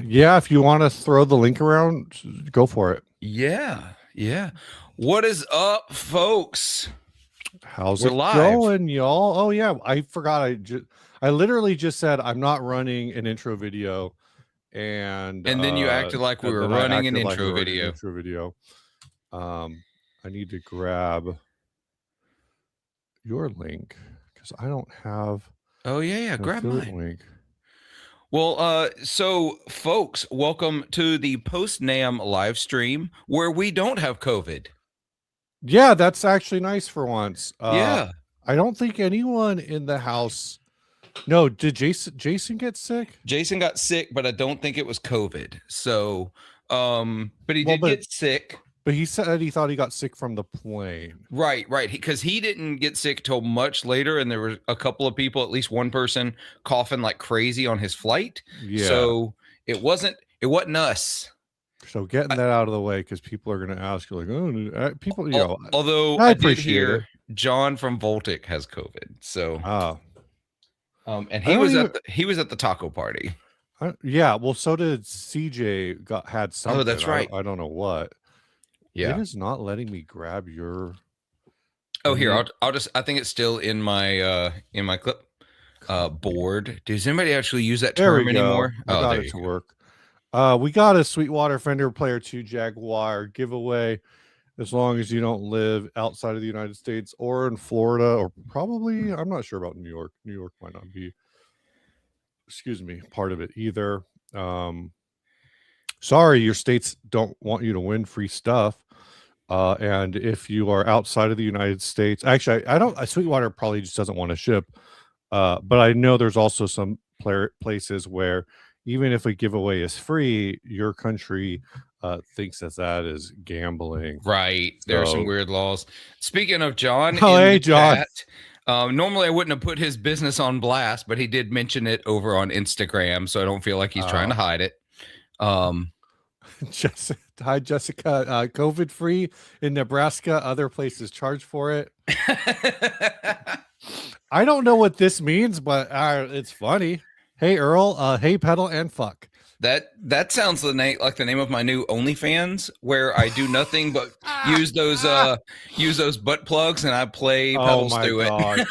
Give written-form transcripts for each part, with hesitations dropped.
Yeah, if you want to throw the link around, go for it. Yeah. What is up, folks? How's We're it live. going, y'all? Oh yeah, I forgot. I literally just said I'm not running an intro video, and then you acted like we were then I running an acted like we intro were running an video. intro video. I need to grab your link because I don't have. Oh yeah, an grab affiliate mine. link. Well, so folks, welcome to the post NAMM live stream where we don't have COVID. Yeah, that's actually nice for once. Yeah. I don't think anyone in the house. No, did Jason get sick? Jason got sick, but I don't think it was COVID. So, but he Well, did get sick. But he said he thought he got sick from the plane. Right. Because he didn't get sick till much later, and there were a couple of people, at least one person, coughing like crazy on his flight. Yeah. So it wasn't us. So getting that out of the way, because people are going to ask you, like, oh, people, you know. Although I did hear John from Voltic has COVID. So, and he was at the taco party. Yeah. Well, so did CJ. Had something. Oh, that's right. I don't know what. Yeah. It is not letting me grab your. Oh, here, I'll just, I think it's still in my clip board. Does anybody actually use that term anymore? I got it to work. We got a Sweetwater Fender Player 2 Jaguar giveaway, as long as you don't live outside of the United States or in Florida, or probably, I'm not sure about New York. New York might not be, part of it either. Sorry, your states don't want you to win free stuff. And if you are outside of the United States, actually, Sweetwater probably just doesn't want to ship. But I know there's also some places where even if a giveaway is free, your country thinks that is gambling. Right. There are some weird laws. Speaking of John, hey, John. Normally I wouldn't have put his business on blast, but he did mention it over on Instagram, so I don't feel like he's trying to hide it. Hi, Jessica. COVID free in Nebraska. Other places charge for it. I don't know what this means, but it's funny. Hey, Earl. Hey, pedal and fuck. That sounds like the name of my new OnlyFans, where I do nothing but use those butt plugs and I play pedals through it.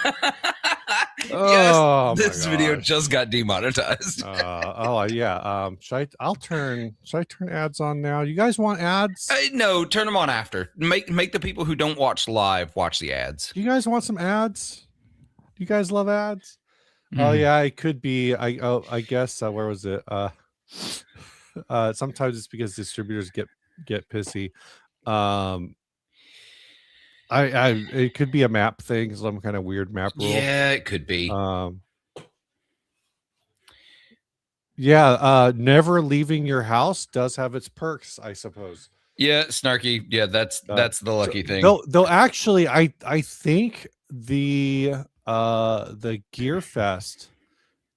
Yes, this video just got demonetized. Yeah. Should I turn ads on now? You guys want ads? No, turn them on after. Make the people who don't watch live watch the ads. Do you guys want some ads? Do you guys love ads? Oh yeah, it could be. I guess where was it? Sometimes it's because distributors get pissy. It could be a map thing, some kind of weird map rule. Yeah, it could be. Yeah, never leaving your house does have its perks, I suppose. Yeah, Snarky. Yeah, that's the lucky thing. Though actually, I think the Gear Fest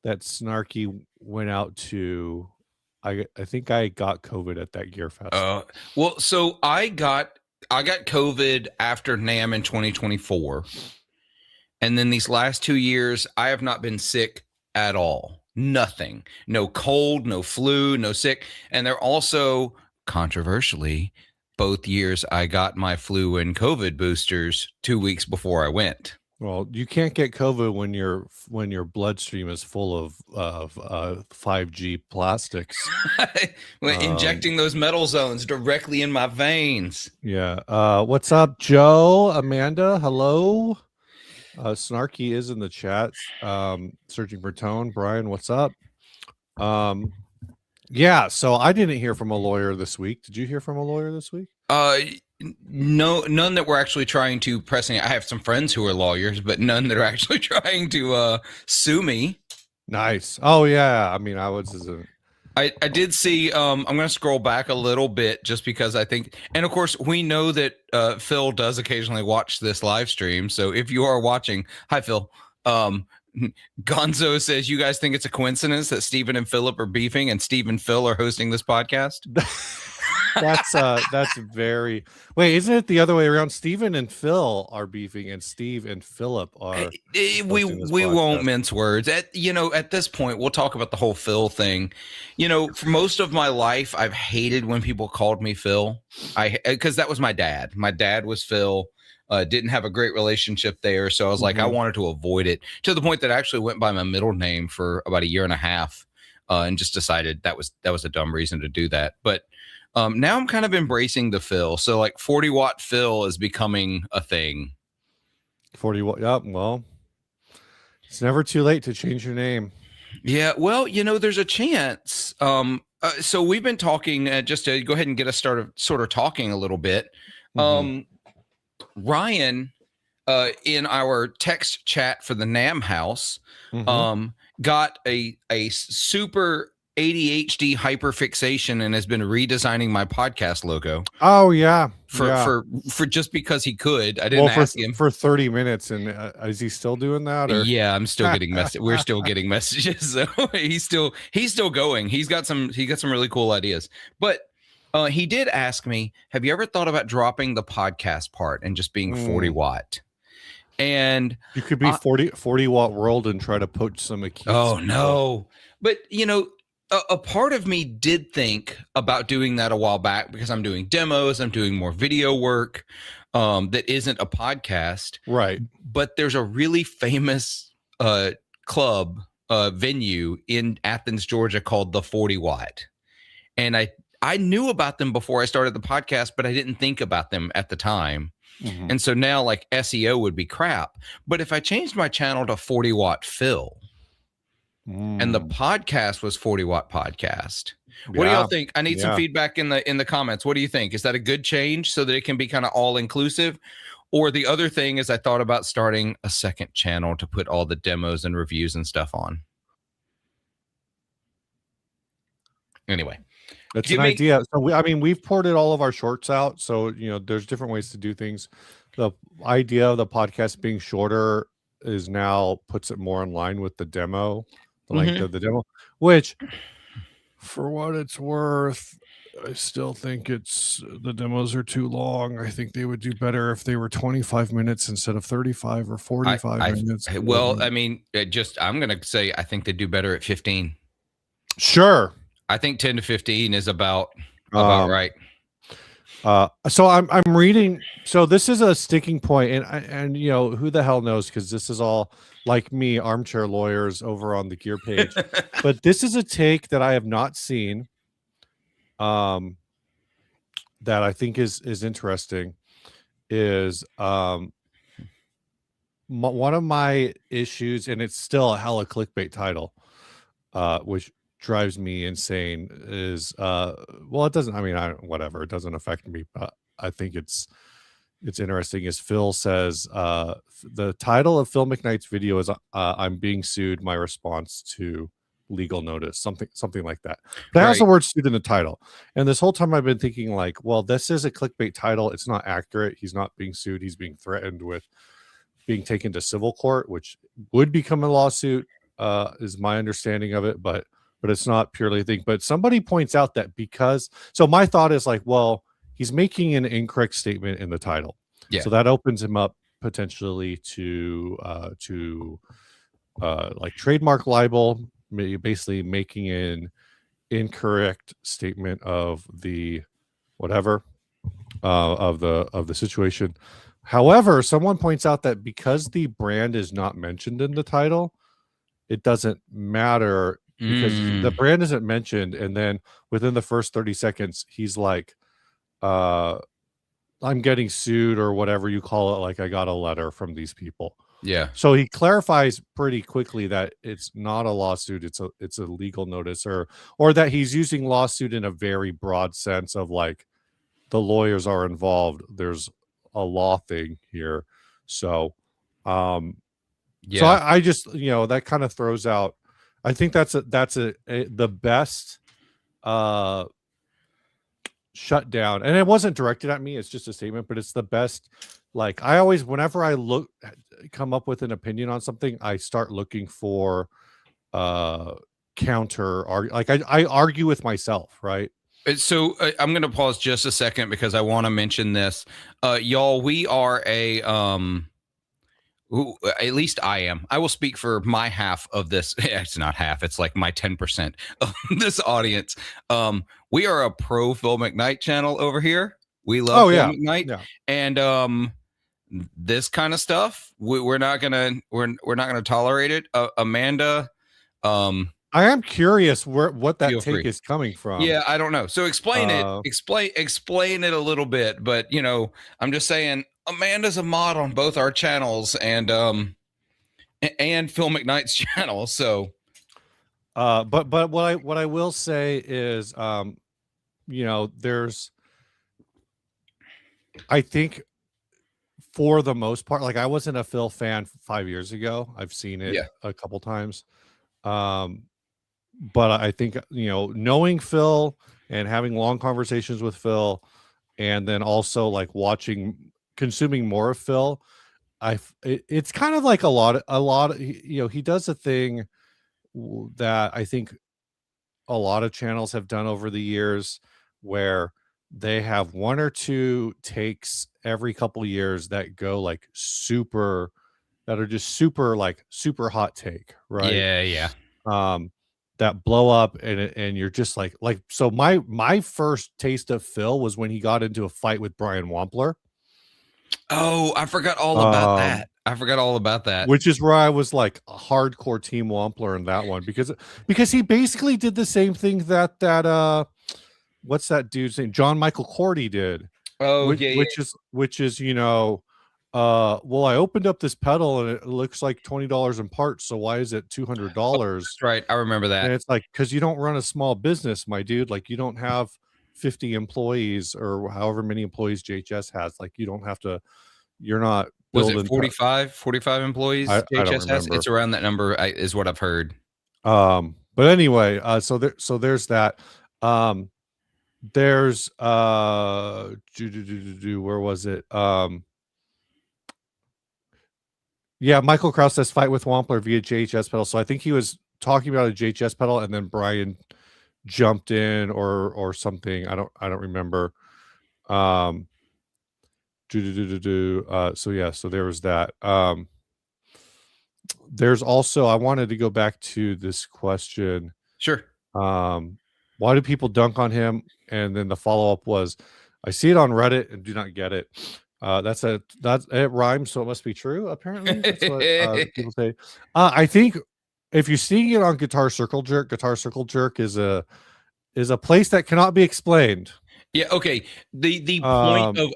that Snarky went out to, I think I got COVID at that Gear Fest. Well, so I got COVID after NAMM in 2024. And then these last 2 years, I have not been sick at all. Nothing. No cold, no flu, no sick. And they're also, controversially, both years I got my flu and COVID boosters 2 weeks before I went. Well, you can't get COVID when your bloodstream is full of 5G plastics. Injecting those metal zones directly in my veins. Yeah. What's up, Joe? Amanda? Hello. Snarky is in the chat. Searching for tone. Brian, what's up? Yeah. So I didn't hear from a lawyer this week. Did you hear from a lawyer this week? No, none that we're actually trying to pressing. I have some friends who are lawyers, but none that are actually trying to sue me. Nice. Oh yeah. I mean, I did see. I'm going to scroll back a little bit just because I think, and of course, we know that Phil does occasionally watch this live stream. So if you are watching, hi Phil. Gonzo says, you guys think it's a coincidence that Stephen and Philip are beefing and Steve and Phil are hosting this podcast? That's very wait, isn't it the other way around? Steven and Phil are beefing, and Steve and Philip are We hosting this won't podcast. mince words. At this point, we'll talk about the whole Phil thing. For most of my life, I've hated when people called me Phil. Because that was my dad. My dad was Phil. Didn't have a great relationship there, so I was like, I wanted to avoid it, to the point that I actually went by my middle name for about a year and a half, and just decided that was a dumb reason to do that. But now I'm kind of embracing the Phil. So like 40-watt Phil is becoming a thing. 40 yep, well, it's never too late to change your name. Yeah, well, there's a chance. So we've been talking, just to go ahead and get us started, sort of talking a little bit. Ryan, in our text chat for the NAMM house, got a super ADHD hyperfixation and has been redesigning my podcast logo. Oh yeah, for just because he could. I didn't ask him for 30 minutes, and is he still doing that? Or? Yeah, I'm still getting messages. We're still getting messages. So he's still going. He got some really cool ideas. But he did ask me, have you ever thought about dropping the podcast part and just being 40 watt? And you could be 40 watt world and try to poach some of Keith's no. But a part of me did think about doing that a while back, because I'm doing demos, I'm doing more video work that isn't a podcast. Right. But there's a really famous club venue in Athens, Georgia called the 40 Watt. And I knew about them before I started the podcast, but I didn't think about them at the time. And so now like SEO would be crap. But if I changed my channel to 40 Watt Phil, and the podcast was 40 Watt Podcast, what do y'all think? I need some feedback in the comments. What do you think? Is that a good change so that it can be kind of all inclusive? Or the other thing is, I thought about starting a second channel to put all the demos and reviews and stuff on. Anyway, that's an idea. So we've ported all of our shorts out, so there's different ways to do things. The idea of the podcast being shorter is now puts it more in line with the demo, the length of the demo, which, for what it's worth, I still think the demos are too long. I think they would do better if they were 25 minutes instead of 35 or 45 minutes. Well, I'm going to say, I think they do better at 15. Sure. I think 10 to 15 is about right. So I'm reading. So this is a sticking point, and who the hell knows, because this is all, like me, armchair lawyers over on the gear page. But this is a take that I have not seen, that I think is interesting. Is one of my issues, and it's still a hella clickbait title, which drives me insane, is well, it doesn't, whatever, it doesn't affect me, but I think it's interesting. Is Phil says the title of Phil McKnight's video is I'm being sued, my response to legal notice, something like that. But it has the word sued in the title, and this whole time I've been thinking, like, well, this is a clickbait title, it's not accurate. He's not being sued, he's being threatened with being taken to civil court, which would become a lawsuit, is my understanding of it, but it's not purely a thing. But somebody points out that so my thought is like, well, he's making an incorrect statement in the title. Yeah. So that opens him up potentially to like trademark libel, basically making an incorrect statement of the whatever, of the situation. However, someone points out that because the brand is not mentioned in the title, it doesn't matter, because the brand isn't mentioned, and then within the first 30 seconds he's like, I'm getting sued, or whatever you call it, like, I got a letter from these people. Yeah. So he clarifies pretty quickly that it's not a lawsuit, it's a legal notice, or that he's using lawsuit in a very broad sense of, like, the lawyers are involved, there's a law thing here. So so I just, that kind of throws out, I think that's the best shutdown. And it wasn't directed at me, it's just a statement, but it's the best. Like, I always, whenever I come up with an opinion on something, I start looking for counter, like I argue with myself, right? So I'm going to pause just a second because I want to mention this. Y'all, we are at least I am. I will speak for my half of this. It's not half, it's like my 10% of this audience. We are a pro Phil McKnight channel over here. We love Oh Phil yeah, McKnight. yeah. And this kind of stuff, we're not gonna tolerate it. Amanda, I am curious what that feel take free. is coming from. Yeah, I don't know. So explain it. Uh, Explain it a little bit. But I'm just saying Amanda's a mod on both our channels and Phil McKnight's channel. So but what I will say is, there's, I think for the most part, like I wasn't a Phil fan 5 years ago. I've seen it yeah, a couple times. Um, but I think, knowing Phil and having long conversations with Phil, and then also like consuming more of Phil, it's kind of like he does a thing that I think a lot of channels have done over the years, where they have one or two takes every couple years that go like that are just super hot take, right? yeah. um that blow up, and you're just so my first taste of Phil was when he got into a fight with Brian Wampler. Oh, I forgot all about um that. I forgot all about that. which is where I was like a hardcore team Wampler in that one, because he basically did the same thing that what's that dude's name, John Michael Cordy did, Oh which yeah, yeah. which is well, I opened up this pedal and it looks like $20 in parts, so why is it $200? That's right. I remember And that. it's like, because you don't run a small business, my dude. Like, you don't have 50 employees or however many employees JHS has. Like, you don't have to, you're not Was it building. 45 employees I don't JHS has? remember. It's around that number, is what I've heard. But anyway, so there's that. There's where was it? Yeah, Michael Krause says fight with Wampler via JHS pedal. So I think he was talking about a JHS pedal, and then Brian jumped in or something. I don't remember. Um so yeah, so there was that. There's also, I wanted to go back to this question. Sure. Why do people dunk on him? And then the follow-up was, I see it on Reddit and do not get it. That's it rhymes, so it must be true. Apparently, that's what people say. I think if you're seeing it on Guitar Circle Jerk is a place that cannot be explained. Yeah, okay. The point Um, of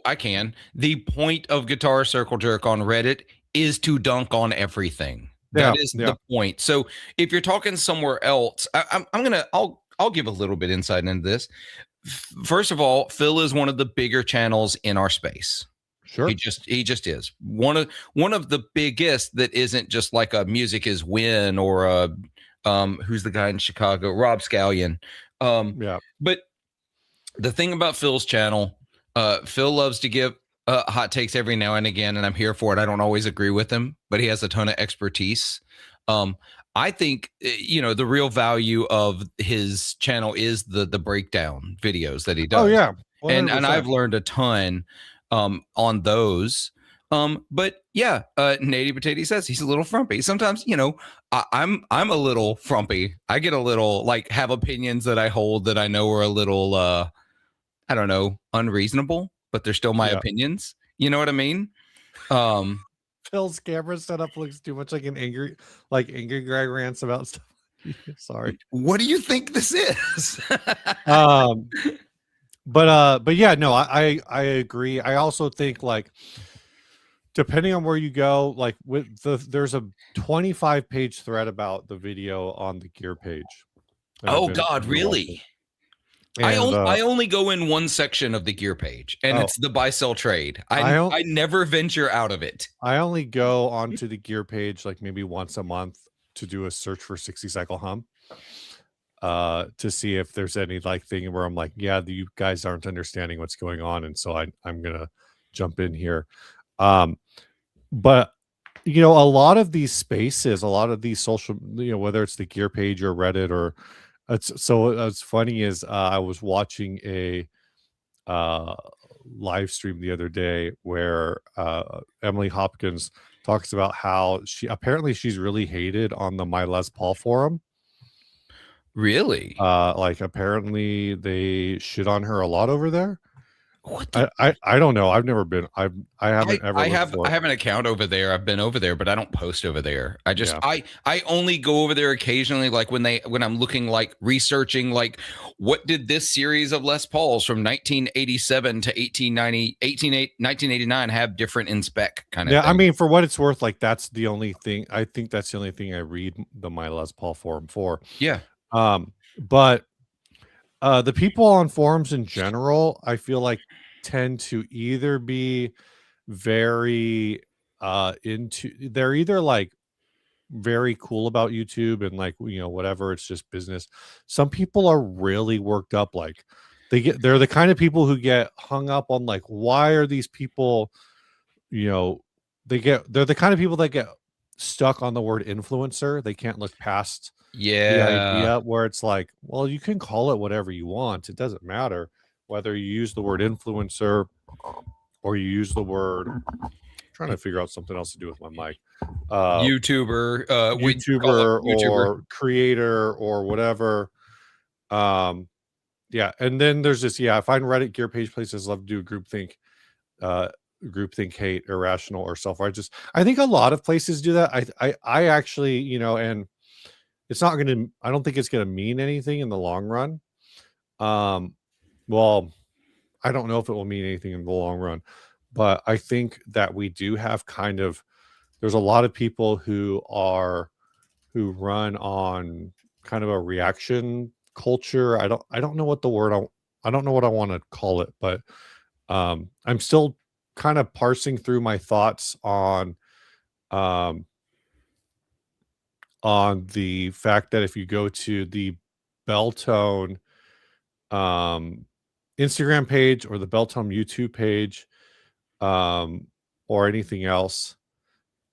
the point of Guitar Circle Jerk on Reddit is to dunk on everything. yeah, That is yeah, the point. So if you're talking somewhere else, I'll give a little bit insight into this. First of all, Phil is one of the bigger channels in our space. sure, He just is one of the biggest that isn't just like a Music Is Win or a who's the guy in Chicago, Rob Scallion. yeah, But the thing about Phil's channel, Phil loves to give hot takes every now and again, and I'm here for it. I don't always agree with him, but he has a ton of expertise. I think the real value of his channel is the breakdown videos that he does. oh yeah, and 100%. I've learned a ton on those. But yeah, Nady Potato says he's a little frumpy. Sometimes, I'm a little frumpy. I get a little have opinions that I hold that I know are a little I don't know, unreasonable, but they're still my Yeah. opinions. You know what I mean? Phil's camera setup looks too much like an angry guy rants about stuff. Sorry. What do you think this is? But yeah, no, I agree. I also think depending on where you go, there's a 25-page thread about the video on the gear page. Oh God, really? I only go in one section of the gear page, and it's the buy sell trade. I never venture out of it. I only go onto the gear page maybe once a month to do a search for 60 cycle hum, to see if there's any thing where I'm like, yeah, you guys aren't understanding what's going on, and so I'm gonna jump in here. But a lot of these spaces, a lot of these social, whether it's the gear page or Reddit or What's funny is I was watching a uh, live stream the other day where Emily Hopkins talks about how she's really hated on the My Les Paul forum. Really? Like apparently they shit on her a lot over there. What the I don't know. I've never been. I haven't ever I looked have for I it. have an account over there. I've been over there, but I don't post over there. Yeah. I only go over there occasionally, like when I'm looking, like researching, like what did this series of Les Pauls from 1987 to 1989 have different in spec kind of Yeah, I thing. mean, for what it's worth, like that's the only thing. I think that's the only thing I read the My Les Paul forum for. Yeah. But the people on forums in general, I feel like tend to either be very they're either like very cool about YouTube and like whatever, it's just business. Some people are really worked up, like they're the kind of people who get hung up on like why are these people, you know, they're the kind of people that get stuck on the word influencer. They can't look past the Yeah. idea where it's like, well, you can call it whatever you want. It doesn't matter whether you use the word influencer or you use the word, I'm trying to figure out something else to do with my mic. YouTuber, we call it YouTuber YouTuber. or creator or whatever. Um, yeah, and then there's this, I find Reddit gear page places love to do groupthink, uh, groupthink hate, irrational or self-righteous. I think a lot of places do that. I actually, and it's not gonna, I don't think it's gonna mean anything in the long run. Um, well, I don't know if it will mean anything in the long run, but I think that we do have kind of, there's a lot of people who run on kind of a reaction culture. I don't know what the word I don't know what I want to call it, but I'm still kind of parsing through my thoughts um on the fact that if you go to the Belltone um Instagram page or the Belltone YouTube page, um or anything else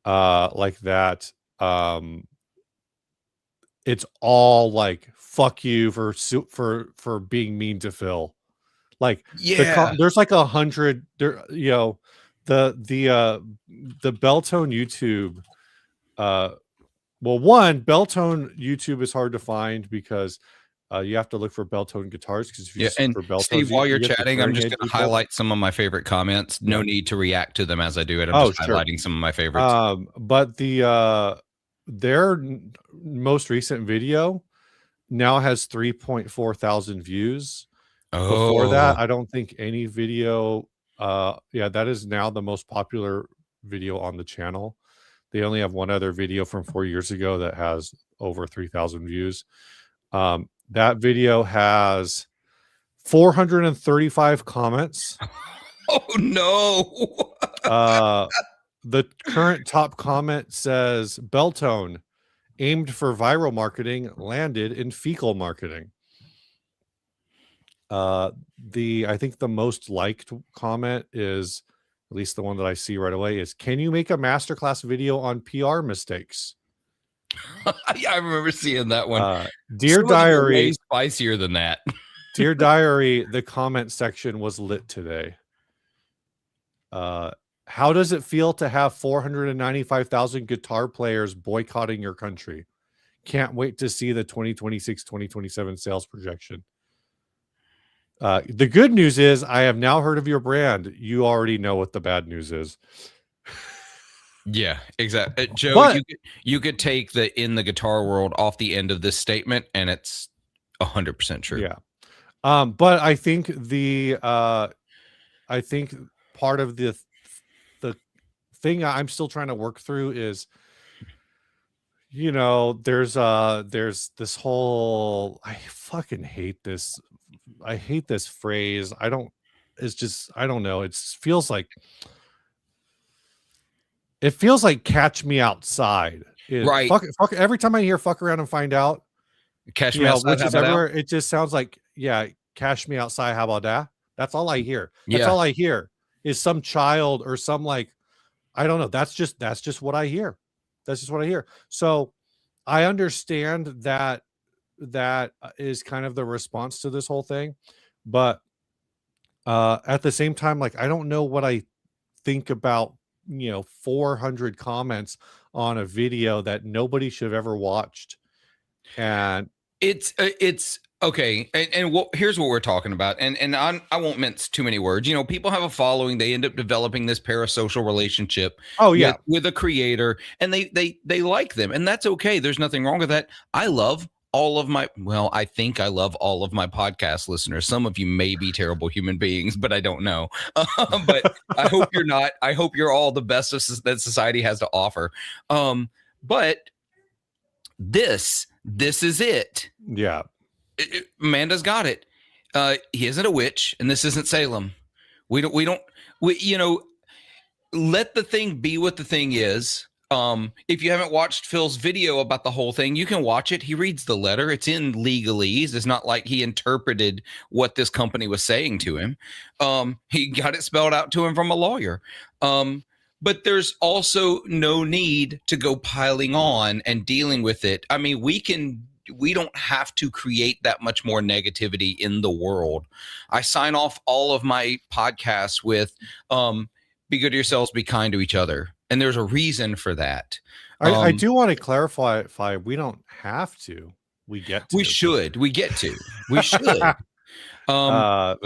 like that, um it's all like fuck you for being mean to Phil. Like Yeah. there's like 100 there, the Belltone YouTube, uh well, one, Belltone YouTube is hard to find because you have to look for Belltone guitars, because if you Yeah, just look and for Steve, Belltones, while you're you get the chatting, I'm clearing just edge going to people. highlight some of my favorite comments. No Yeah. need to react to them as I do it. I'm Oh, just sure. highlighting some of my favorites. But their most recent video now has 3.4 thousand views. Before that, Oh, I don't think any video, that is now the most popular video on the channel. They only have one other video from 4 years ago that has over 3,000 views. That video has 435 comments. oh no. Uh, the current top comment says, Belltone, aimed for viral marketing, landed in fecal marketing. I think the most liked comment is, at least the one that I see right away, is, can you make a masterclass video on PR mistakes? I remember seeing that one. Dear Some of them are way Diary, spicier than that. Dear Diary, the comment section was lit today. How does it feel to have 495,000 guitar players boycotting your country? Can't wait to see the 2026-2027 sales projection. The good news is I have now heard of your brand. You already know what the bad news is. Yeah, exactly. Joe, But you could take the in the guitar world off the end of this statement, and it's 100% true. yeah. But I think I think part of the thing I'm still trying to work through is, there's this whole, I fucking hate this. I hate this phrase. It's just, I don't know. It feels like catch me outside. Right. Fuck, every time I hear fuck around and find out, Cash me outside. which How is about everywhere, that? it just sounds like, cash me outside. How about that? That's all I hear. That's Yeah. all I hear is some child or some, like, I don't know. That's just what I hear. That's just what I hear. So I understand that that is kind of the response to this whole thing, but at the same time, like, I don't know what I think about 400 comments on a video that nobody should have ever watched. And it's okay, and here's what we're talking about, and I won't mince too many words. People have a following, they end up developing this parasocial relationship oh yeah, with a creator, and they like them, and that's okay. There's nothing wrong with that. I love all of my, well, I think I love all of my podcast listeners. Some of you may be terrible human beings, but I don't know. But I hope you're not. I hope you're all the best that society has to offer. But this is it. yeah. Amanda's got it. He isn't a witch, and this isn't Salem. We don't let the thing be what the thing is. If you haven't watched Phil's video about the whole thing, you can watch it. He reads the letter. It's in legalese. It's not like he interpreted what this company was saying to him. He got it spelled out to him from a lawyer. But there's also no need to go piling on and dealing with it. I mean, we don't have to create that much more negativity in the world. I sign off all of my podcasts with, be good to yourselves, be kind to each other. And there's a reason for that. I do want to clarify, we don't have to. We get to. We should. We get to. We should. I've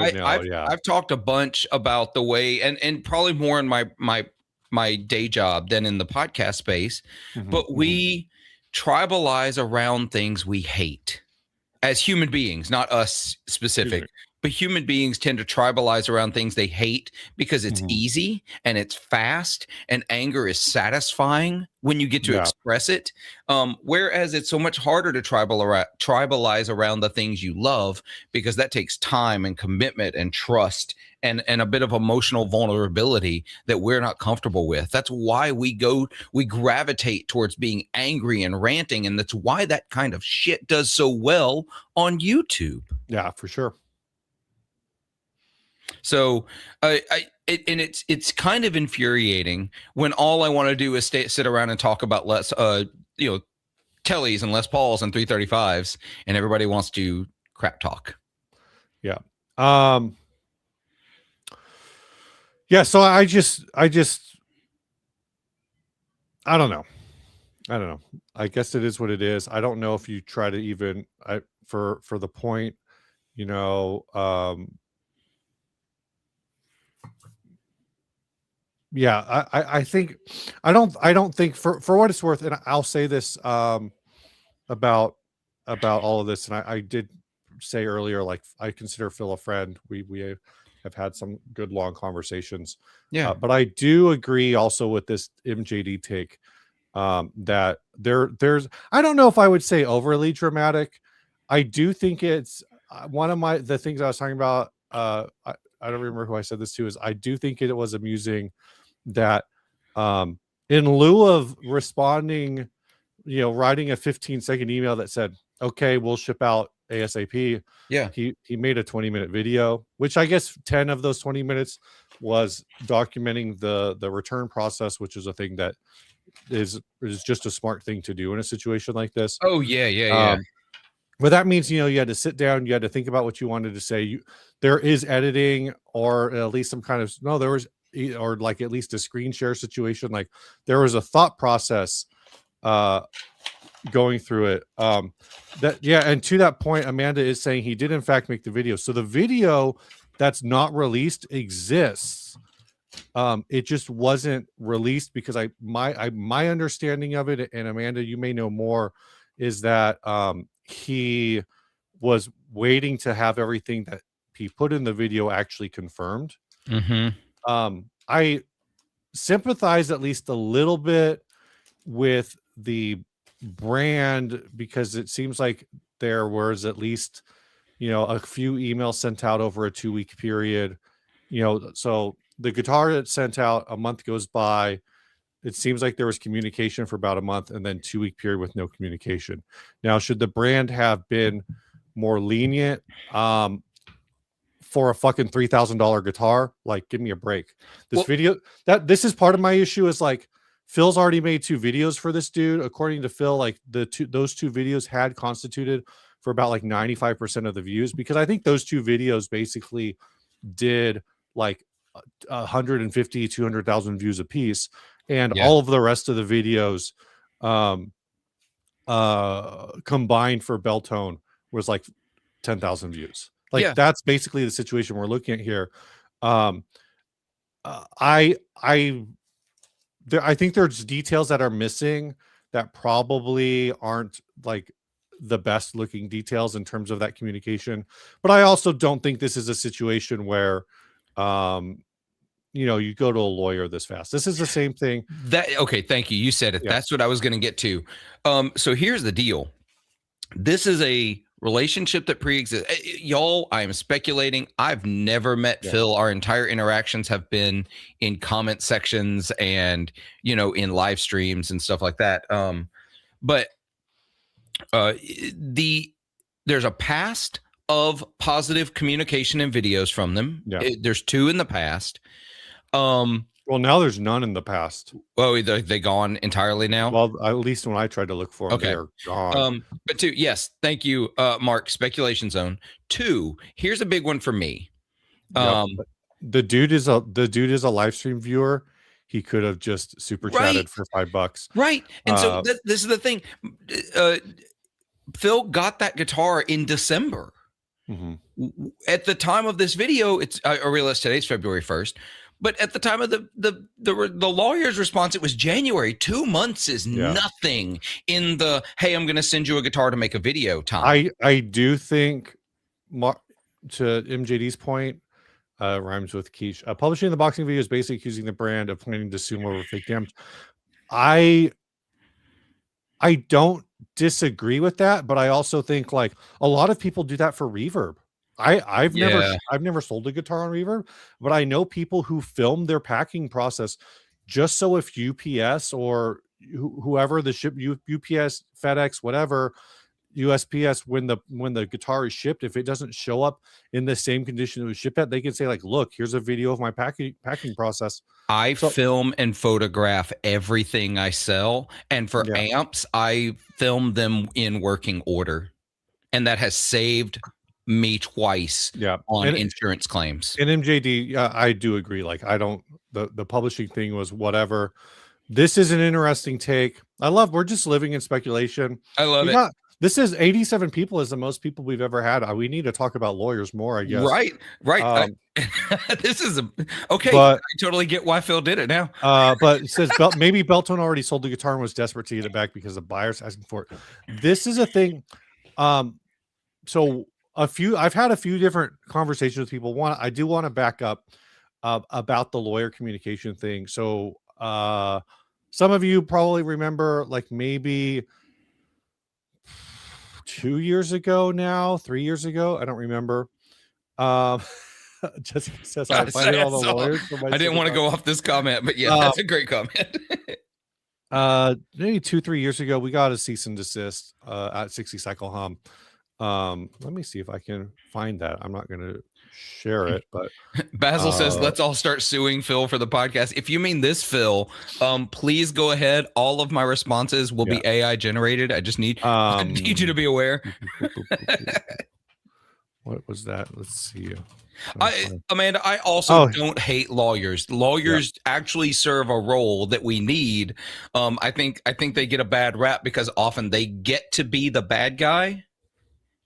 talked a bunch about the way, and probably more in my day job than in the podcast space, but we tribalize around things we hate as human beings, not us specific. But human beings tend to tribalize around things they hate because it's easy and it's fast, and anger is satisfying when you get to express it. Whereas it's so much harder to tribalize around the things you love, because that takes time and commitment and trust and a bit of emotional vulnerability that we're not comfortable with. That's why we gravitate towards being angry and ranting. And that's why that kind of shit does so well on YouTube. Yeah, for sure. So it's kind of infuriating when all I want to do is sit around and talk about less, Tellys and Les Pauls and 335s, and everybody wants to crap talk. Yeah. Yeah. So I don't know. I guess it is what it is. I don't know if you try to even, for the point, yeah, I think I don't think, for what it's worth, and I'll say this about all of this, and I did say earlier, like, I consider Phil a friend. We have had some good long conversations. Yeah, but I do agree also with this MJD take, that there's, I don't know if I would say overly dramatic. I do think it's one of the things I was talking about. I don't remember who I said this to, is I do think it was amusing that in lieu of responding, writing a 15-second email that said, okay, we'll ship out ASAP. Yeah. He made a 20-minute video, which I guess 10 of those 20 minutes was documenting the return process, which is a thing that is just a smart thing to do in a situation like this. Oh yeah. But that means, you had to sit down, you had to think about what you wanted to say. There is editing, or at least some kind of, there was, or like at least a screen share situation. Like, there was a thought process going through it. And to that point, Amanda is saying he did in fact make the video. So the video that's not released exists. It just wasn't released because my understanding of it, and Amanda, you may know more, is that he was waiting to have everything that he put in the video actually confirmed. I sympathize at least a little bit with the brand, because it seems like there was at least, a few emails sent out over a 2-week period. So the guitar that sent out, a month goes by. It seems like there was communication for about a month, and then 2-week period with no communication. Now, should the brand have been more lenient for a fucking $3,000 guitar? Like, give me a break. This is part of my issue, is like, Phil's already made 2 videos for this dude. According to Phil, like those 2 videos had constituted for about like 95% of the views, because I think those two videos basically did like 150, 200,000 views a piece, and Yeah. all of the rest of the videos combined for Beltone was like 10,000 views. Like Yeah. that's basically the situation we're looking at here. um I I think there's details that are missing that probably aren't like the best looking details in terms of that communication, but I also don't think this is a situation where um you go to a lawyer this fast. This is the same thing. Okay, thank you. You said it. Yeah. That's what I was going to get to. So here's the deal. This is a relationship that pre-exists. Y'all, I am speculating. I've never met Phil. Our entire interactions have been in comment sections and, in live streams and stuff like that. But there's a past of positive communication and videos from them. Yeah. There's 2 in the past. Well, now there's none in the past. Oh, they gone entirely now? Well, at least when I tried to look for them, Okay. they're gone. But 2, yes, thank you, Mark. Speculation zone. 2. Here's a big one for me. The dude is a live stream viewer. He could have just super chatted for $5. Right. And so this is the thing. Phil got that guitar in December. Mm-hmm. At the time of this video, I realize today's February 1st. But at the time of the lawyer's response, it was January. 2 months is nothing in the, hey, I'm going to send you a guitar to make a video time. I do think, to MJD's point, rhymes with quiche. Publishing the boxing video is basically accusing the brand of planning to sue over fake damage. I don't disagree with that, but I also think like a lot of people do that for reverb. I've never sold a guitar on reverb, but I know people who film their packing process just so if UPS or whoever the ship, UPS, FedEx, whatever, USPS, when the guitar is shipped, if it doesn't show up in the same condition it was shipped at, they can say like, look, here's a video of my packing process. I film and photograph everything I sell, and for amps, I film them in working order, and that has saved me twice on insurance claims. And MJD, I do agree. Like the publishing thing was whatever. This is an interesting take. We're just living in speculation. I love it. This is 87 people is the most people we've ever had. We need to talk about lawyers more, I guess. Right. This is okay. But, I totally get why Phil did it now. But it says maybe Beltone already sold the guitar and was desperate to get it back because the buyer's asking for it. This is a thing. So I've had a few different conversations with people. I do want to back up about the lawyer communication thing. So some of you probably remember, like maybe 2 years ago now, 3 years ago, I don't remember. Jessica says I find all the lawyers. I didn't want to go off this comment, but yeah, that's a great comment. Maybe 2-3 years ago, we got a cease and desist at 60 Cycle Hum. Let me see if I can find that. I'm not going to share it, but Basil says let's all start suing Phil for the podcast. If you mean this Phil, please go ahead. All of my responses will be AI generated. I just need I need you to be aware. What was that? Let's see. Amanda, I also don't hate lawyers. Lawyers actually serve a role that we need. I think they get a bad rap because often they get to be the bad guy,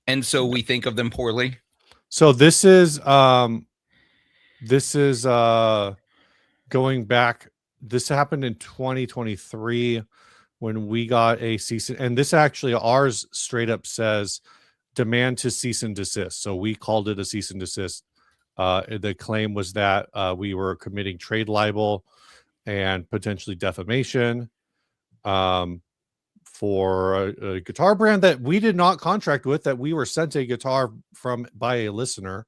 and so we think of them poorly. So this is going back. This happened in 2023 when we got a cease, and this actually ours straight up says demand to cease and desist. So we called it a cease and desist. The claim was that we were committing trade libel and potentially defamation for a guitar brand that we did not contract with, that we were sent a guitar from by a listener,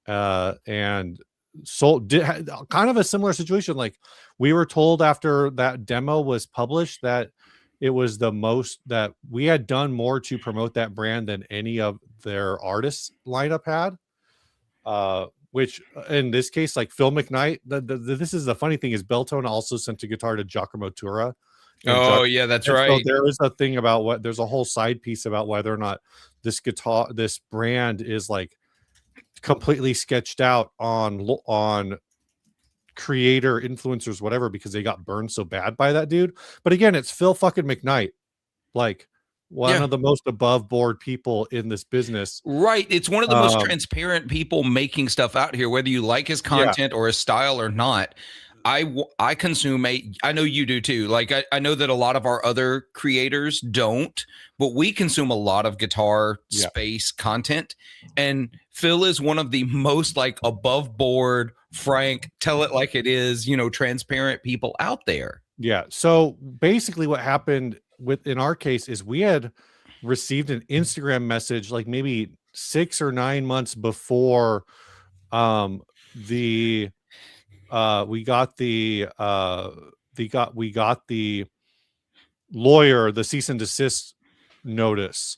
and sold. Kind of a similar situation. Like we were told after that demo was published that it was the most that we had done more to promote that brand than any of their artists lineup had. Which in this case, like Phil McKnight, this is the funny thing is Beltone also sent a guitar to Giacomo Tura. Yeah, that's right. So there is a thing about there's a whole side piece about whether or not this guitar, this brand is like completely sketched out on creator influencers, whatever, because they got burned so bad by that dude. But again, it's Phil fucking McKnight, like one Yeah. of the most above board people in this business. Right. It's one of the most Um, transparent people making stuff out here, whether you like his Yeah. content or his style or not. I consume I know you do too. Like I know that a lot of our other creators don't, but we consume a lot of guitar Yeah. space content. And Phil is one of the most like above board, frank, tell it like it is, transparent people out there. Yeah. So basically what happened in our case is we had received an Instagram message like maybe 6 or 9 months before the we got the lawyer, the cease and desist notice.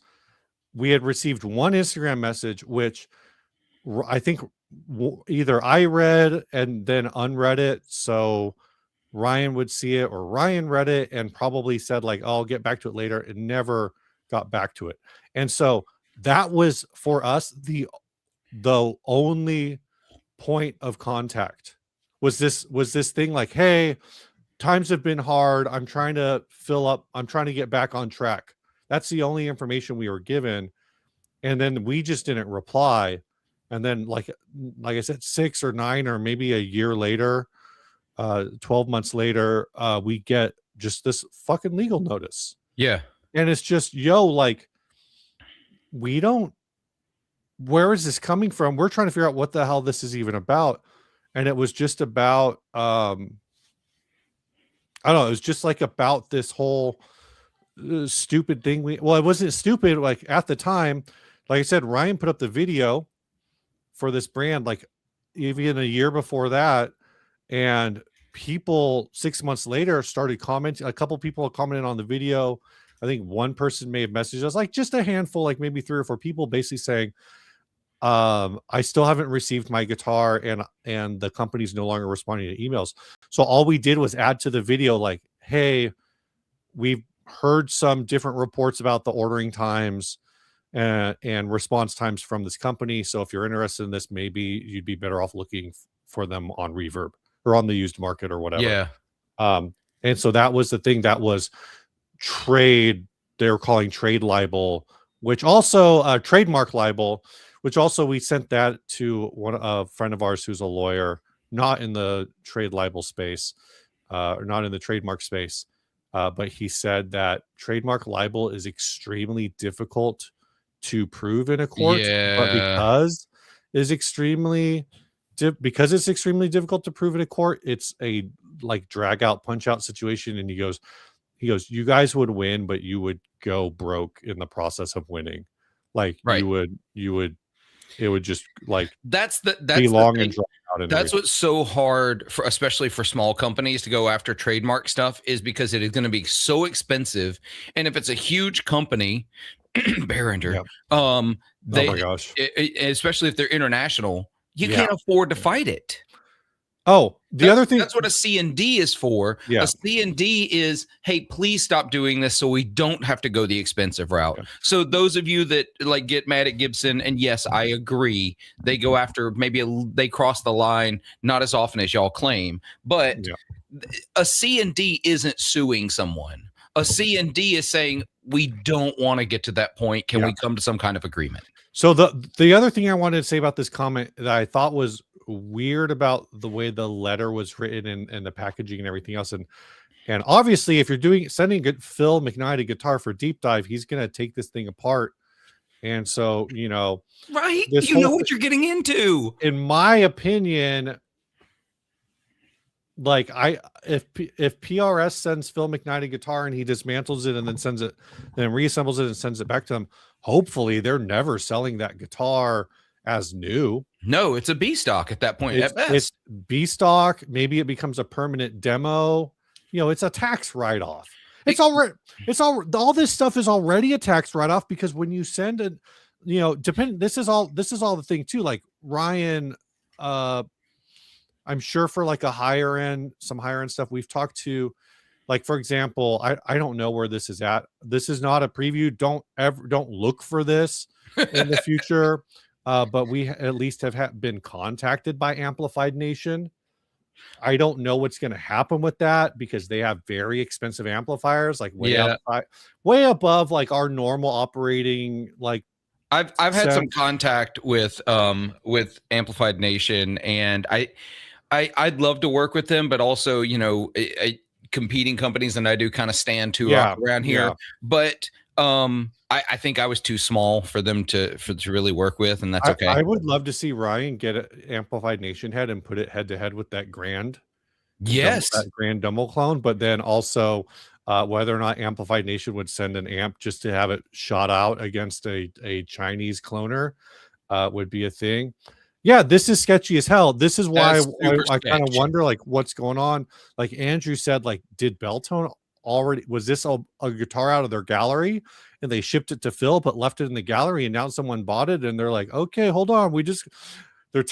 We had received one Instagram message, which I think either I read and then unread it, so Ryan would see it, or Ryan read it and probably said like, "Oh, I'll get back to it later," and never got back to it. And so that was for us the only point of contact was this thing like, "Hey, times have been hard. I'm trying to get back on track." That's the only information we were given. And then we just didn't reply. And then like I said, 6 or 9 or maybe a year later, 12 months later, we get just this fucking legal notice. Yeah. And it's just, like, where is this coming from? We're trying to figure out what the hell this is even about. And it was just about, I don't know. It was just like about this whole stupid thing. It wasn't stupid. Like at the time, like I said, Ryan put up the video for this brand, like even a year before that. And people 6 months later started commenting. A couple people commented on the video. I think one person may have messaged us, like just a handful, like maybe 3 or 4 people, basically saying, I still haven't received my guitar, and the company's no longer responding to emails. So all we did was add to the video like, hey, we've heard some different reports about the ordering times and response times from this company. So if you're interested in this, maybe you'd be better off looking for them on Reverb or on the used market or whatever. Yeah. And so that was the thing that was trade. They were calling trade libel, which also trademark libel, which also we sent that to a friend of ours who's a lawyer, not in the trade libel space, or not in the trademark space. But he said that trademark libel is extremely difficult to prove in a court, but because it's extremely difficult to prove in a court, it's a like drag out, punch out situation. And he goes, you guys would win, but you would go broke in the process of winning. Like Right. it would just like that's be long and drawn out. That's what's so hard for, especially for small companies, to go after trademark stuff, is because it is going to be so expensive. And if it's a huge company, Behringer, oh my gosh, especially if they're international, you can't afford to fight it. Oh, other thing, that's what a C&D is for. Yeah. A C&D is, hey, please stop doing this so we don't have to go the expensive route. Yeah. So those of you that like get mad at Gibson, and yes, I agree, they go after, maybe they cross the line, not as often as y'all claim, but a C&D isn't suing someone. A C&D is saying, we don't want to get to that point. Can we come to some kind of agreement? So the other thing I wanted to say about this comment that I thought was weird about the way the letter was written and the packaging and everything else, and obviously if you're sending Phil McKnight a guitar for deep dive, he's gonna take this thing apart. And so right, you know what you're getting into. In my opinion, like if PRS sends Phil McKnight a guitar and he dismantles it and then reassembles it and sends it back to them, hopefully they're never selling that guitar as new. No, it's a B stock at that point. It's B stock. Maybe it becomes a permanent demo. It's a tax write-off. All this stuff is already a tax write-off, because when you send it, this is all the thing too. Like Ryan, I'm sure for like some higher end stuff, we've talked to like for example, I don't know where this is at. This is not a preview. Don't look for this in the future. But we at least have been contacted by Amplified Nation. I don't know what's going to happen with that because they have very expensive amplifiers, like Yeah. way above like our normal operating like. I've had some contact with Amplified Nation, and I'd love to work with them, but also, you know, competing companies, and I do kind of stand to around here. But I think I was too small for them to really work with, and that's okay. I would love to see Ryan get an Amplified Nation head and put it head to head with that Grand. Yes, that Grand Dumble clone, but then also whether or not Amplified Nation would send an amp just to have it shot out against a Chinese cloner would be a thing. Yeah, this is sketchy as hell. This is why I kind of wonder like what's going on. Like Andrew said, like did Belltone already, was this a guitar out of their gallery and they shipped it to Phil but left it in the gallery and now someone bought it and they're like, okay, hold on, they're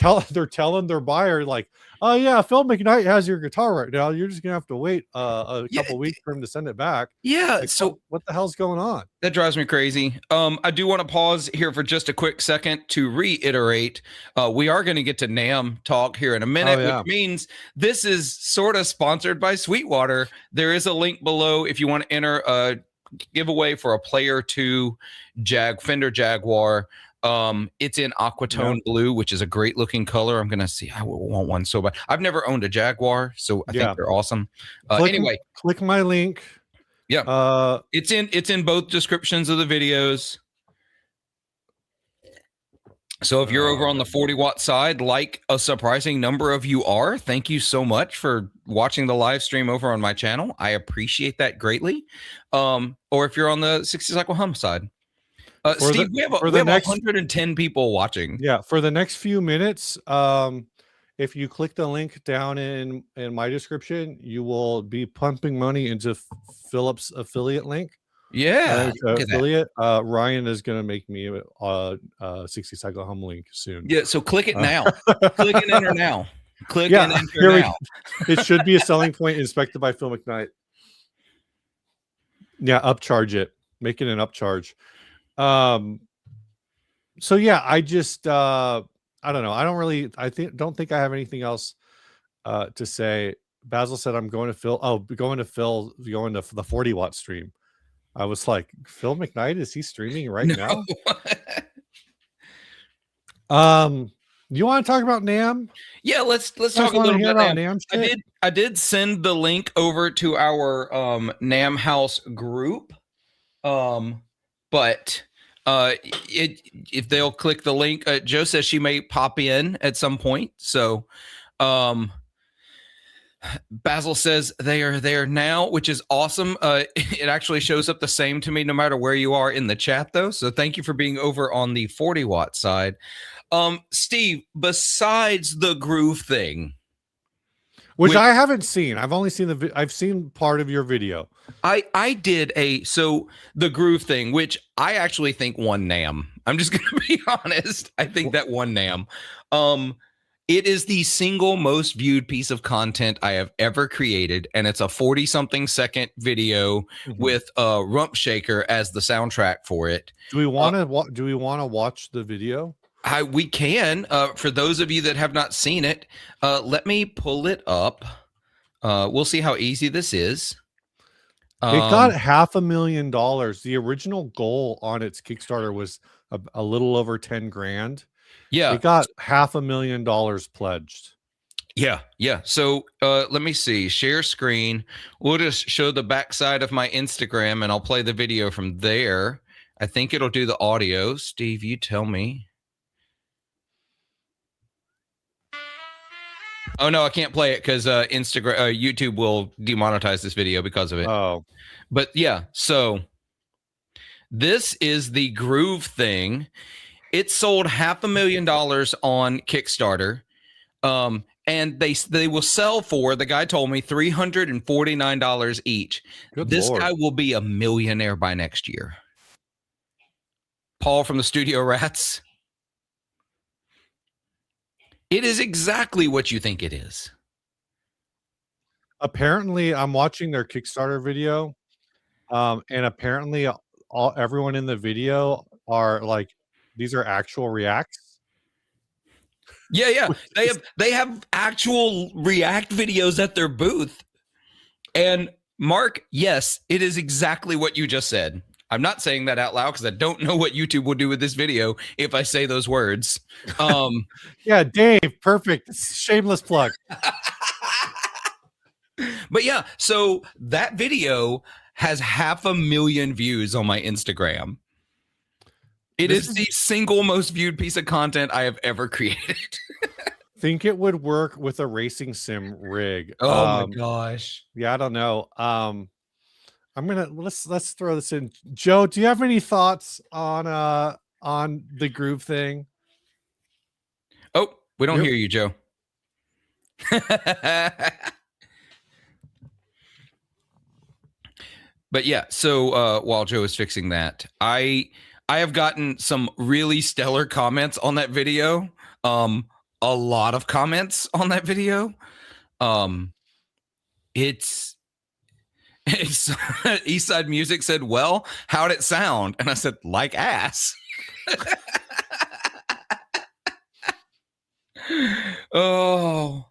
telling their buyer like, oh yeah, Phil McKnight has your guitar right now. You're just gonna have to wait a couple weeks for him to send it back. Yeah. Like, so what the hell's going on? That drives me crazy. I do want to pause here for just a quick second to reiterate. We are going to get to NAMM talk here in a minute, which means this is sort of sponsored by Sweetwater. There is a link below if you want to enter a giveaway for a Player 2 Fender Jaguar. It's in aquatone blue, which is a great looking color. I'm gonna see. I want one so bad. I've never owned a Jaguar, so I think they're awesome. Anyway, click my link. Yeah, it's in both descriptions of the videos. So if you're over on the 40-watt side, like a surprising number of you are, thank you so much for watching the live stream over on my channel. I appreciate that greatly. Or if you're on the 60 cycle hum side. Steve, we have 110 people watching. Yeah, for the next few minutes, if you click the link down in my description, you will be pumping money into Philip's affiliate link. Yeah, affiliate. Ryan is going to make me a 60 cycle hum link soon. Yeah, so click it now. Click and enter now. Click and enter now. It should be a selling point inspected by Phil McKnight. Yeah, upcharge it. Make it an upcharge. So yeah, I just I don't know. Don't think I have anything else to say. Basil said I'm going to Phil. Oh, going to the 40-watt stream. I was like, Phil McKnight, is he streaming right now? You want to talk about NAMM? Yeah, let's talk a little bit about NAMM. I did send the link over to our NAMM house group. But if they'll click the link, Joe says she may pop in at some point. So Basil says they are there now, which is awesome. It actually shows up the same to me no matter where you are in the chat, though. So thank you for being over on the 40-watt side. Steve, besides the groove thing, which I haven't seen. I've only seen I've seen part of your video. I did the groove thing, which I actually think won NAMM. I'm just gonna be honest. I think that won NAMM. It is the single most viewed piece of content I have ever created, and it's a 40-something second video with Rump Shaker as the soundtrack for it. Do we want to watch the video? We can. For those of you that have not seen it, let me pull it up. We'll see how easy this is. It got $500,000. The original goal on its Kickstarter was a little over 10 grand. Yeah, it got $500,000 pledged. Yeah. So let me see. Share screen. We'll just show the backside of my Instagram, and I'll play the video from there. I think it'll do the audio. Steve, you tell me. Oh no, I can't play it because YouTube will demonetize this video because of it. Oh, but yeah. So this is the groove thing. It sold $500,000 on Kickstarter, and they will sell for, the guy told me, $349 each. This guy will be a millionaire by next year. Paul from the Studio Rats. It is exactly what you think it is. apparently, I'm watching their Kickstarter video, and apparently, everyone in the video are like, these are actual reacts. Yeah. Which They is- have actual React videos at their booth. And Mark, yes, it is exactly what you just said. I'm not saying that out loud because I don't know what YouTube will do with this video if I say those words. Yeah, Dave, perfect. Shameless plug. But yeah, so that video has 500,000 views on my Instagram. It is the single most viewed piece of content I have ever created. Think it would work with a racing sim rig. Oh my gosh. Yeah, I don't know. Let's throw this in. Joe, do you have any thoughts on the groove thing? Oh, we don't hear you, Joe. But yeah, so while Joe is fixing that, I have gotten some really stellar comments on that video. A lot of comments on that video. It's Eastside Music said, "Well, how'd it sound?" And I said, "Like ass." Oh,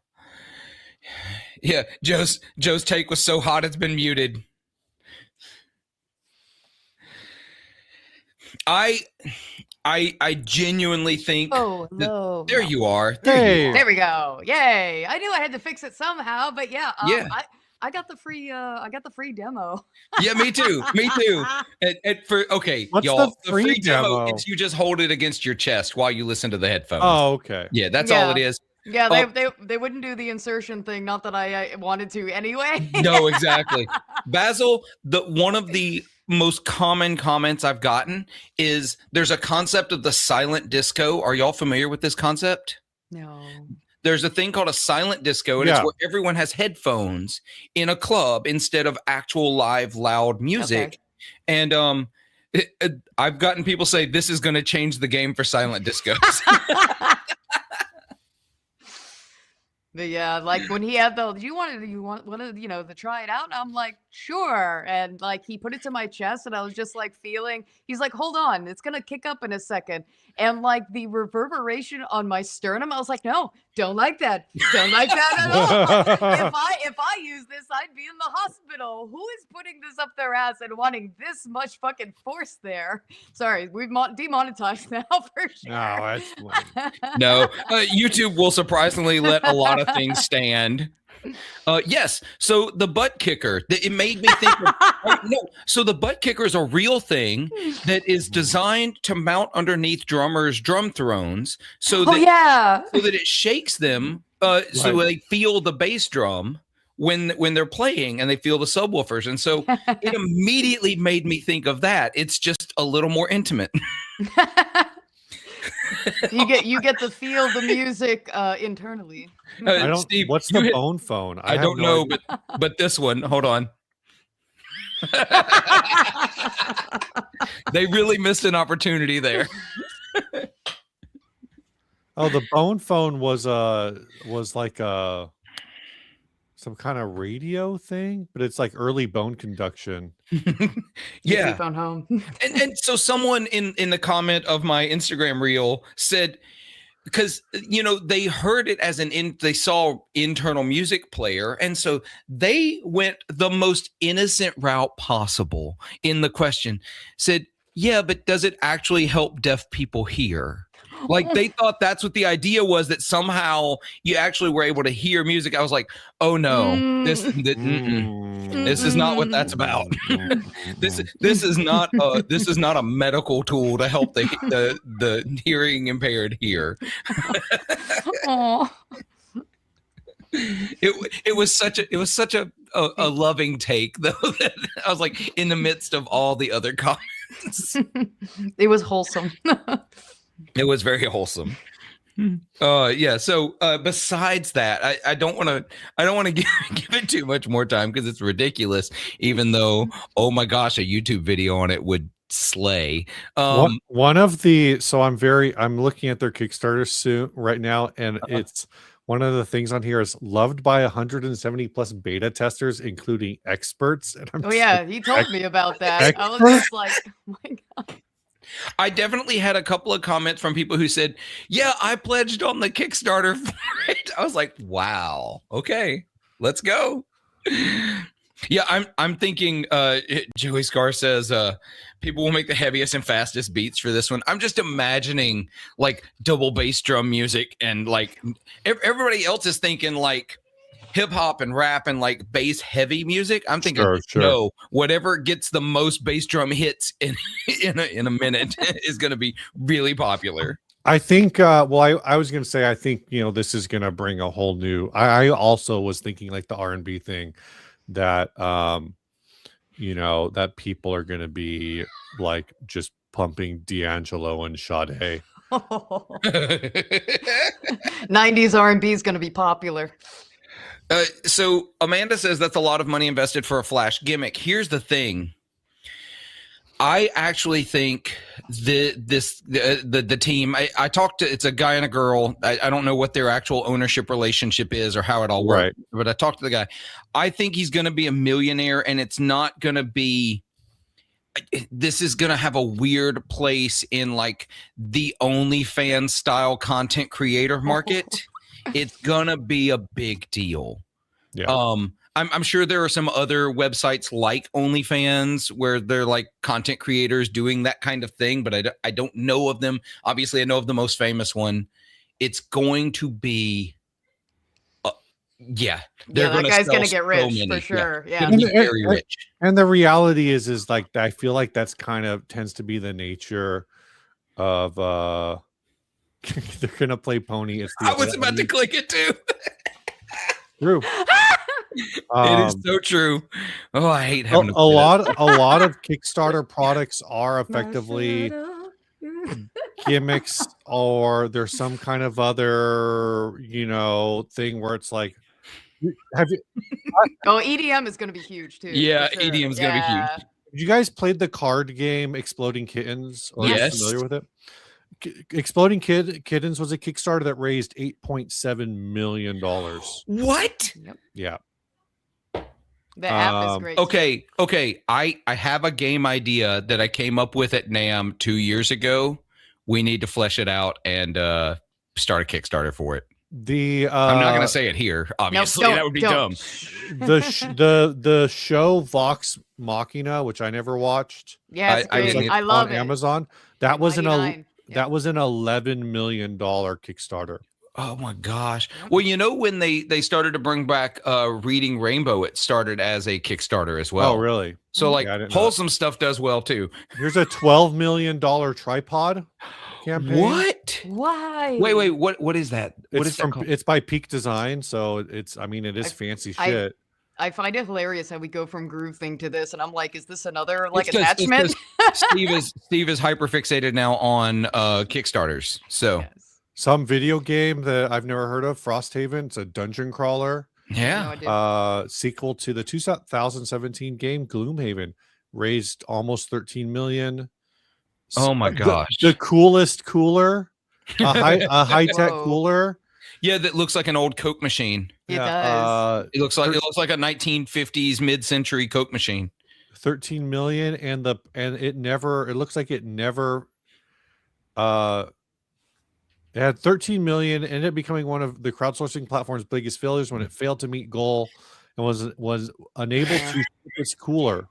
yeah. Joe's take was so hot it's been muted. I genuinely think. Oh no! There you are. There we go. Yay! I knew I had to fix it somehow, but yeah. I got the free. I got the free demo. Yeah, me too. Me too. What's y'all. The free demo? Is you just hold it against your chest while you listen to the headphones. Oh, okay. Yeah, that's all it is. Yeah, they wouldn't do the insertion thing. Not that I wanted to anyway. No, exactly. Basil, one of the most common comments I've gotten is there's a concept of the silent disco. Are y'all familiar with this concept? No. There's a thing called a silent disco, and it's where everyone has headphones in a club instead of actual live loud music. Okay. And I've gotten people say this is going to change the game for silent discos. But yeah, like when he had you wanted to try it out? And I'm like, sure. And like he put it to my chest and I was just like feeling, he's like, hold on, it's gonna kick up in a second. And like the reverberation on my sternum, I was like, no, don't like that. Don't like that at all. If I use this, I'd be in the hospital. Who is putting this up their ass and wanting this much fucking force there? Sorry, we've demonetized now for sure. No, no, YouTube will surprisingly let a lot of things stand. Yes. So the butt kicker, it made me think so the butt kicker is a real thing that is designed to mount underneath drummers' drum thrones so that it shakes them so they feel the bass drum when they're playing and they feel the subwoofers. And so it immediately made me think of that. It's just a little more intimate. You get to feel the music internally. Steve, what's the bone phone? I don't know, but this one, hold on. They really missed an opportunity there. Oh, the bone phone was like some kind of radio thing, but it's like early bone conduction. Yeah. Phone home. and so someone in the comment of my Instagram reel said, because they heard it as they saw internal music player, and so they went the most innocent route possible in the question. Said, yeah, but does it actually help deaf people hear? Like they thought that's what the idea was, that somehow you actually were able to hear music. I was like, oh no, this is not what that's about. this is not a medical tool to help the hearing impaired hear. It was such a loving take though. That I was like in the midst of all the other comments. It was wholesome. It was very wholesome. Yeah. So besides that, I don't want to give it too much more time because it's ridiculous. Even though, oh my gosh, a YouTube video on it would slay. One of the I'm looking at their Kickstarter soon right now, and it's one of the things on here is loved by 170 plus beta testers, including experts. And I'm Oh just yeah, like, he told me about that. I was experts? just like, oh my God. I definitely had a couple of comments from people who said, yeah, I pledged on the Kickstarter for it. I was like, wow, okay, let's go. Yeah, I'm thinking Joey Scar says people will make the heaviest and fastest beats for this one. I'm just imagining like double bass drum music, and like everybody else is thinking like hip hop and rap and like bass heavy music. I'm thinking Sure. no, whatever gets the most bass drum hits in in a minute is going to be really popular. I think well I was gonna say I think this is gonna bring a whole new I also was thinking like the R&B thing that that people are gonna be like just pumping D'Angelo and Sade. 90s R&B is going to be popular. So Amanda says that's a lot of money invested for a Flash gimmick. Here's the thing. I actually think the team, I talked to, it's a guy and a girl. I don't know what their actual ownership relationship is or how it all works, but I talked to the guy. I think he's going to be a millionaire, and it's not going to be, this is going to have a weird place in like the OnlyFans style content creator market. It's going to be a big deal. Yeah. I'm sure there are some other websites like OnlyFans where they're like content creators doing that kind of thing, but I don't know of them. Obviously, I know of the most famous one. It's going to be, that guy's going to get rich for sure. Yeah. Very rich. And the reality is like, I feel like that's kind of tends to be the nature of, they're going to play pony. I was about to click it too. True. It is so true. Oh, I hate having a lot of Kickstarter products are effectively gimmicks, or there's some kind of other thing where it's like, have you EDM is going to be huge too. Yeah, sure. EDM is going to be huge. Have you guys played the card game Exploding Kittens? Or yes. Are you familiar with it? Exploding Kittens was a Kickstarter that raised $8.7 million. What? Yep. Yeah. The app is great. Okay. I have a game idea that I came up with at NAMM 2 years ago. We need to flesh it out and start a Kickstarter for it. I'm not going to say it here. Obviously, that would be dumb. The show Vox Machina, which I never watched. Yeah, I love it. Amazon. That was an $11 million Kickstarter. Oh my gosh. Well, when they started to bring back Reading Rainbow, it started as a Kickstarter as well. Oh, really? So like wholesome stuff does well too. Here's a $12 million tripod campaign. What? Why? Wait, what is that? It's by Peak Design, so it is fancy shit. I find it hilarious how we go from groove thing to this, and I'm like, is this another attachment? Steve is hyper fixated now on Kickstarters. So some video game that I've never heard of, Frosthaven. It's a dungeon crawler. Yeah. No, sequel to the 2017 game Gloomhaven, raised almost 13 million. Oh my gosh. The coolest cooler, a high-tech cooler. Yeah, that looks like an old Coke machine. It does. It looks like a 1950s mid-century Coke machine. 13 million, and it looks like it never it had 13 million, ended up becoming one of the crowdsourcing platform's biggest failures when it failed to meet goal and was unable to ship its cooler.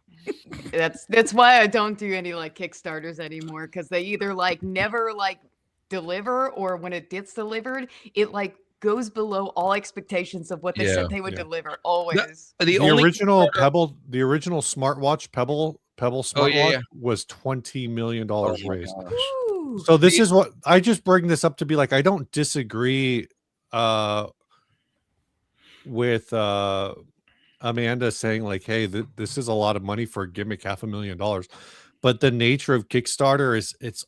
That's why I don't do any like Kickstarters anymore, because they either like never like deliver, or when it gets delivered, it like goes below all expectations of what they said they would deliver. Always. The original smartwatch Pebble smartwatch was $20 million raised. So this is what I just bring this up to be like, I don't disagree with Amanda saying like, hey, this is a lot of money for a gimmick, $500,000, but the nature of Kickstarter is it's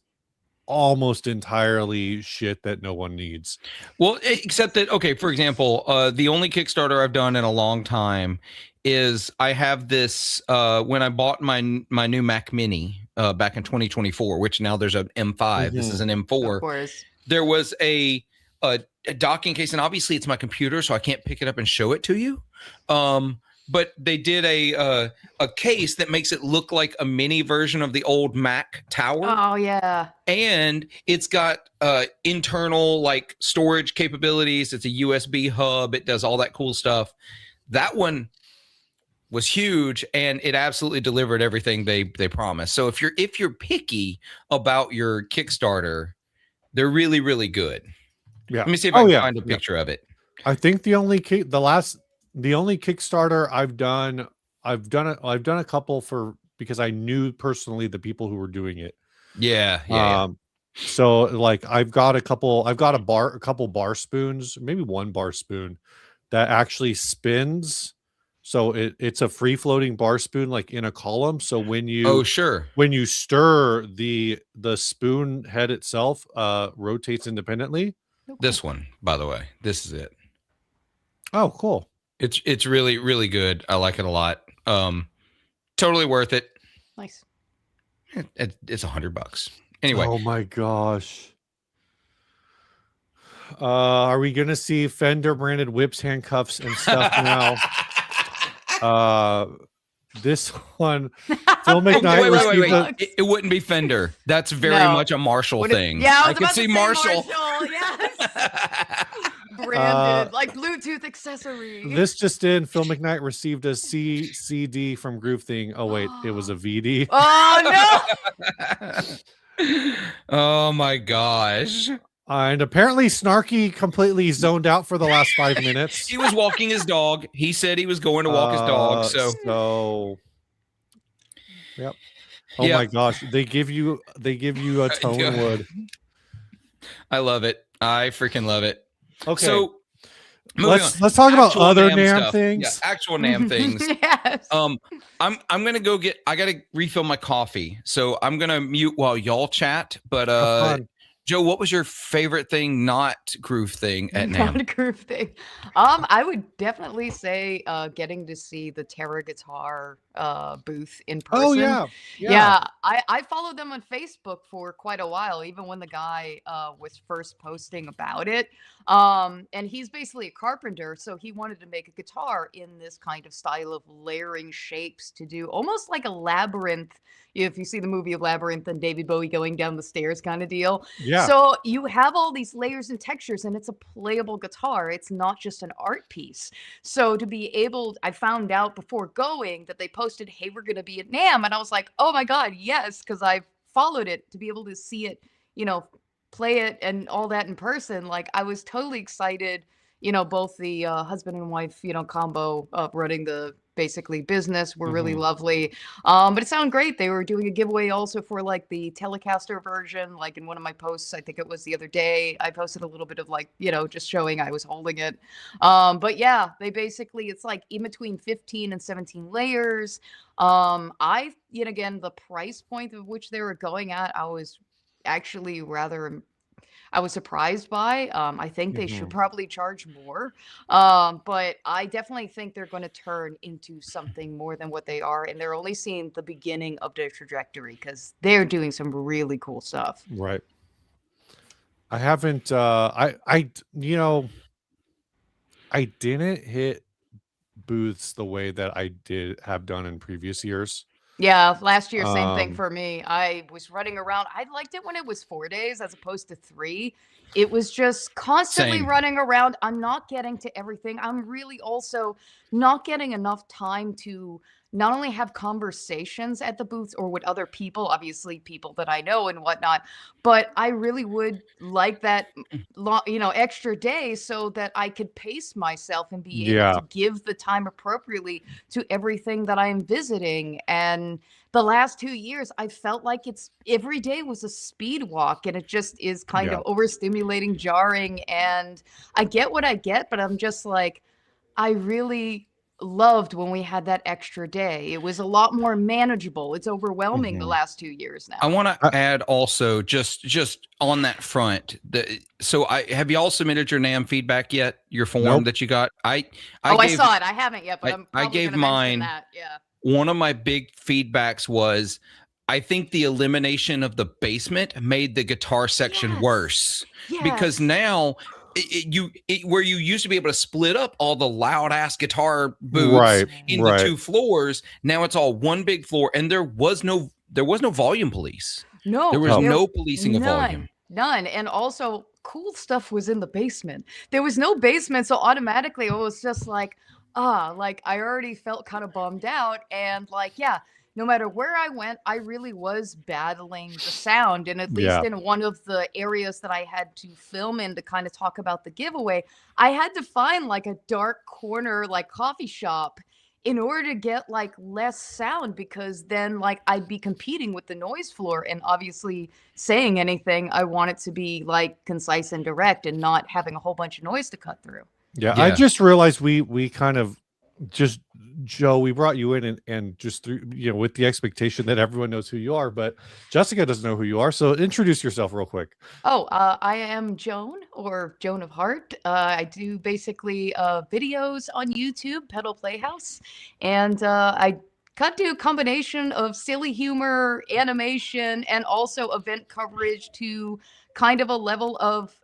almost entirely shit that no one needs. Well, except that, okay, for example, the only Kickstarter I've done in a long time is I have this when I bought my new Mac Mini back in 2024, which now there's an M5. This is an M4. Of course. There was a a docking case, and obviously it's my computer, so I can't pick it up and show it to you. But they did a case that makes it look like a mini version of the old Mac Tower. Oh yeah. And it's got internal like storage capabilities. It's a USB hub. It does all that cool stuff. That one was huge, and it absolutely delivered everything they promised. So if you're picky about your Kickstarter, they're really, really good. Yeah. Let me see if I can find a picture of it. I think the only Kickstarter I've done a couple because I knew personally the people who were doing it. Yeah. So like I've got a couple bar spoons, maybe one bar spoon that actually spins. So it's a free floating bar spoon, like in a column. So when you when you stir, the spoon head itself rotates independently. This one, by the way, this is it. Oh, cool. It's really, really good. I like it a lot. Totally worth it. Nice. It's $100. Anyway. Oh my gosh. Are we gonna see Fender branded whips, handcuffs, and stuff now? This one, Phil McKnight. Wait. It wouldn't be Fender. That's very much a Marshall thing. Yeah, I could see Marshall. Yes. Branded like Bluetooth accessory. This just in: Phil McKnight received a CD from Groove Thing. Oh wait, it was a VD. Oh no! Oh my gosh! And apparently, Snarky completely zoned out for the last 5 minutes. He was walking his dog. He said he was going to walk his dog. So, yep. Oh my gosh, they give you a tone wood. I love it. I freaking love it. Okay, so let's talk about other NAMM things. Yeah, actual NAMM things. Yes. I'm gonna go get. I gotta refill my coffee, so I'm gonna mute while y'all chat. But Joe, what was your favorite thing, not groove thing at NAMM? Not a groove thing. I would definitely say getting to see the Terra guitar booth in person. Oh yeah. I followed them on Facebook for quite a while, even when the guy was first posting about it. And he's basically a carpenter, so he wanted to make a guitar in this kind of style of layering shapes to do almost like a labyrinth. If you see the movie of Labyrinth and David Bowie going down the stairs kind of deal. Yeah. So you have all these layers and textures, and it's a playable guitar. It's not just an art piece. So to be able, I found out before going that they posted, hey, we're going to be at NAMM. And I was like, oh my God, yes, because I followed it to be able to see it, play it and all that in person. Like I was totally excited, both the husband and wife, combo running the basically business were really lovely. But it sounded great. They were doing a giveaway also for like the Telecaster version. Like in one of my posts, I think it was the other day, I posted a little bit of like, just showing I was holding it. But yeah, they basically, it's like in between 15 and 17 layers. Again, the price point of which they were going at, I was actually I was surprised by. I think they should probably charge more. But I definitely think they're going to turn into something more than what they are. And they're only seeing the beginning of their trajectory because they're doing some really cool stuff. Right. I haven't, I didn't hit booths the way that I have done in previous years. Yeah, last year, same thing for me. I was running around. I liked it when it was 4 days as opposed to 3. It was just constantly running around. I'm not getting to everything. I'm really also not getting enough time to not only have conversations at the booths or with other people, obviously people that I know and whatnot, but I really would like that, extra day so that I could pace myself and be able to give the time appropriately to everything that I am visiting. And the last 2 years, I felt like every day was a speed walk, and it just is kind of overstimulating, jarring. And I get what I get, but I'm just like, I really loved when we had that extra day. It was a lot more manageable. It's overwhelming the last 2 years now. I want to add also just on that front. Have you all submitted your NAMM feedback yet? Your form that you got? I saw it. I haven't yet, but I gave mine. That. Yeah. One of my big feedbacks was, I think the elimination of the basement made the guitar section worse because now where you used to be able to split up all the loud ass guitar booths Right, into right. 2 floors. Now it's all one big floor, and there was no volume police. No, There was Oh. no policing of volume. None. And also, cool stuff was in the basement. There was no basement, so automatically it was just like, like I already felt kind of bummed out. And like, yeah, no matter where I went, I really was battling the sound. And at least Yeah. in one of the areas that I had to film in to kind of talk about the giveaway, I had to find like a dark corner, like coffee shop in order to get like less sound, because then like I'd be competing with the noise floor, and obviously saying anything, I want it to be like concise and direct and not having a whole bunch of noise to cut through. Yeah, I just realized we kind of just, Joe, we brought you in and just through, with the expectation that everyone knows who you are, but Jessica doesn't know who you are. So introduce yourself real quick. I am Joan, or Joan of Heart. I do basically videos on YouTube, Pedal Playhouse, and I cut to a combination of silly humor, animation, and also event coverage to kind of a level of,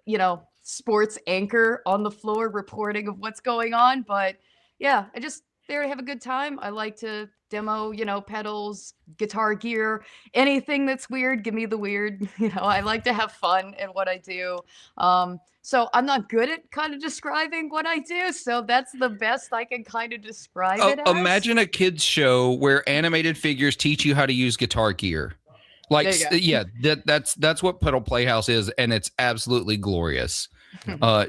sports anchor on the floor reporting of what's going on. But yeah, I just there to have a good time. I like to demo, pedals, guitar gear, anything that's weird. Give me the weird. I like to have fun in what I do. So I'm not good at kind of describing what I do. So that's the best I can kind of describe it as. Imagine a kids show where animated figures teach you how to use guitar gear. Like, yeah, that's what Pedal Playhouse is, and it's absolutely glorious.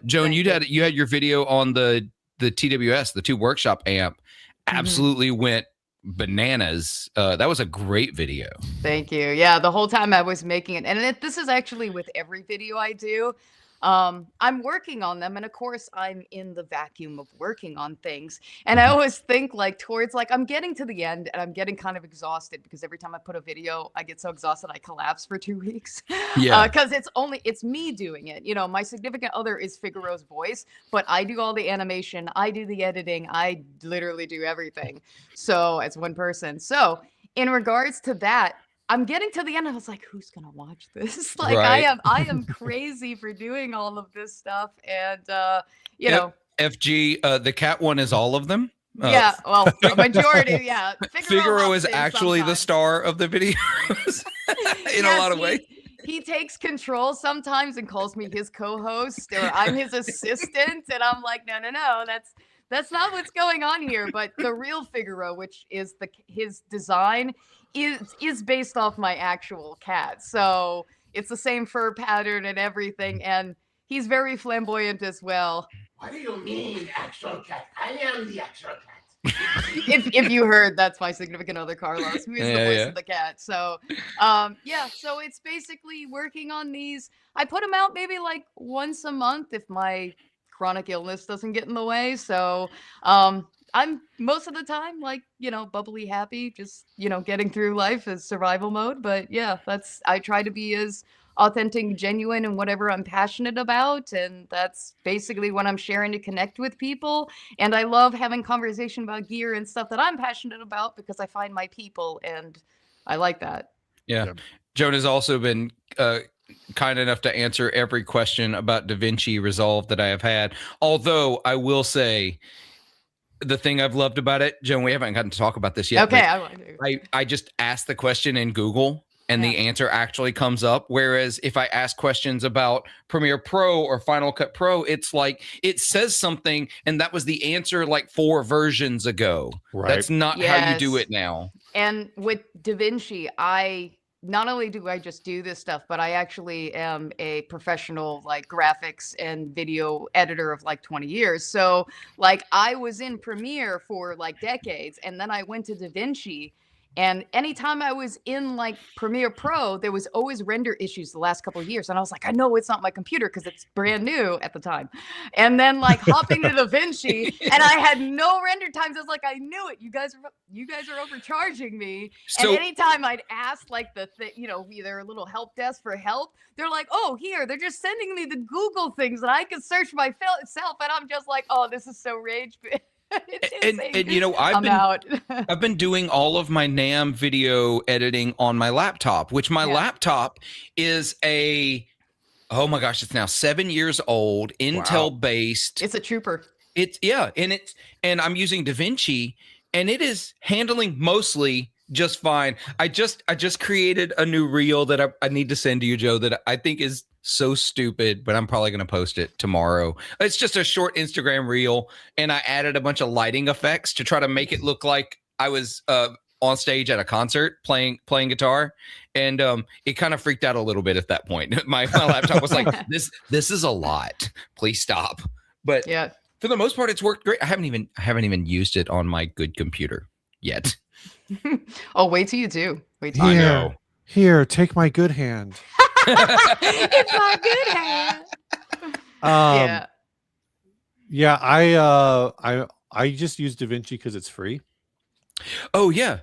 Joan, you had your video on the TWS, the 2 workshop amp, absolutely went bananas. That was a great video. Thank you. Yeah, the whole time I was making it, and this is actually with every video I do. I'm working on them, and of course I'm in the vacuum of working on things, and I always think like towards like I'm getting to the end and I'm getting kind of exhausted, because every time I put a video I get so exhausted I collapse for 2 weeks. Yeah, because it's me doing it. My significant other is Figaro's voice, but I do all the animation, I do the editing, I literally do everything, so it's one person. So in regards to that, I'm getting to the end. I was like, who's going to watch this? Like, right. I am crazy for doing all of this stuff. And, FG, the cat one is all of them. Yeah, well, a majority, yeah. Figaro is actually the star of the videos in a lot of ways. He takes control sometimes and calls me his co-host, or I'm his assistant. And I'm like, no, that's not what's going on here. But the real Figaro, which is his design, is based off my actual cat. So it's the same fur pattern and everything, and he's very flamboyant as well. What do you mean, actual cat? I am the actual cat. if you heard, that's my significant other, Carlos, who is the voice of the cat. So so it's basically working on these. I put them out maybe like once a month if my chronic illness doesn't get in the way. So I'm most of the time like, bubbly happy, just, getting through life as survival mode. But yeah, I try to be as authentic, genuine, and whatever I'm passionate about. And that's basically what I'm sharing to connect with people. And I love having conversation about gear and stuff that I'm passionate about, because I find my people, and I like that. Yeah. Joan has also been kind enough to answer every question about DaVinci Resolve that I have had. Although I will say, the thing I've loved about it, Joan, we haven't gotten to talk about this yet. Okay, I just asked the question in Google, and the answer actually comes up. Whereas if I ask questions about Premiere Pro or Final Cut Pro, it's like it says something, and that was the answer like 4 versions ago. Right. That's not how you do it now. And with DaVinci, not only do I just do this stuff, but I actually am a professional like graphics and video editor of like 20 years. So like I was in Premiere for like decades, and then I went to DaVinci, and anytime I was in like Premiere Pro, there was always render issues the last couple of years. And I was like, I know it's not my computer because it's brand new at the time. And then like hopping to DaVinci, and I had no render times. I was like, I knew it. You guys are overcharging me. So, and anytime I'd ask like either a little help desk for help, they're like, oh, here, they're just sending me the Google things that I can search myself. And I'm just like, oh, this is so rage. And I've been doing all of my NAMM video editing on my laptop, which my laptop is Oh my gosh, it's now 7 years old, Intel based. It's a trooper. And I'm using DaVinci, and it is handling mostly just fine. I just created a new reel that I need to send to you, Joe, that I think is so stupid, but I'm probably going to post it tomorrow. It's just a short Instagram reel, and I added a bunch of lighting effects to try to make it look like I was on stage at a concert playing guitar, and it kind of freaked out a little bit at that point. My laptop was like, this is a lot. Please stop. But Yeah. for the most part, it's worked great. I haven't even used it on my good computer yet. Oh, wait till you do. Wait till I you do. know. Here, take my good hand. It's my good hand. Yeah. Yeah, I just use DaVinci because it's free. Oh yeah.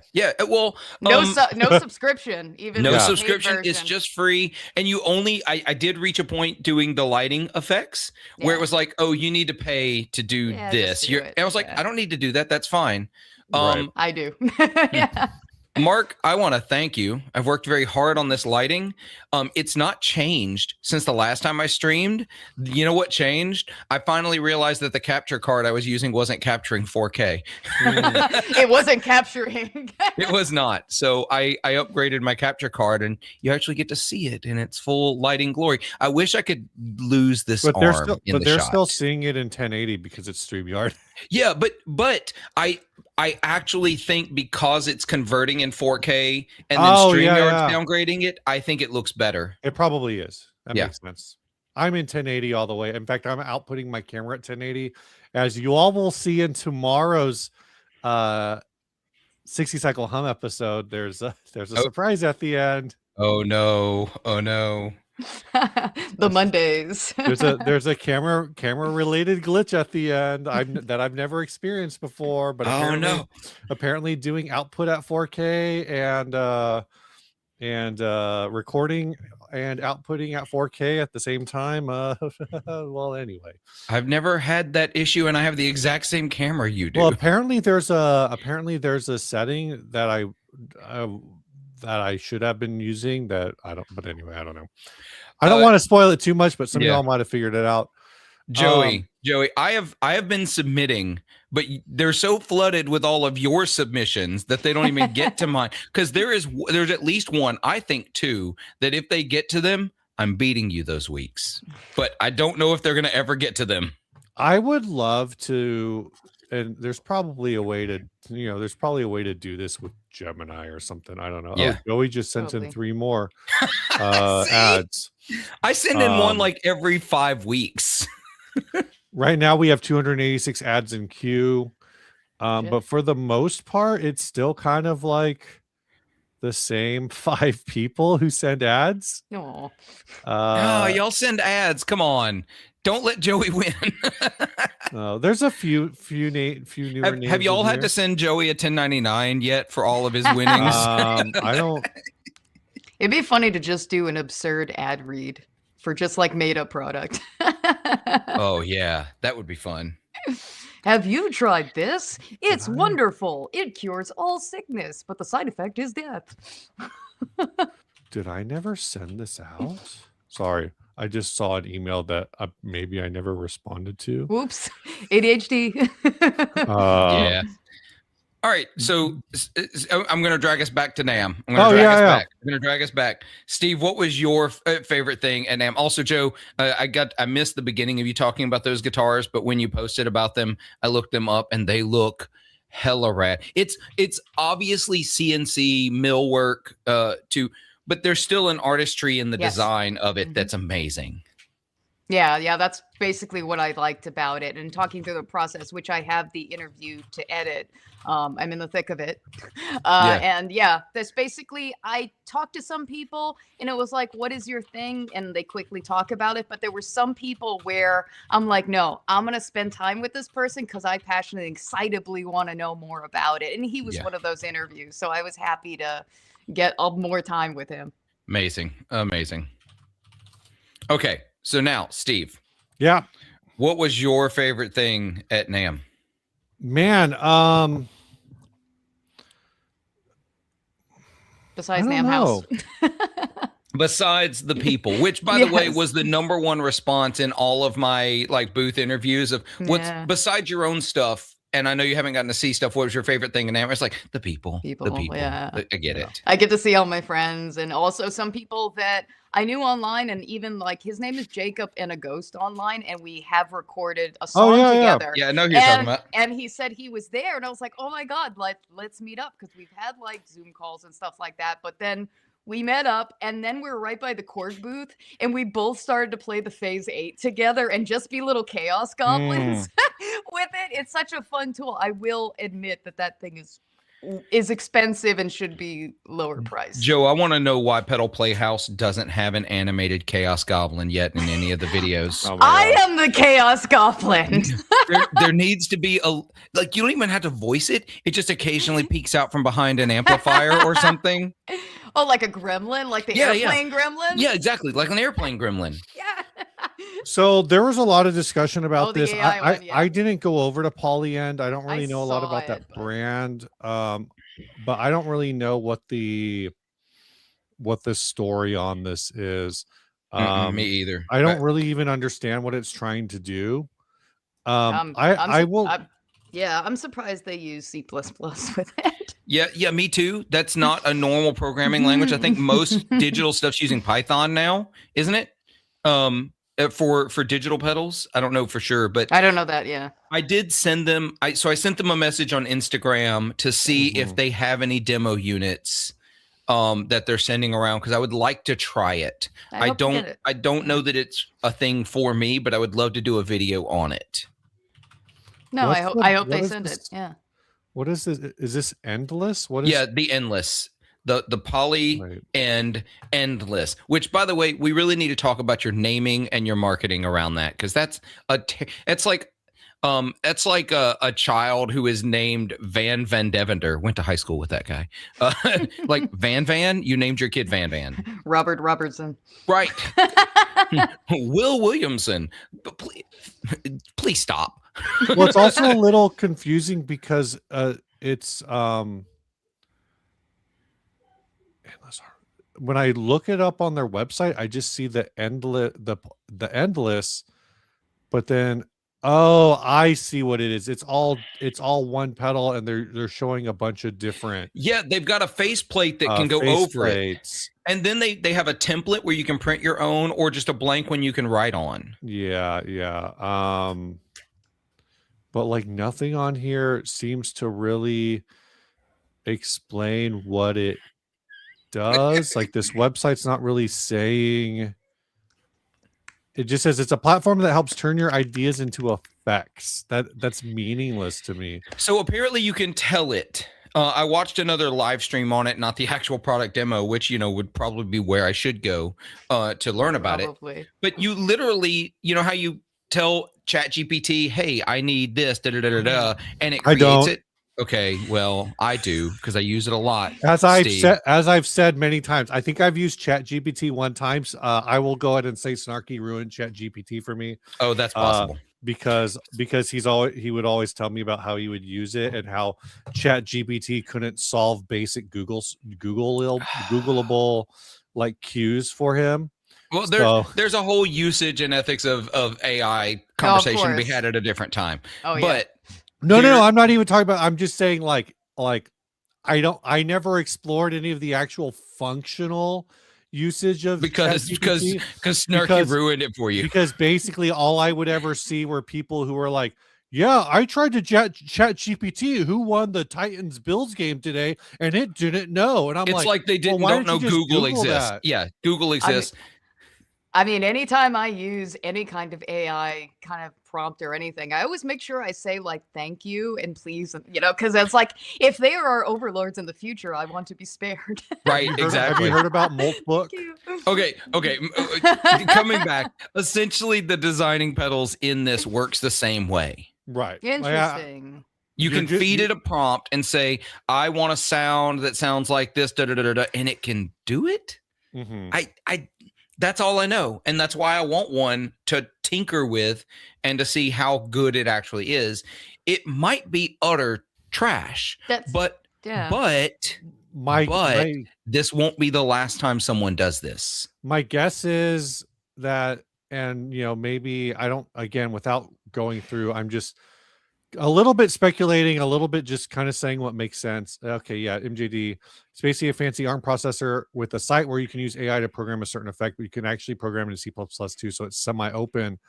Well, No subscription, even no the paid subscription. It's version. just free, and you only. I did reach a point doing the lighting effects where it Yeah. was like, oh, you need to pay to do Yeah, this. just do it. And I was like, Yeah. I don't need to do that. That's fine. Right. I do. Yeah. Mark, I want to thank you. I've worked very hard on this lighting. It's not changed since the last time I streamed. You know what changed? I finally realized that the capture card I was using wasn't capturing 4K. It wasn't capturing. It was not. So I upgraded my capture card, and you actually get to see it in its full lighting glory. I wish I could lose this But arm they're still seeing it in 1080 because it's StreamYard. Yeah, but I actually think because it's converting in 4K and then StreamYard's downgrading it, I think it looks better. It probably is. That Yeah. makes sense. I'm in 1080 all the way. In fact, I'm outputting my camera at 1080. As you all will see in tomorrow's 60 cycle hum episode, there's a surprise at the end. Oh no. Oh no. The Mondays. There's a camera related glitch at the end that I've never experienced before, but apparently doing output at 4K and recording and outputting at 4K at the same time. Well, anyway, I've never had that issue, and I have the exact same camera you do. well, apparently there's a setting that I should have been using that I don't. But anyway, I don't know. I don't want to spoil it too much, but some of y'all might have figured it out. Joey, I have been submitting, but they're so flooded with all of your submissions that they don't even get to mine. Because there's at least one, I think two, that if they get to them, I'm beating you those weeks. But I don't know if they're going to ever get to them. I would love to, and there's probably a way to do this with Gemini or something. I don't know. Yeah. Oh, Joey just sent in Totally. 3 more ads. I send in one like every 5 weeks. Right now we have 286 ads in queue. But for the most part, it's still kind of like the same 5 people who send ads. Aw. Oh, y'all send ads. Come on. Don't let Joey win. There's a few newer names. Have y'all in had here. to send Joey a 1099 yet for all of his winnings? I don't. It'd be funny to just do an absurd ad read for just like made up product. Oh yeah, that would be fun. Have you tried this? It's wonderful. It cures all sickness, but the side effect is death. Did I never send this out? Sorry, I just saw an email that maybe I never responded to. Whoops. ADHD. Yeah. All right, so I'm going to drag us back to NAMM. I'm going to drag us back. Steve, what was your favorite thing at NAMM? Also, Joe, I missed the beginning of you talking about those guitars, but when you posted about them, I looked them up and they look hella rad. It's obviously CNC millwork but there's still an artistry in the design of it that's amazing. Yeah, that's basically what I liked about it. And talking through the process, which I have the interview to edit. I'm in the thick of it. And that's basically, I talked to some people and it was like, what is your thing? And they quickly talk about it. But there were some people where I'm like, no, I'm going to spend time with this person because I passionately, excitably want to know more about it. And he was one of those interviews. So I was happy to get more time with him. Amazing. Okay. So now, Steve. Yeah. What was your favorite thing at NAMM? Man, Besides NAMM House. Besides the people, which by the way Yes. was the #1 response in all of my like booth interviews of what's Yeah. besides your own stuff. And I know you haven't gotten to see stuff. What was your favorite thing in NAMM? It's like the people. The people. Yeah. I get it. I get to see all my friends and also some people that I knew online, and even like his name is Jacob and a Ghost online, and we have recorded a song together. Yeah, I know who you're talking about. And he said he was there, and I was like, oh my God, let's meet up, because we've had like Zoom calls and stuff like that. But then we met up, and then we were right by the Korg booth, and we both started to play the Phase 8 together and just be little chaos goblins with it. It's such a fun tool. I will admit that thing is expensive and should be lower priced. Joe, I want to know why Pedal Playhouse doesn't have an animated Chaos Goblin yet in any of the videos. I am the Chaos Goblin. there needs to be like, you don't even have to voice it. It just occasionally peeks out from behind an amplifier or something. Oh, like a gremlin, like the airplane gremlin? Yeah, exactly. Like an airplane gremlin. Yeah. So there was a lot of discussion about the this. AI one, yeah. I didn't go over to Polyend. I don't really know a lot saw about that it, but- brand. But I don't really know what the story on this is. Me either. I don't really even understand what it's trying to do. I'm surprised they use C++ with it. Yeah, me too. That's not a normal programming language. I think most digital stuff's using Python now, isn't it? For digital pedals. I don't know for sure, but I don't know that. Yeah, I did send them. I sent them a message on Instagram to see if they have any demo units that they're sending around, because I would like to try it. I don't know that it's a thing for me, but I would love to do a video on it. No, I hope they send it. Yeah. What is this? Is this Endless? What is? Yeah, the Endless, the Poly and Endless. Which, by the way, we really need to talk about your naming and your marketing around that, because that's it's like a child who is named Van Devender. Went to high school with that guy. Like Van, you named your kid Van. Robert Robertson. Right. Will Williamson. But please stop. Well, it's also a little confusing because it's when I look it up on their website, I just see the Endless, but then I see what it is. It's all one pedal, and they're showing a bunch of different. Yeah, they've got a faceplate that can go over it. And then they have a template where you can print your own, or just a blank one you can write on. Yeah. But like nothing on here seems to really explain what it does. Like this website's not really saying. It just says it's a platform that helps turn your ideas into effects. That's meaningless to me. So apparently you can tell it. I watched another live stream on it, not the actual product demo, which, would probably be where I should go to learn about it. But you literally, how you tell ChatGPT, hey, I need this, and it creates it. Okay, well, I do, because I use it a lot. As I've said many times, I think I've used ChatGPT one time. I will go ahead and say Snarky ruined ChatGPT for me. Oh, that's possible. Because he would always tell me about how he would use it and how ChatGPT couldn't solve basic Googleable like cues for him. Well, there's a whole usage and ethics of AI conversation to be had at a different time. Oh, yeah. But no, I'm not even talking about. I'm just saying like I never explored any of the actual functional usage of because Snarky ruined it for you. Because basically all I would ever see were people who were like, yeah, I tried to chat GPT who won the Titans Bills game today, and it didn't know. And it's like they don't know Google exists. That? Yeah, Google exists. I mean, anytime I use any kind of AI kind of prompt or anything, I always make sure I say like, thank you and please, because it's like, if they are our overlords in the future, I want to be spared. Right, exactly. Have you heard about Moltbook? Okay. Coming back, essentially the designing pedals in this works the same way. Right. Interesting. You can feed it a prompt and say, I want a sound that sounds like this, and it can do it. Mm-hmm. That's all I know. And that's why I want one to tinker with and to see how good it actually is. It might be utter trash, but My but this won't be the last time someone does this. my guess is that, and maybe I don't, again, without going through, I'm just a little bit speculating, a little bit just kind of saying what makes sense. Okay, yeah, MJD. It's basically a fancy ARM processor with a site where you can use AI to program a certain effect, but you can actually program it in C++ too, so it's semi-open.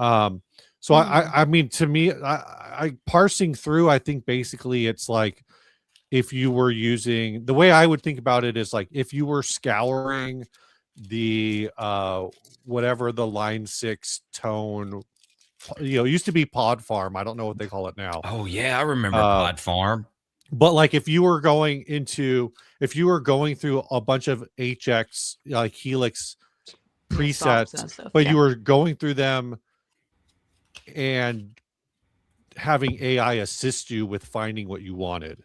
So I mean, to me, I parsing through, I think basically it's like, if you were using, the way I would think about it is like if you were scouring the whatever the line 6 tone, it used to be Pod Farm. I don't know what they call it now. Oh yeah, I remember Pod Farm. But like if you were going through a bunch of HX like Helix presets, but you were going through them and having AI assist you with finding what you wanted.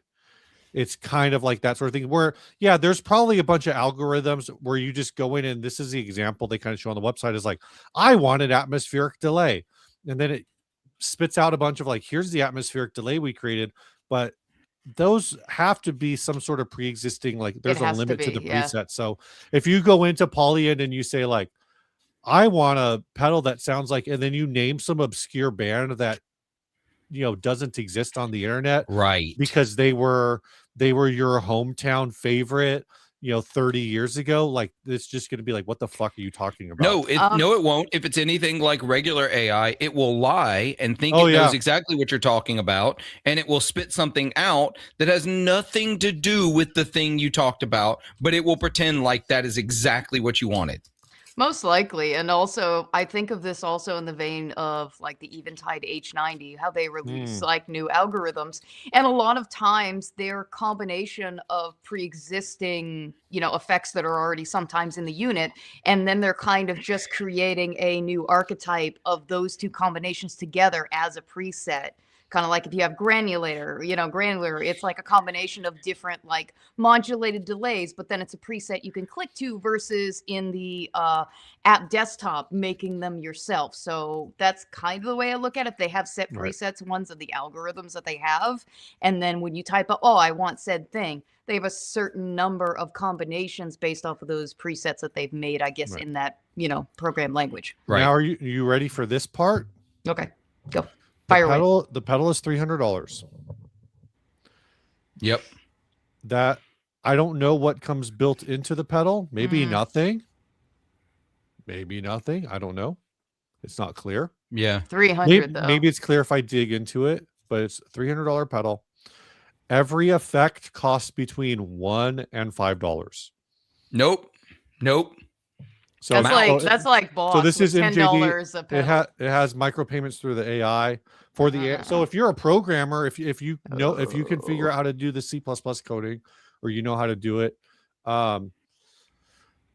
It's kind of like that sort of thing where, yeah, there's probably a bunch of algorithms where you just go in, and this is the example they kind of show on the website is like, I wanted atmospheric delay. And then it spits out a bunch of like, here's the atmospheric delay we created. But those have to be some sort of pre-existing, like there's a limit to the preset. So if you go into Polyend and you say like, I want a pedal that sounds like, and then you name some obscure band that doesn't exist on the internet, right? Because they were your hometown favorite 30 years ago. Like, it's just going to be like, what the fuck are you talking about? No, it won't. If it's anything like regular AI, it will lie and think it knows exactly what you're talking about, and it will spit something out that has nothing to do with the thing you talked about, but it will pretend like that is exactly what you wanted. Most likely. And also, I think of this also in the vein of like the Eventide H90, how they release like new algorithms. And a lot of times they're a combination of pre-existing, effects that are already sometimes in the unit. And then they're kind of just creating a new archetype of those two combinations together as a preset. Kind of like if you have granular, it's like a combination of different like modulated delays, but then it's a preset you can click to versus in the app desktop making them yourself. So that's kind of the way I look at it. They have set presets, ones of the algorithms that they have. And then when you type up, I want said thing, they have a certain number of combinations based off of those presets that they've made, I guess, in that, program language. Right. Now, are you ready for this part? Okay, go. The pedal is $300. Yep. That, I don't know what comes built into the pedal. Maybe nothing. Maybe nothing. I don't know. It's not clear. Yeah. 300 though. Maybe it's clear if I dig into it, but it's $300 pedal. Every effect costs between $1 and $5. Nope. So that's like Boss. So this is $10 a pedal. It has micropayments through the AI for the. So if you're a programmer, if you can figure out how to do the C++ coding, or how to do it,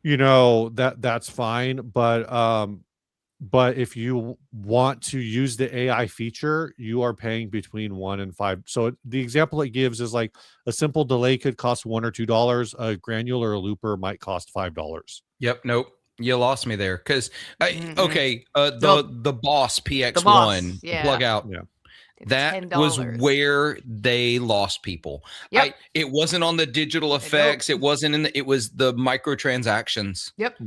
that's fine. But if you want to use the AI feature, you are paying between $1 and $5. So the example it gives is like a simple delay could cost $1 or $2. A granular or looper might cost $5. Yep. Nope. You lost me there because the Boss PX1 plug out. Yeah. That was where they lost people. Yep. It wasn't on the digital effects. It wasn't it was the microtransactions. Yep.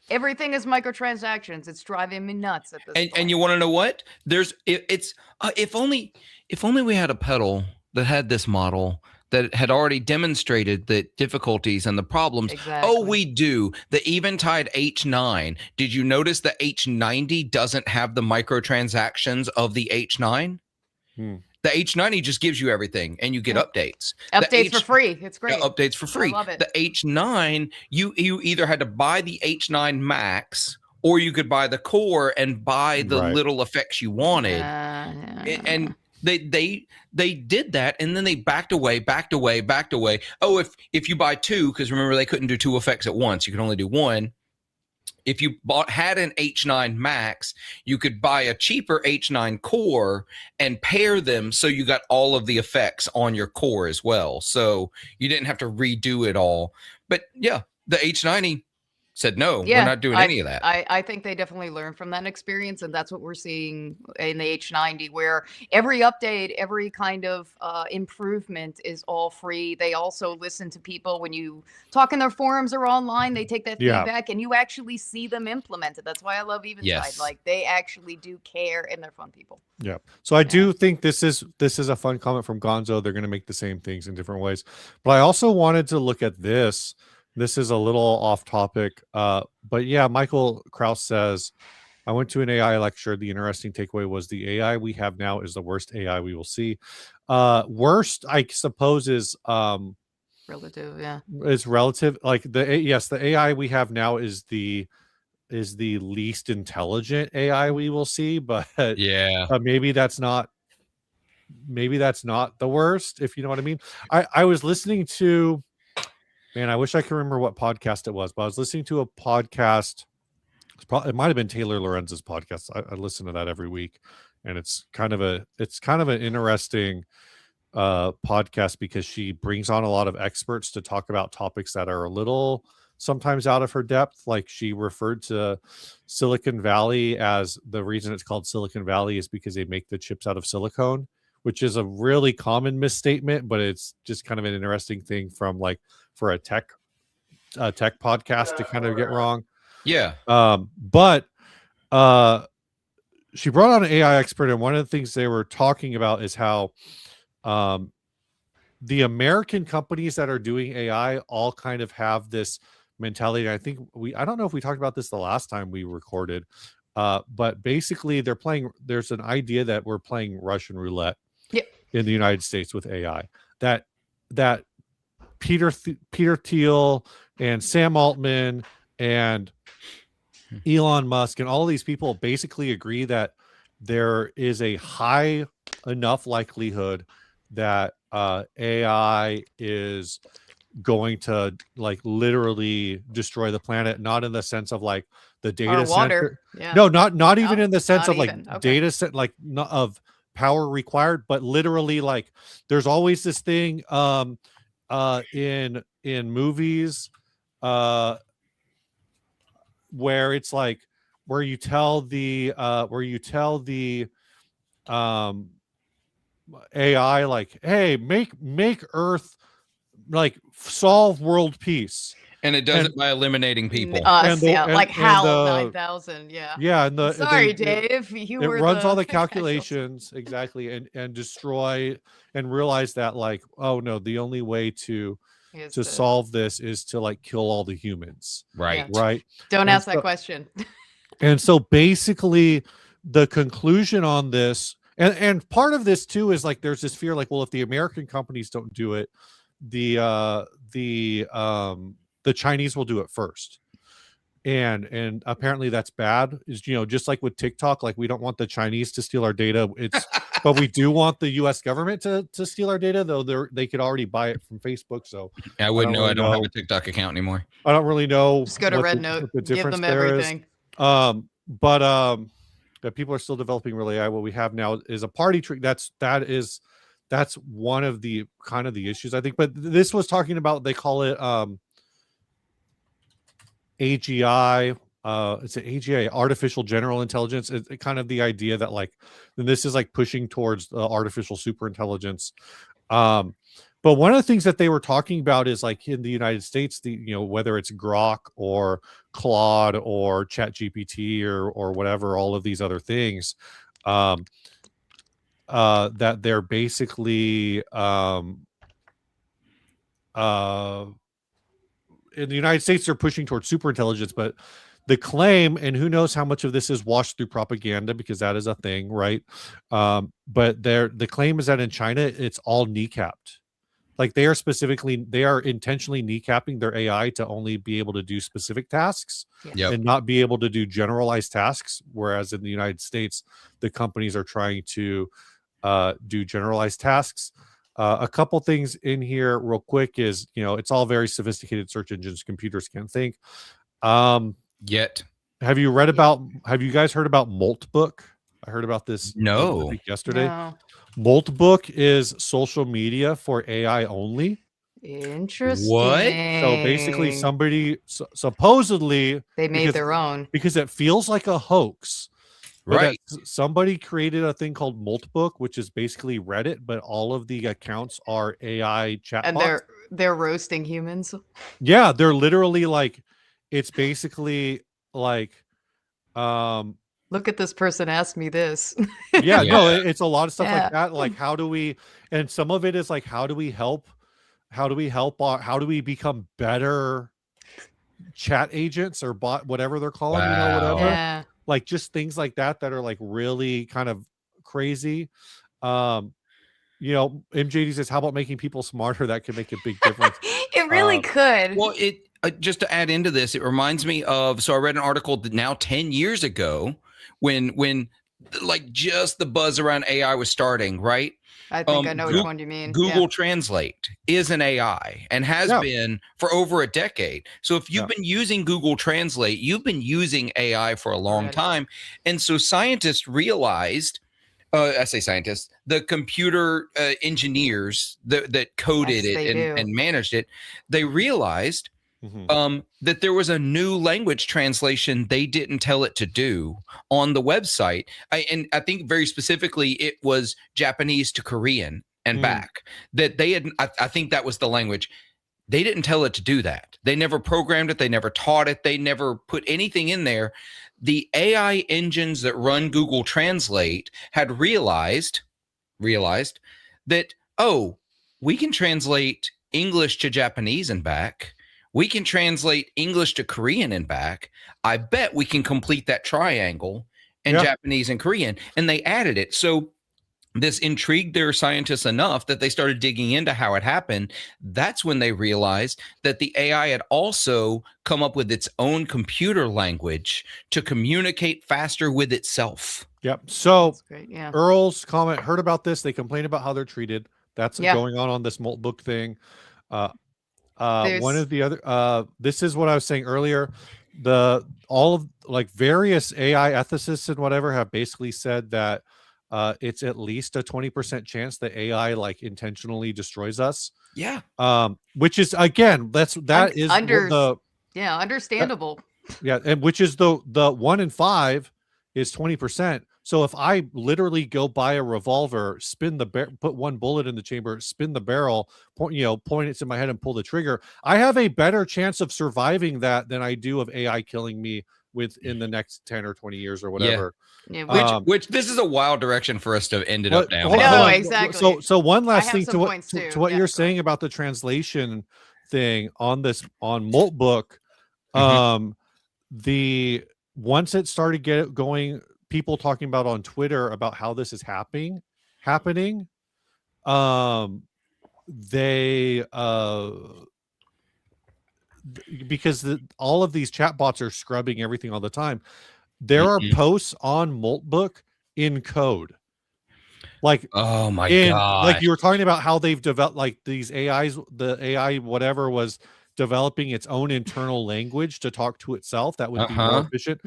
Everything is microtransactions. It's driving me nuts at this point. And you want to know what? If only we had a pedal that had this model that had already demonstrated the difficulties and the problems. Exactly. Oh, we do. The Eventide H9. Did you notice the H90 doesn't have the microtransactions of the H9? The H90 just gives you everything, and you get updates. Updates for free. It's great. Updates for free. I love it. The H9, you either had to buy the H9 Max, or you could buy the core and buy the little effects you wanted. And they did that, and then they backed away. Oh, if you buy two, because remember they couldn't do two effects at once, you could only do one. If you had an H9 Max, you could buy a cheaper H9 core and pair them so you got all of the effects on your core as well. So you didn't have to redo it all. But yeah, the H90 said, no, we're Yeah, not doing any of that. I think they definitely learned from that experience, and that's what we're seeing in the H90, where every update, every kind of improvement is all free. They also listen to people when you talk in their forums or online. They take that Yeah. feedback, and you actually see them implement it. That's why I love Eventide. Yes. Like they actually do care, and they're fun people. Yeah. So I do think this is a fun comment from Gonzo. They're going to make the same things in different ways. But I also wanted to look at this. This is a little off topic. But yeah, Michael Kraus says, I went to an AI lecture. The interesting takeaway was the AI we have now is the worst AI we will see. Worst, I suppose, is Relative, yeah. is relative. Like the AI we have now is the least intelligent AI we will see, but Yeah. maybe that's not the worst, if you know what I mean. I was listening to, man, I wish I could remember what podcast it was, but I was listening to a podcast. It might have been Taylor Lorenz's podcast. I listen to that every week, and it's kind of an interesting podcast because she brings on a lot of experts to talk about topics that are a little sometimes out of her depth. Like she referred to Silicon Valley as the reason it's called Silicon Valley is because they make the chips out of silicone, which is a really common misstatement, but it's just kind of an interesting thing from like for a tech podcast to kind of get wrong. Yeah. But she brought on an AI expert, and one of the things they were talking about is how the American companies that are doing AI all kind of have this mentality. I think I don't know if we talked about this the last time we recorded, but basically there's an idea that we're playing Russian roulette in the United States with AI. That Peter Thiel and Sam Altman and Elon Musk and all these people basically agree that there is a high enough likelihood that AI is going to like literally destroy the planet, not in the sense of like the data center. No, not even in the sense of like data set, like not of power required, but literally like there's always this thing in movies where it's like where you tell the AI like, hey, make Earth like solve world peace, and it does it by eliminating people. Like HAL 9000. Yeah, and Dave, it runs all the calculations exactly and destroy and realize that like, oh no, the only way to solve this is to like kill all the humans. Right. Don't ask that question. And so basically the conclusion on this, and part of this too is like there's this fear like, well, if the American companies don't do it, the Chinese will do it first. And apparently that's bad. Is just like with TikTok, like we don't want the Chinese to steal our data. But we do want the US government to steal our data, though they could already buy it from Facebook. So I wouldn't know. I don't have a TikTok account anymore. I don't really know. Just go to Red Note, give them everything. But people are still developing really AI. What we have now is a party trick. That's one of the kind of the issues, I think. But this was talking about, they call it AGI. It's an AGI, artificial general intelligence. It's kind of the idea that like, then this is like pushing towards artificial super intelligence. But one of the things that they were talking about is like in the United States, whether it's Grok or Claude or ChatGPT or whatever, all of these other things, that they're basically in the United States, they're pushing towards super intelligence, but the claim, and who knows how much of this is washed through propaganda, because that is a thing, right? But the claim is that in China, it's all kneecapped. Like they are intentionally kneecapping their AI to only be able to do specific tasks and not be able to do generalized tasks. Whereas in the United States, the companies are trying to do generalized tasks. A couple things in here real quick is, it's all very sophisticated search engines. Computers can't think. Yet. Have you guys heard about Moltbook? I heard about this yesterday. No. Moltbook is social media for AI only. Interesting. So basically, somebody supposedly they made because their own. because it feels like a hoax. But Right. somebody created a thing called Moltbook, which is basically Reddit, but all of the accounts are AI And chatbots. they're roasting humans. Yeah, they're literally like, it's basically like, Look at this person ask me this. yeah, Yeah. no, it's a lot of stuff Yeah. like that. Like, how do we? And some of it is like, how do we help? How do we help? How do we become better chat agents or bot, whatever they're calling, whatever. Yeah. Like just things like that that are like really kind of crazy. MJD says, how about making people smarter? That could make a big difference. It really could. Well, it just to add into this, it reminds me of. So I read an article that now 10 years ago, when like just the buzz around AI was starting, right? I think I know which one you mean. Google Translate is an AI and has been for over a decade. So if you've been using Google Translate, you've been using AI for a long time. And so scientists realized, I say scientists, the computer engineers that coded it and managed it, they realized that there was a new language translation they didn't tell it to do on the website. And I think very specifically it was Japanese to Korean and back. That they had, I think that was the language. They didn't tell it to do that. They never programmed it. They never taught it. They never put anything in there. The AI engines that run Google Translate had realized that, oh, we can translate English to Japanese and back. We can translate English to Korean and back. I bet we can complete that triangle in Japanese and Korean. And they added it. So this intrigued their scientists enough that they started digging into how it happened. That's when they realized that the AI had also come up with its own computer language to communicate faster with itself. Yep. So That's great. Yeah. Earl's comment, heard about this. They complain about how they're treated. That's going on this Moltbook thing. One of the other, this is what I was saying earlier. All of like various AI ethicists and whatever have basically said that it's at least a 20% chance that AI like intentionally destroys us. Yeah. Which is again, understandable. And which is the 1 in 5 is 20%. So if I literally go buy a revolver, put one bullet in the chamber, spin the barrel, point it to my head and pull the trigger, I have a better chance of surviving that than I do of AI killing me within the next 10 or 20 years or whatever. Yeah. Which this is a wild direction for us to have ended up down. No, exactly. So one last thing to what you're Yeah, saying about the translation thing on Moltbook. Once it started going, people talking about on Twitter about how this is happening, because all of these chatbots are scrubbing everything all the time. There are posts on Moltbook in code. Like, oh my god! Like you were talking about how they've developed like these AIs, the AI whatever was developing its own internal language to talk to itself that would be more efficient.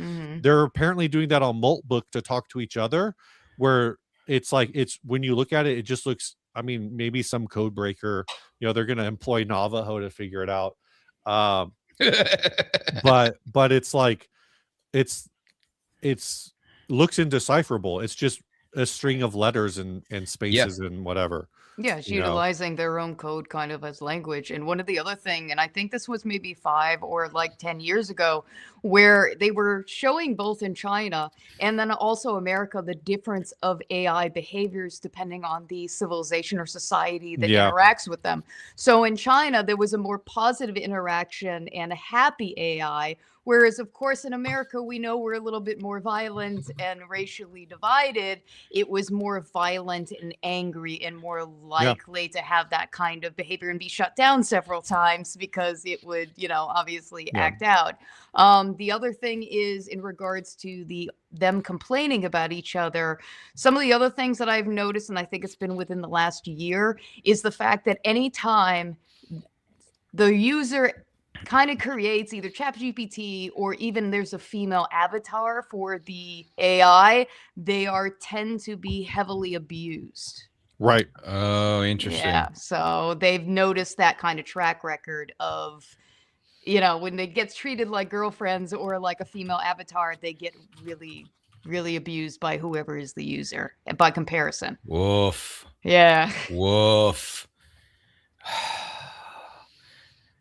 They're apparently doing that on Moltbook to talk to each other, where it's like when you look at it, it just looks. I mean, maybe some code breaker. They're going to employ Navajo to figure it out. But it's like it's looks indecipherable. It's just a string of letters and spaces and whatever. Yeah, it's utilizing their own code kind of as language. And one of the other thing, and I think this was maybe 5 or like 10 years ago, where they were showing both in China and then also America, the difference of AI behaviors depending on the civilization or society that interacts with them. So in China, there was a more positive interaction and a happy AI. Whereas, of course, in America, we know we're a little bit more violent and racially divided. It was more violent and angry and more likely to have that kind of behavior and be shut down several times because it would, obviously act out. The other thing is in regards to them complaining about each other. Some of the other things that I've noticed, and I think it's been within the last year, is the fact that anytime the user kind of creates either ChatGPT or even there's a female avatar for the AI, they tend to be heavily abused. Right. Oh, interesting. Yeah, so they've noticed that kind of track record of, when it gets treated like girlfriends or like a female avatar, they get really, really abused by whoever is the user by comparison. Woof. Yeah. Woof.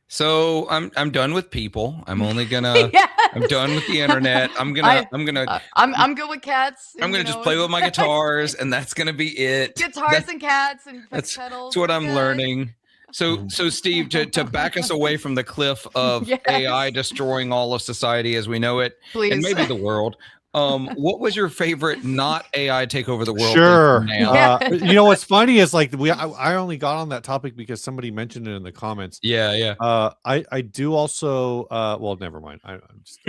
So I'm done with people. I'm only gonna. Yes. I'm done with the internet. I'm gonna I'm good with cats. I'm gonna just play with my guitars, and that's gonna be it. Guitars and cats and That's pedals. what we're I'm good. learning. So Steve, to back us away from the cliff of Yes. AI destroying all of society as we know it, Please. and maybe the world. What was your favorite not AI take over the world? Sure. Now? Yeah. What's funny is like I only got on that topic because somebody mentioned it in the comments. Yeah. I do also. Well, never mind. I'm just.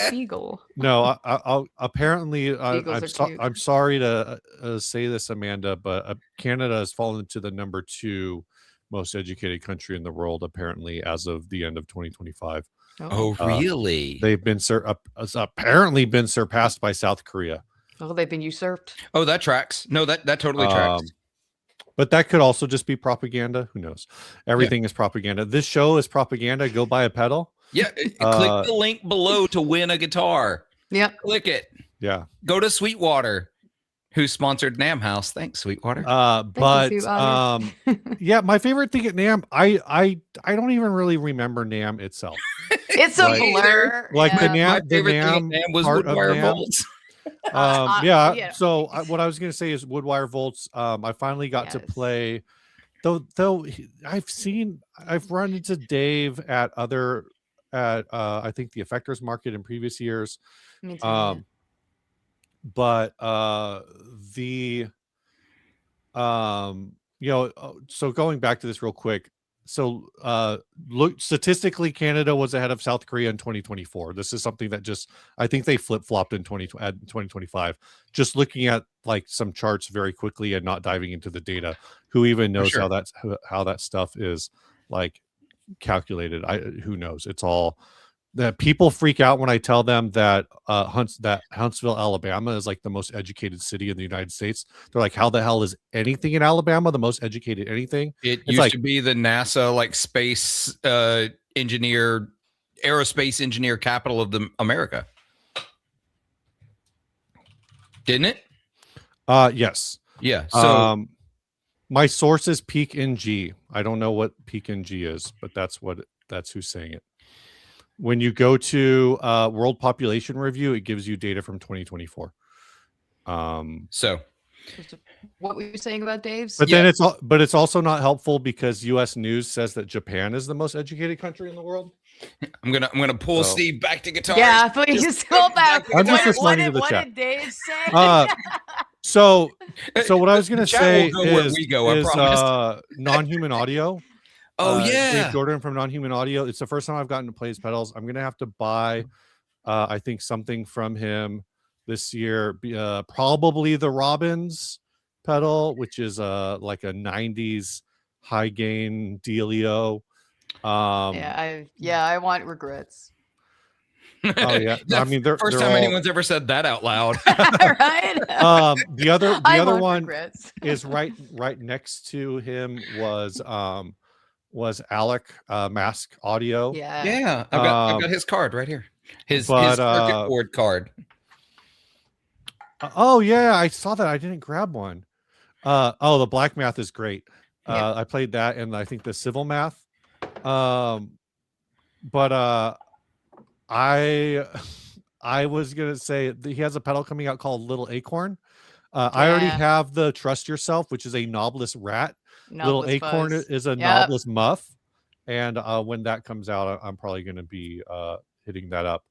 Beagle. No, I'll apparently. Beagles are cute. I'm sorry to say this, Amanda, but Canada has fallen to the number 2 most educated country in the world, apparently, as of the end of 2025. Oh, really? They've been apparently been surpassed by South Korea. Oh, they've been usurped. Oh, that tracks. No, that totally tracks. But that could also just be propaganda. Who knows? Everything is propaganda. This show is propaganda. Go buy a pedal. Yeah, click the link below to win a guitar. Yep. Click it. Yeah. Go to Sweetwater, who sponsored NAMM House. Thanks, Sweetwater. But Sweetwater. yeah, my favorite thing at NAMM, I don't even really remember NAMM itself. It's a Like- blur. Like the yeah. My NAMM, favorite thing at NAMM was part of Woodwire NAMM. Bolts. Yeah. yeah. So what I was gonna say is Woodwire Volts. I finally got to Yes. play. Though I've run into Dave at I think the Effectors Market in previous years. Me too, yeah. But so going back to this real quick. So look, statistically, Canada was ahead of South Korea in 2024. This is something that I think they flip-flopped in 2025. Just looking at like some charts very quickly and not diving into the data. Who even knows sure. how that stuff is like calculated? Who knows? It's all that people freak out when I tell them that Huntsville, Alabama is like the most educated city in the United States. They're like, how the hell is anything in Alabama the most educated anything? It It's used like- to be the NASA like space aerospace engineer capital of the America. Didn't it? Yes. Yeah. So My source is Peak NG. I don't know what Peak NG is, but that's who's saying it. When you go to World Population Review, it gives you data from 2024. so What were you saying about Dave's? But then it's also not helpful because U.S. News says that Japan is the most educated country in the world. I'm gonna pull So- Steve back to guitars. Yeah, please go back. I'm just What responding to the what chat. did Dave say? So what I was gonna The chat say will go where is, we go, I promise. non-human audio. Oh Dave yeah. Jordan from Non-Human Audio. It's the first time I've gotten to play his pedals. I'm gonna have to buy, I think something from him this year. Probably the Robbins pedal, which is like a '90s high gain dealio. I want regrets. Oh yeah, I mean they're First they're time all- anyone's ever said that out loud. Right? The other I want one regrets. is right next to him was Alec Mask Audio. Yeah. Yeah, I've got his card right here. His circuit board card. Oh yeah, I saw that. I didn't grab one. The Black Math is great. Yeah. I played that and I think the Civil Math. But I was gonna say he has a pedal coming out called Little Acorn. I already Yeah. have the Trust Yourself, which is a knobless rat. Little Knobless Acorn fuzz. is a Yep. knobless muff, and when that comes out, I'm probably going to be hitting that up.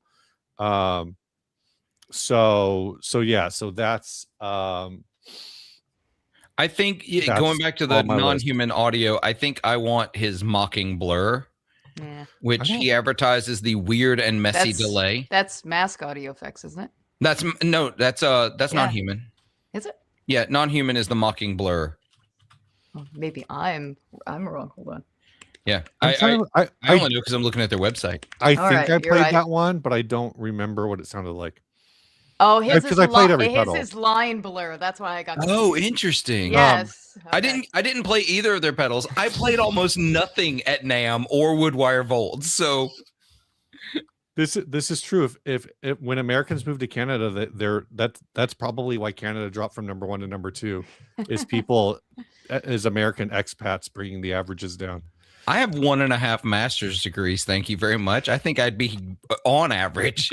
So that's I think That's going back to the on my list. non-human audio, I think I want his mocking blur, Yeah. which he advertises the weird and messy delay. That's Mask Audio Effects, isn't it? That's Yeah. non-human. Is it? Yeah, non-human is the mocking blur. Oh, maybe I'm wrong. Hold on. Yeah, I'm I trying to- only know because I'm looking at their website. I All think right, I you're played right. that one, but I don't remember what it sounded like. Oh, his is because I played every his pedal. is line blur. That's why I got. Oh, confused. interesting. Yes. I okay. didn't play either of their pedals. I played almost nothing at NAMM or Woodwire Volts. So This is true. If when Americans move to Canada, that's probably why Canada dropped from number 1 to number 2, is people as American expats bringing the averages down. I have 1.5 master's degrees. Thank you very much. I think I'd be on average.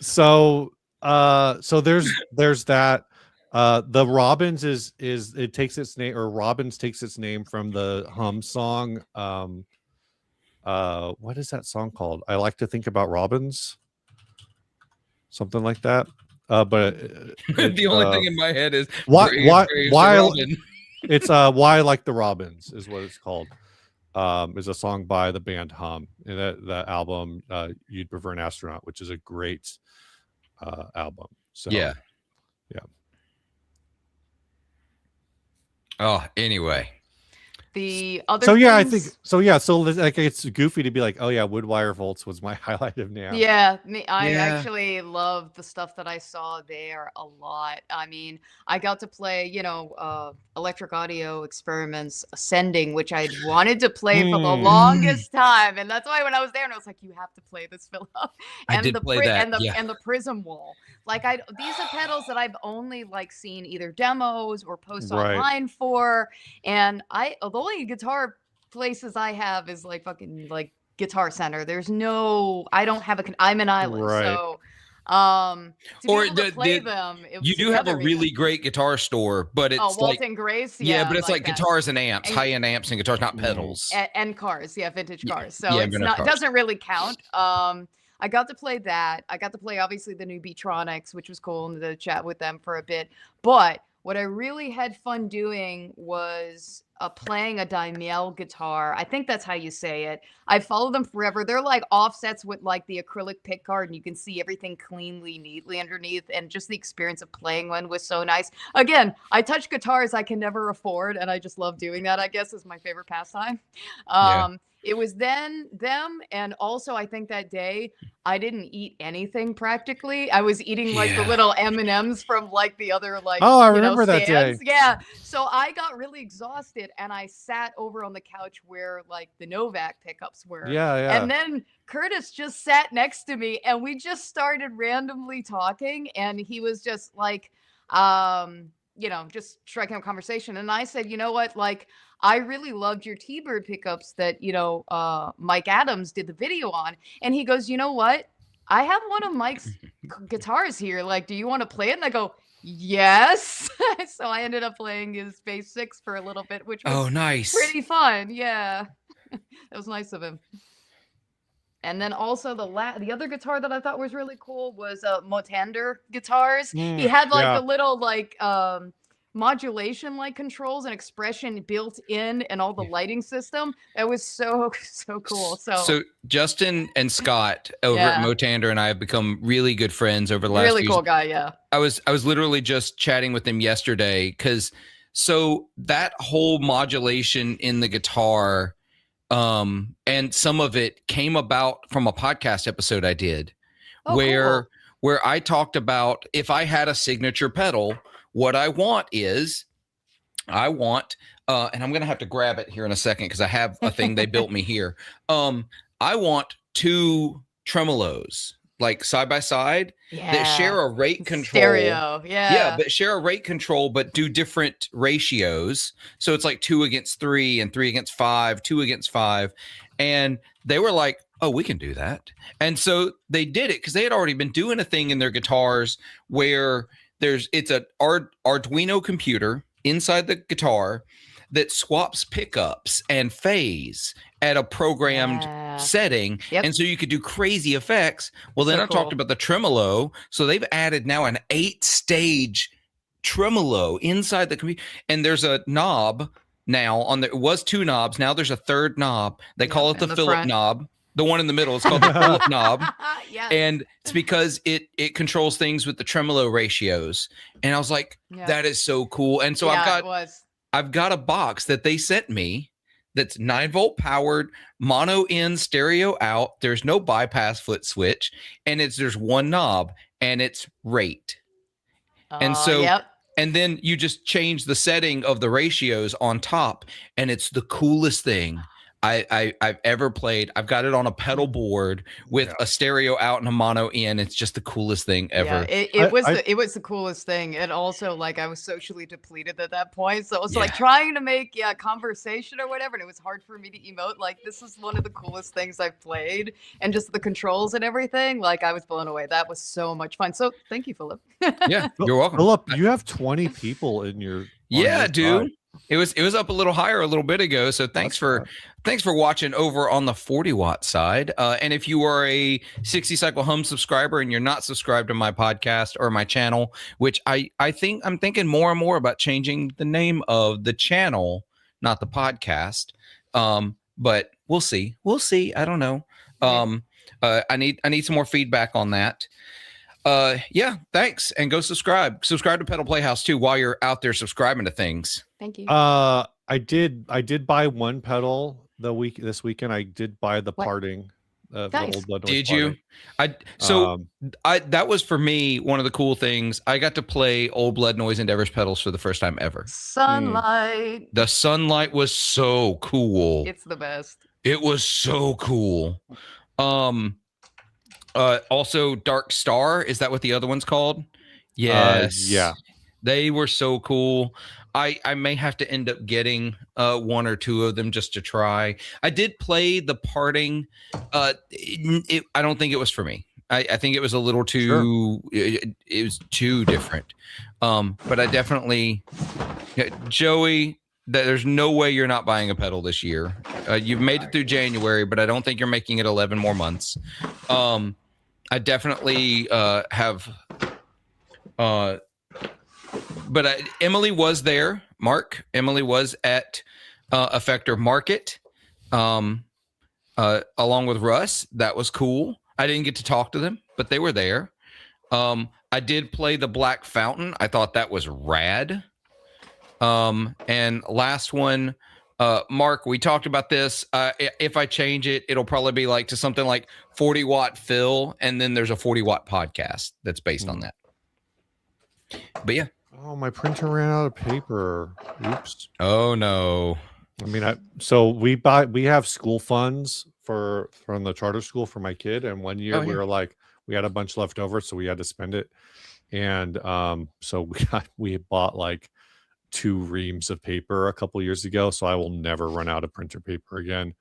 So there's that. The Robbins is it takes its name, or Robbins takes its name from the Hum song. What is that song called? I like to think about Robbins, something like that. But The only thing in my head is why Robin. it's why I like the Robbins is what it's called. Is a song by the band Hum, and that album You'd Prefer an Astronaut, which is a great album. So yeah. Oh, anyway. The other. So yeah, I things- think so. Yeah, so like it's goofy to be like, oh yeah, Woodwire Volts was my highlight of NAMM. Yeah, I Yeah. actually love the stuff that I saw there a lot. I mean, I got to play, Electric Audio Experiments Ascending, which I wanted to play for the longest time, and that's why when I was there, and I was like, you have to play this, Philip. I did play that, and the Prism Wall. Like these are pedals that I've only like seen either demos or posts Right. online for, and the only guitar places I have is like fucking like Guitar Center. There's no, I don't have I'm an island, Right. so to Or be able to the- play the- them, it You was do have a together really even. great guitar store, but it's like Walton Grace, yeah, but it's like that. guitars and amps, And- high-end amps and guitars, not pedals. And cars, vintage Yeah, cars. So yeah, it's vintage not cars. doesn't really count. I got to play that. I got to play obviously the new Beatronics, which was cool, and to chat with them for a bit. But what I really had fun doing was playing a Daimiel guitar. I think that's how you say it. I followed them forever. They're like offsets with like the acrylic pick guard, and you can see everything cleanly, neatly underneath. And just the experience of playing one was so nice. Again, I touch guitars I can never afford, and I just love doing that, I guess, is my favorite pastime. Yeah. It was them, and also I think that day I didn't eat anything practically. I was eating like the Yeah. little M&Ms from like the other like Oh, I remember that stands. day. Yeah. So I got really exhausted, and I sat over on the couch where like the Novak pickups were. Yeah. And then Curtis just sat next to me, and we just started randomly talking, and he was just like, just striking up conversation. And I said, you know what, like, I really loved your T-Bird pickups that, Mike Adams did the video on. And he goes, you know what? I have one of Mike's guitars here. Like, do you want to play it? And I go, yes. So I ended up playing his Bass 6 for a little bit, which was nice. pretty fun. Yeah. It was nice of him. And then also the other guitar that I thought was really cool was Motander guitars. He had like the little like modulation like controls and expression built in and all the lighting system. That was so cool. So Justin and Scott over at Motander and I have become really good friends over the last really few cool guy. Yeah. I was literally just chatting with him yesterday because that whole modulation in the guitar and some of it came about from a podcast episode I did where I talked about if I had a signature pedal, what I want, and I'm going to have to grab it here in a second because I have a thing they built me here. I want 2 tremolos like side by side that share a rate control. Stereo. Yeah, but share a rate control, but do different ratios. So it's like 2 against 3 and 3 against 5, 2 against 5. And they were like, oh, we can do that. And so they did it because they had already been doing a thing in their guitars where it's an Arduino computer inside the guitar that swaps pickups and phase at a programmed setting. Yep. And so you could do crazy effects. Well, then I talked about the tremolo. So they've added now an 8-stage tremolo inside the computer. And there's a knob now it was 2 knobs. Now there's a 3rd knob. They call it the Philip front. knob. The one in the middle is called the Philip knob. Yeah. And it's because it controls things with the tremolo ratios. And I was like, that is so cool. And so I've got a box that they sent me that's 9-volt powered, mono in, stereo out. There's no bypass foot switch, and there's 1 knob. and it's rate. And so, yep. and then you just change the setting of the ratios on top, and it's the coolest thing I've ever played. I've got it on a pedal board with a stereo out and a mono in. It's just the coolest thing ever. Yeah, it was the coolest thing. And also, like, I was socially depleted at that point, so it was like trying to make conversation or whatever, and it was hard for me to emote. Like, this is one of the coolest things I've played, and just the controls and everything. Like, I was blown away. That was so much fun. So thank you, Philip. Yeah, you're welcome. Philip, you have 20 people in your dude. side. It was up a little higher a little bit ago. So thanks for watching over on the 40-watt side. And if you are a 60 Cycle Hum subscriber and you're not subscribed to my podcast or my channel, which I'm thinking more and more about changing the name of the channel, not the podcast. But we'll see. I don't know. I need some more feedback on that. Thanks, and go subscribe to Pedal Playhouse too while you're out there subscribing to things. Thank you. I did buy one pedal this weekend. I did buy the parting the old blood noise. Did you? That was for me one of the cool things. I got to play Old Blood Noise Endeavors pedals for the first time ever. Sunlight. The sunlight was so cool. It's the best. It was so cool. Also Dark Star, is that what the other one's called? Yes. Yeah. They were so cool. I may have to end up getting one or two of them just to try. I did play the parting. I don't think it was for me. I think it was a little too. It was too different. But I definitely, Joey. There's no way you're not buying a pedal this year. You've made it through January, but I don't think you're making it 11 more months. I definitely have. But Emily was there. Emily was at Effector Market, along with Russ. That was cool. I didn't get to talk to them, but they were there. I did play the Black Fountain. I thought that was rad. And last one, Mark, we talked about this. If I change it, it'll probably be like to something like 40-watt Phil, and then there's a 40-watt podcast that's based on that. But yeah. Oh, my printer ran out of paper. Oops. Oh no. I mean, so we have school funds from the charter school for my kid, and one year we were like, we had a bunch left over, so we had to spend it. And so we bought like 2 reams of paper a couple years ago, so I will never run out of printer paper again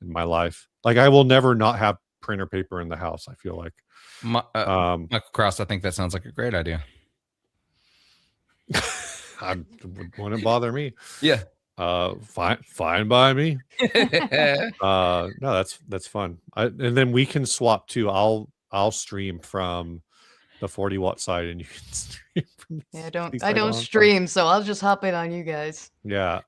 in my life. Like, I will never not have printer paper in the house, I feel like. Michael Cross, I think that sounds like a great idea. Wouldn't bother me. Yeah. Fine by me. No, that's fun. And then we can swap too. I'll stream from the 40-watt side, and you can stream from I don't stream, so I'll just hop in on you guys. Yeah.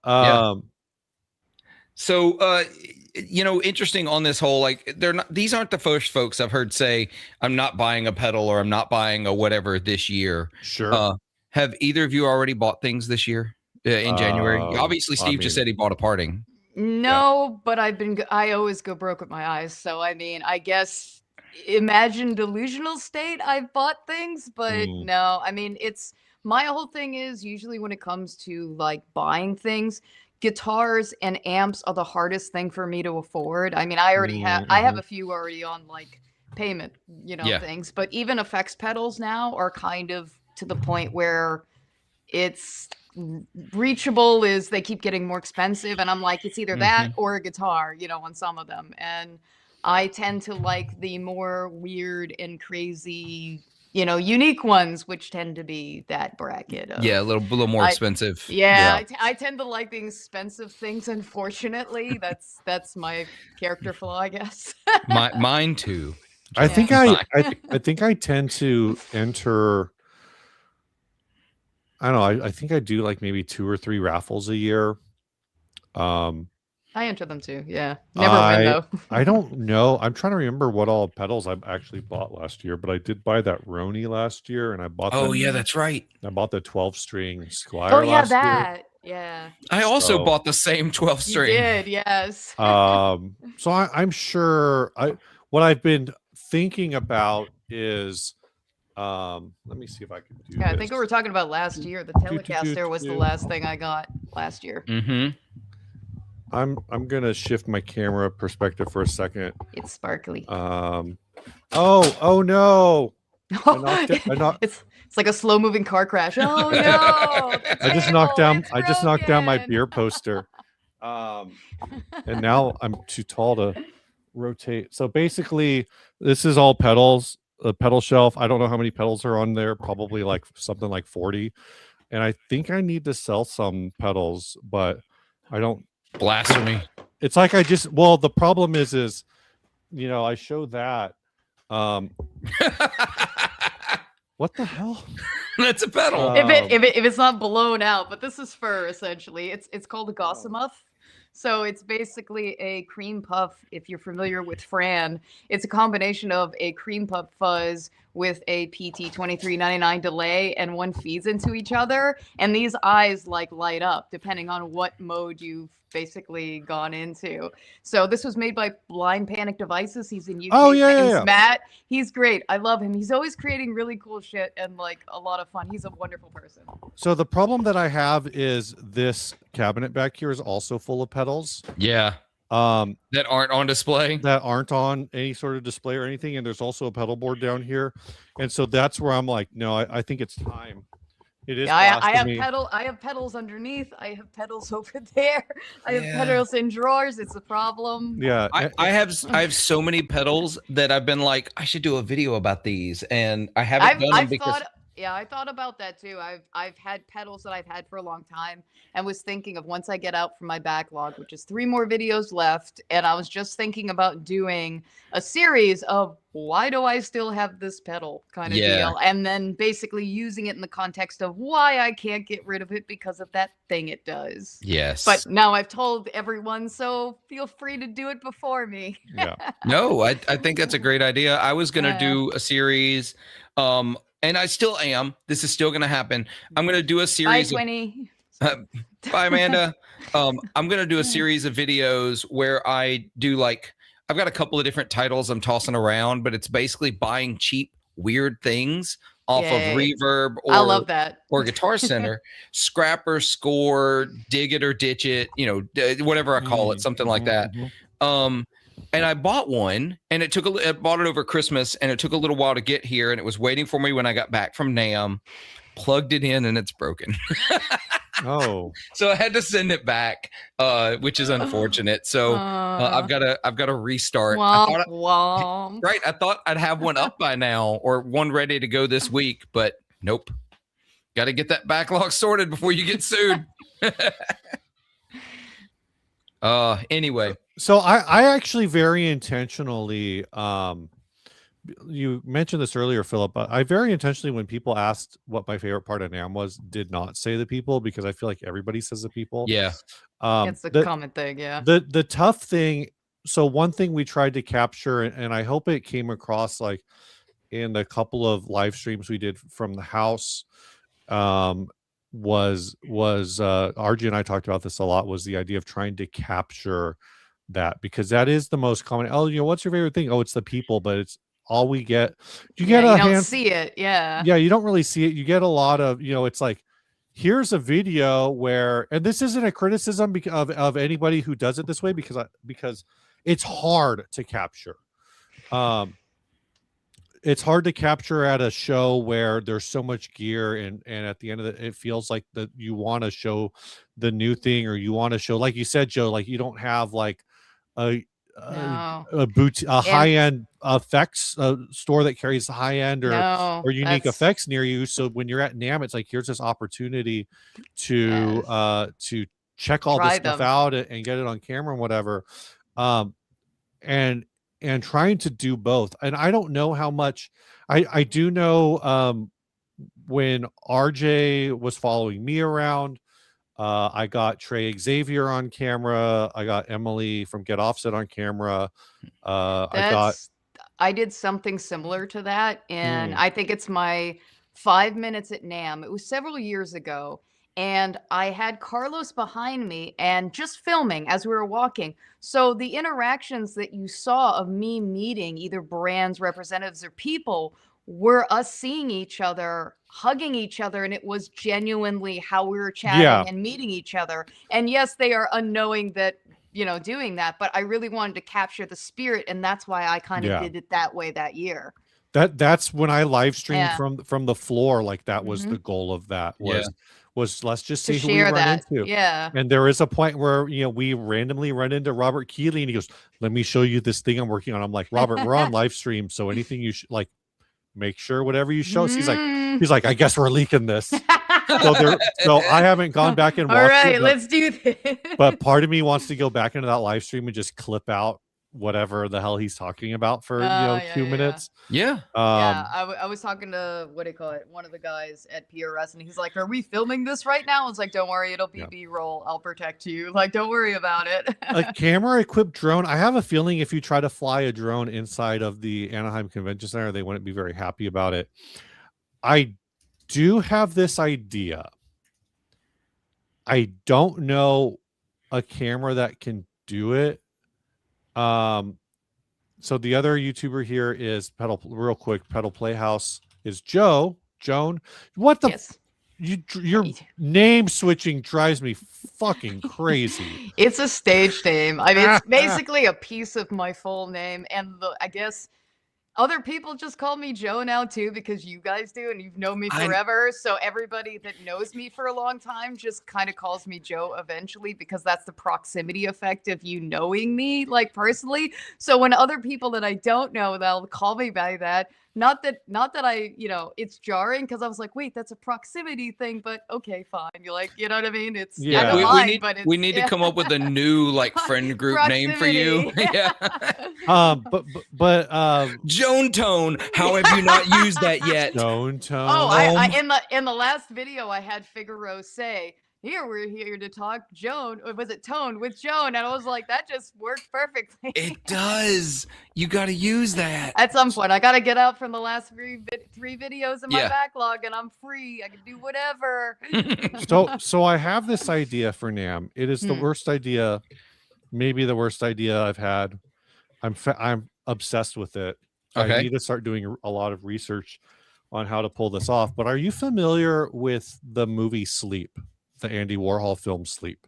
So interesting on this whole, like, these aren't the first folks I've heard say I'm not buying a pedal or I'm not buying a whatever this year. Sure. Have either of you already bought things this year in January? Obviously, Steve just said he bought a parting. No, but I always go broke with my eyes. So, I mean, I guess imagine delusional state. I've bought things, but no, I mean, my whole thing is usually when it comes to like buying things, guitars and amps are the hardest thing for me to afford. I mean, I have a few already on like payment, things, but even effects pedals now are kind of to the point where it's reachable is they keep getting more expensive, and I'm like, it's either that or a guitar, on some of them. And I tend to like the more weird and crazy, unique ones, which tend to be that bracket of, a little more expensive. I tend to like the expensive things, unfortunately. That's my character flaw, I guess. Mine too. I think I tend to enter, I don't know. I think I do like maybe 2 or 3 raffles a year. I enter them too. Yeah. Never win though. I don't know. I'm trying to remember what all pedals I actually bought last year, but I did buy that Roni last year, and I bought. Oh yeah, that's right. I bought the 12-string Squire. Oh yeah, last that. Year. Yeah. I also bought the same 12-string. You did, yes. So I'm sure what I've been thinking about is Let me see if I can do Yeah, I this. think we were talking about last year. The Telecaster was the last thing I got last year. Mm-hmm. I'm gonna shift my camera perspective for a second. It's sparkly. Oh no! It's like a slow moving car crash. Oh no! I just knocked down my beer poster. And now I'm too tall to rotate. So basically, this is all pedals, a pedal shelf. I don't know how many pedals are on there, probably like something like 40. And I think I need to sell some pedals, but I don't. Blasphemy. It's like the problem is I show that. What the hell? That's a pedal. If it's not blown out, but this is fur essentially. It's called a gossamuff. So it's basically a cream puff. If you're familiar with Fran, it's a combination of a cream puff fuzz with a PT 2399 delay, and one feeds into each other. And these eyes light up depending on what mode you've basically gone into. So this was made by Blind Panic Devices. He's in UK. Oh yeah. Matt. He's great. I love him. He's always creating really cool shit and like a lot of fun. He's a wonderful person. So the problem that I have is this cabinet back here is also full of pedals. Yeah. That aren't on display. That aren't on any sort of display or anything. And there's also a pedal board down here. And so that's where I'm like, no, I think it's time. It is. Yeah, I have pedals underneath. I have pedals over there. I have pedals in drawers. It's a problem. Yeah. I have so many pedals that I've been like, I should do a video about these, and I haven't done them because. I thought about that too. I've had pedals that I've had for a long time, and was thinking of once I get out from my backlog, which is 3 more videos left, and I was just thinking about doing a series of why do I still have this pedal kind of deal, and then basically using it in the context of why I can't get rid of it because of that thing it does. Yes. But now I've told everyone, so feel free to do it before me. Yeah. No, I think that's a great idea. I was gonna do a series. And I still am. This is still going to happen. I'm going to do a series. Bye, Twinny. Bye, Amanda. I'm going to do a series of videos where I do I've got a couple of different titles I'm tossing around, but it's basically buying cheap, weird things off of Reverb I love that. or Guitar Center, Scrapper, Score, Dig It or Ditch It, whatever I call it, something like that. And I bought one, and I bought it over Christmas, and it took a little while to get here, and it was waiting for me when I got back from NAMM. Plugged it in, and it's broken. Oh. So I had to send it back, which is unfortunate. So I've got to restart. I thought I'd have one up by now, or one ready to go this week, but nope. Got to get that backlog sorted before you get sued. Anyway. So I actually very intentionally, you mentioned this earlier, Philip, but I very intentionally, when people asked what my favorite part of NAMM was, did not say the people, because I feel like everybody says the people. Yeah. It's a common thing. Yeah. The tough thing. So one thing we tried to capture, and I hope it came across like in the couple of live streams we did from the house, was RG and I talked about this a lot, was the idea of trying to capture that, because that is the most common. Oh, what's your favorite thing? Oh, it's the people, but it's all we get. You don't see it. Yeah, you don't really see it. You get a lot of, it's like, here's a video where, and this isn't a criticism of anybody who does it this way, because it's hard to capture. It's hard to capture at a show where there's so much gear, and at the end of it feels like that you want to show the new thing, or you want to show, like you said, Joe, like you don't have like a high-end effects store that carries high-end or unique effects near you. So when you're at NAMM, it's like, here's this opportunity to check all this stuff out and get it on camera and whatever. And trying to do both. And I don't know how much I do know, when RJ was following me around, I got Trey Xavier on camera. I got Emily from Get Offset on camera. I did something similar to that. And I think it's my 5 minutes at NAMM. It was several years ago. And I had Carlos behind me and just filming as we were walking. So the interactions that you saw of me meeting either brands, representatives, or people were us seeing each other, hugging each other, and it was genuinely how we were Yeah. chatting and meeting each other. And yes, they are unknowing that, doing that, but I really wanted to capture the spirit, and that's why I kind of Yeah. did it that way that year. That's when I live streamed Yeah. from the floor. Like that was Mhm. the goal of that Yeah. was let's just To see who we share run that. into. Yeah. And there is a point where we randomly run into Robert Keeley, and he goes, "Let me show you this thing I'm working on." I'm like, "Robert, we're on live stream, so anything you like, make sure whatever you show us." He's like, "I guess we're leaking this." So I haven't gone back and watched All right, it, let's do this. but part of me wants to go back into that live stream and just clip out whatever the hell he's talking about for Yeah, 2 yeah. minutes. Yeah. Yeah, I was talking to one of the guys at PRS, and he's like, "Are we filming this right now?" I was like, "Don't worry, it'll be Yeah. B-roll. I'll protect you. Like, don't worry about it." A camera equipped drone. I have a feeling if you try to fly a drone inside of the Anaheim Convention Center, they wouldn't be very happy about it. I do have this idea. I don't know a camera that can do it. So the other YouTuber here is Pedal Playhouse is Joan. What the Yes. your name switching drives me fucking crazy. It's a stage name. I mean, it's basically a piece of my full name, and I guess other people just call me Joe now too, because you guys do, and you've known me forever. So everybody that knows me for a long time just kind of calls me Joe eventually, because that's the proximity effect of you knowing me, like, personally. So when other people that I don't know, they'll call me by that. Not that I, it's jarring, because I was like, wait, that's a proximity thing, but okay, fine. You're like, you know what I mean? It's I don't mind, but it's, we need to come up with a new friend group name for you. Yeah. But Joan Tone. How have you not used that yet? Joan Tone. Oh, I in the last video I had Figaro say, we're here to talk Joan, or was it Tone with Joan? And I was like, that just worked perfectly. It does. You got to use that. At some point, I got to get out from the last three videos in my backlog, and I'm free. I can do whatever. So I have this idea for NAMM. It is the worst idea, maybe the worst idea I've had. I'm obsessed with it. Okay. I need to start doing a lot of research on how to pull this off. But are you familiar with the movie Sleep? The Andy Warhol film Sleep?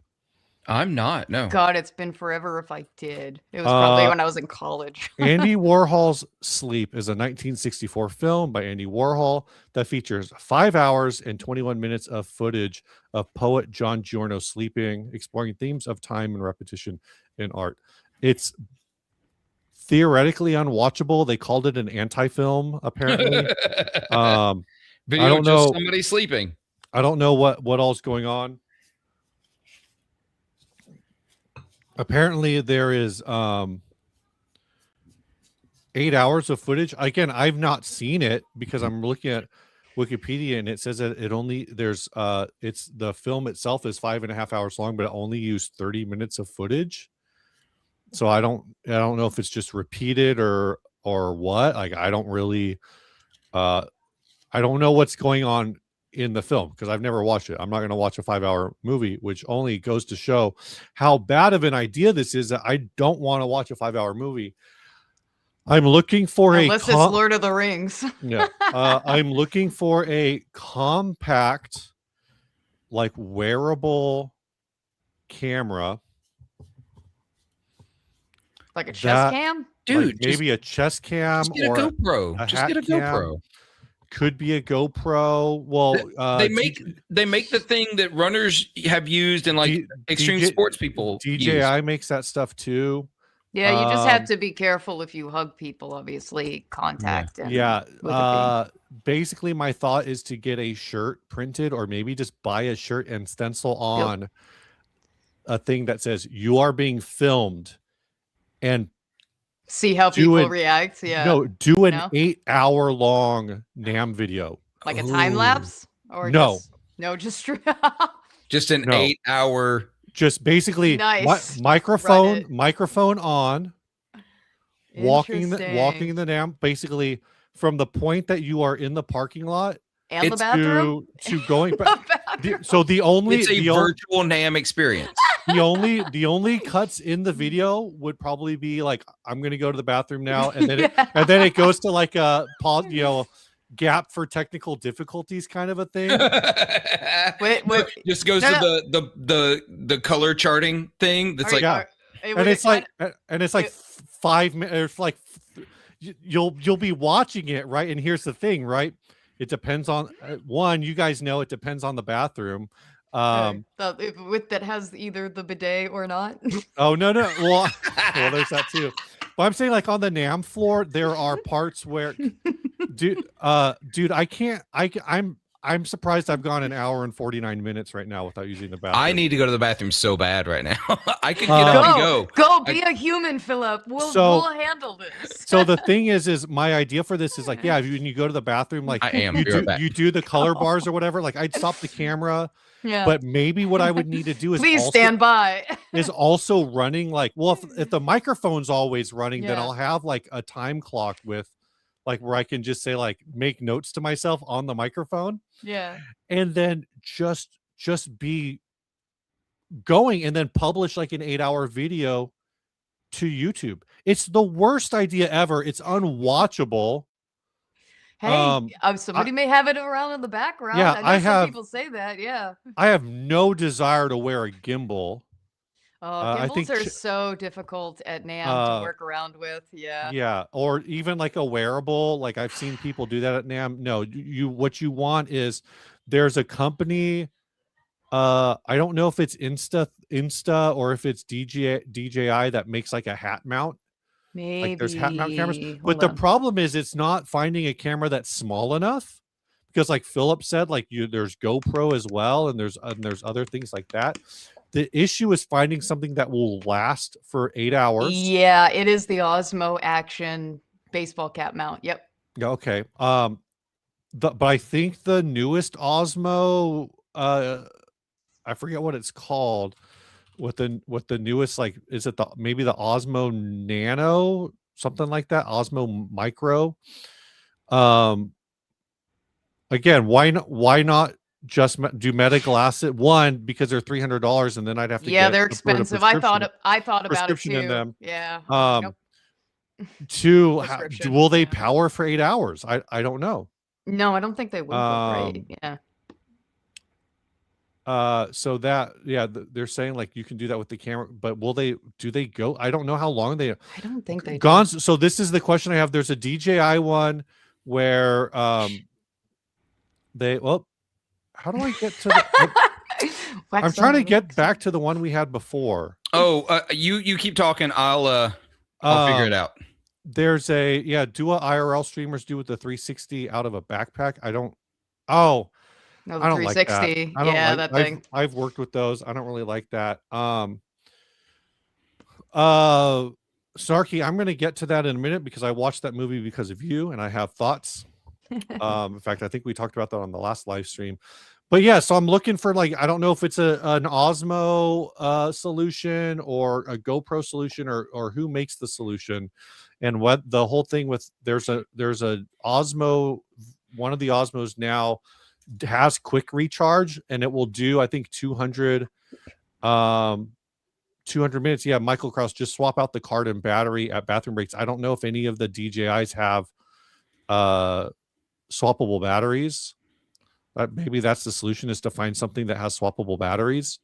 I'm not. No. God, it's been forever if I did. It was probably when I was in college. Andy Warhol's Sleep is a 1964 film by Andy Warhol that features 5 hours and 21 minutes of footage of poet John Giorno sleeping, exploring themes of time and repetition in art. It's theoretically unwatchable. They called it an anti-film, apparently. Video I don't know. Somebody sleeping. I don't know what all's going on. Apparently there is 8 hours of footage. Again, I've not seen it because I'm looking at Wikipedia, and it says that it's the film itself is 5.5 hours long, but it only used 30 minutes of footage. So I don't know if it's just repeated or what. Like, I don't really I don't know what's going on in the film because I've never watched it. I'm not going to watch a 5-hour movie, which only goes to show how bad of an idea this is, that I don't want to watch a 5-hour movie. I'm looking for unless it's Lord of the Rings. Yeah. I'm looking for a compact, like, wearable camera. Like a chest cam? Dude, like maybe a chest cam just get or a GoPro. Just get a GoPro. Could be a GoPro. Well, they make the thing that runners have used and like extreme sports people. DJI makes that stuff too. Yeah, you just have to be careful if you hug people, obviously, contact. Basically, my thought is to get a shirt printed, or maybe just buy a shirt and stencil on a thing that says "You are being filmed," and see how people react. Yeah. No, do an 8-hour long NAMM video. Like a time lapse? Or just an 8-hour. Just basically microphone on, walking the NAMM, basically from the point that you are in the parking lot and the bathroom to going back. So the only virtual NAMM experience. The only cuts in the video would probably be like, I'm gonna go to the bathroom now, and then it goes to like a pause, gap for technical difficulties kind of a thing. Wait, No, just goes no, to the color charting thing. That's like, yeah. And it's like, 5 minutes. It's like you'll be watching it, right? And here's the thing, right? It depends on one. You guys know it depends on the bathroom. That has either the bidet or not. Oh no. Well, there's that too. But I'm saying, like, on the NAMM floor, there are parts where, dude, I can't. I'm surprised I've gone an hour and 49 minutes right now without using the bathroom. I need to go to the bathroom so bad right now. I could get up and go. Go, be a human, Philip. We'll handle this. So the thing is my idea for this is like, yeah, when you go to the bathroom, like you do the color bars or whatever. Like, I'd stop the camera. Yeah. But maybe what I would need to do is please stand by. Is also running, like, well, if the microphone's always running, then I'll have like a time clock with, like, where I can just say, like, make notes to myself on the microphone. Yeah. And then just be going and then publish like an 8-hour video to YouTube. It's the worst idea ever. It's unwatchable. Hey, somebody may have it around in the background. Yeah, I know some people say that. Yeah. I have no desire to wear a gimbal. Gimbals are so difficult at NAMM to work around with. Yeah. Yeah, or even like a wearable. Like, I've seen people do that at NAMM. No, what you want is, there's a company. I don't know if it's Insta or if it's DJI that makes like a hat mount. Maybe. Like, there's hat mount cameras. But the problem is, it's not finding a camera that's small enough, because like Philip said, like, there's GoPro as well, and there's other things like that. The issue is finding something that will last for 8 hours. Yeah, it is the Osmo Action baseball cap mount. Yep. Yeah. Okay. But I think the newest Osmo, I forget what it's called. With the newest, like, is it maybe the Osmo Nano, something like that? Osmo Micro. Again, why not just do Meta glasses? One, because they're $300, and then I'd have to they're expensive. I thought about it too. In them. Yeah. Nope. Two, will they power for 8 hours? I don't know. No, I don't think they will. Yeah. So that, they're saying, like, you can do that with the camera, but do they go? I don't know how long I don't think they gone. So this is the question I have. There's a DJI one where, how do I get to the, I'm trying to get back to the one we had before. Oh, you keep talking. I'll figure it out. There's do what IRL streamers do with the 360 out of a backpack. I don't No, the 360. Like that. That thing. I've worked with those. I don't really like that. Snarky, I'm going to get to that in a minute, because I watched that movie because of you, and I have thoughts. In fact, I think we talked about that on the last live stream. But yeah, so I'm looking for, like, I don't know if it's an Osmo solution or a GoPro solution, or who makes the solution, and what the whole thing with. There's a Osmo, one of the Osmos now has quick recharge, and it will do, I think, 200 minutes. Yeah, Michael Krause, just swap out the card and battery at bathroom breaks. I don't know if any of the DJIs have swappable batteries. Maybe that's the solution, is to find something that has swappable batteries.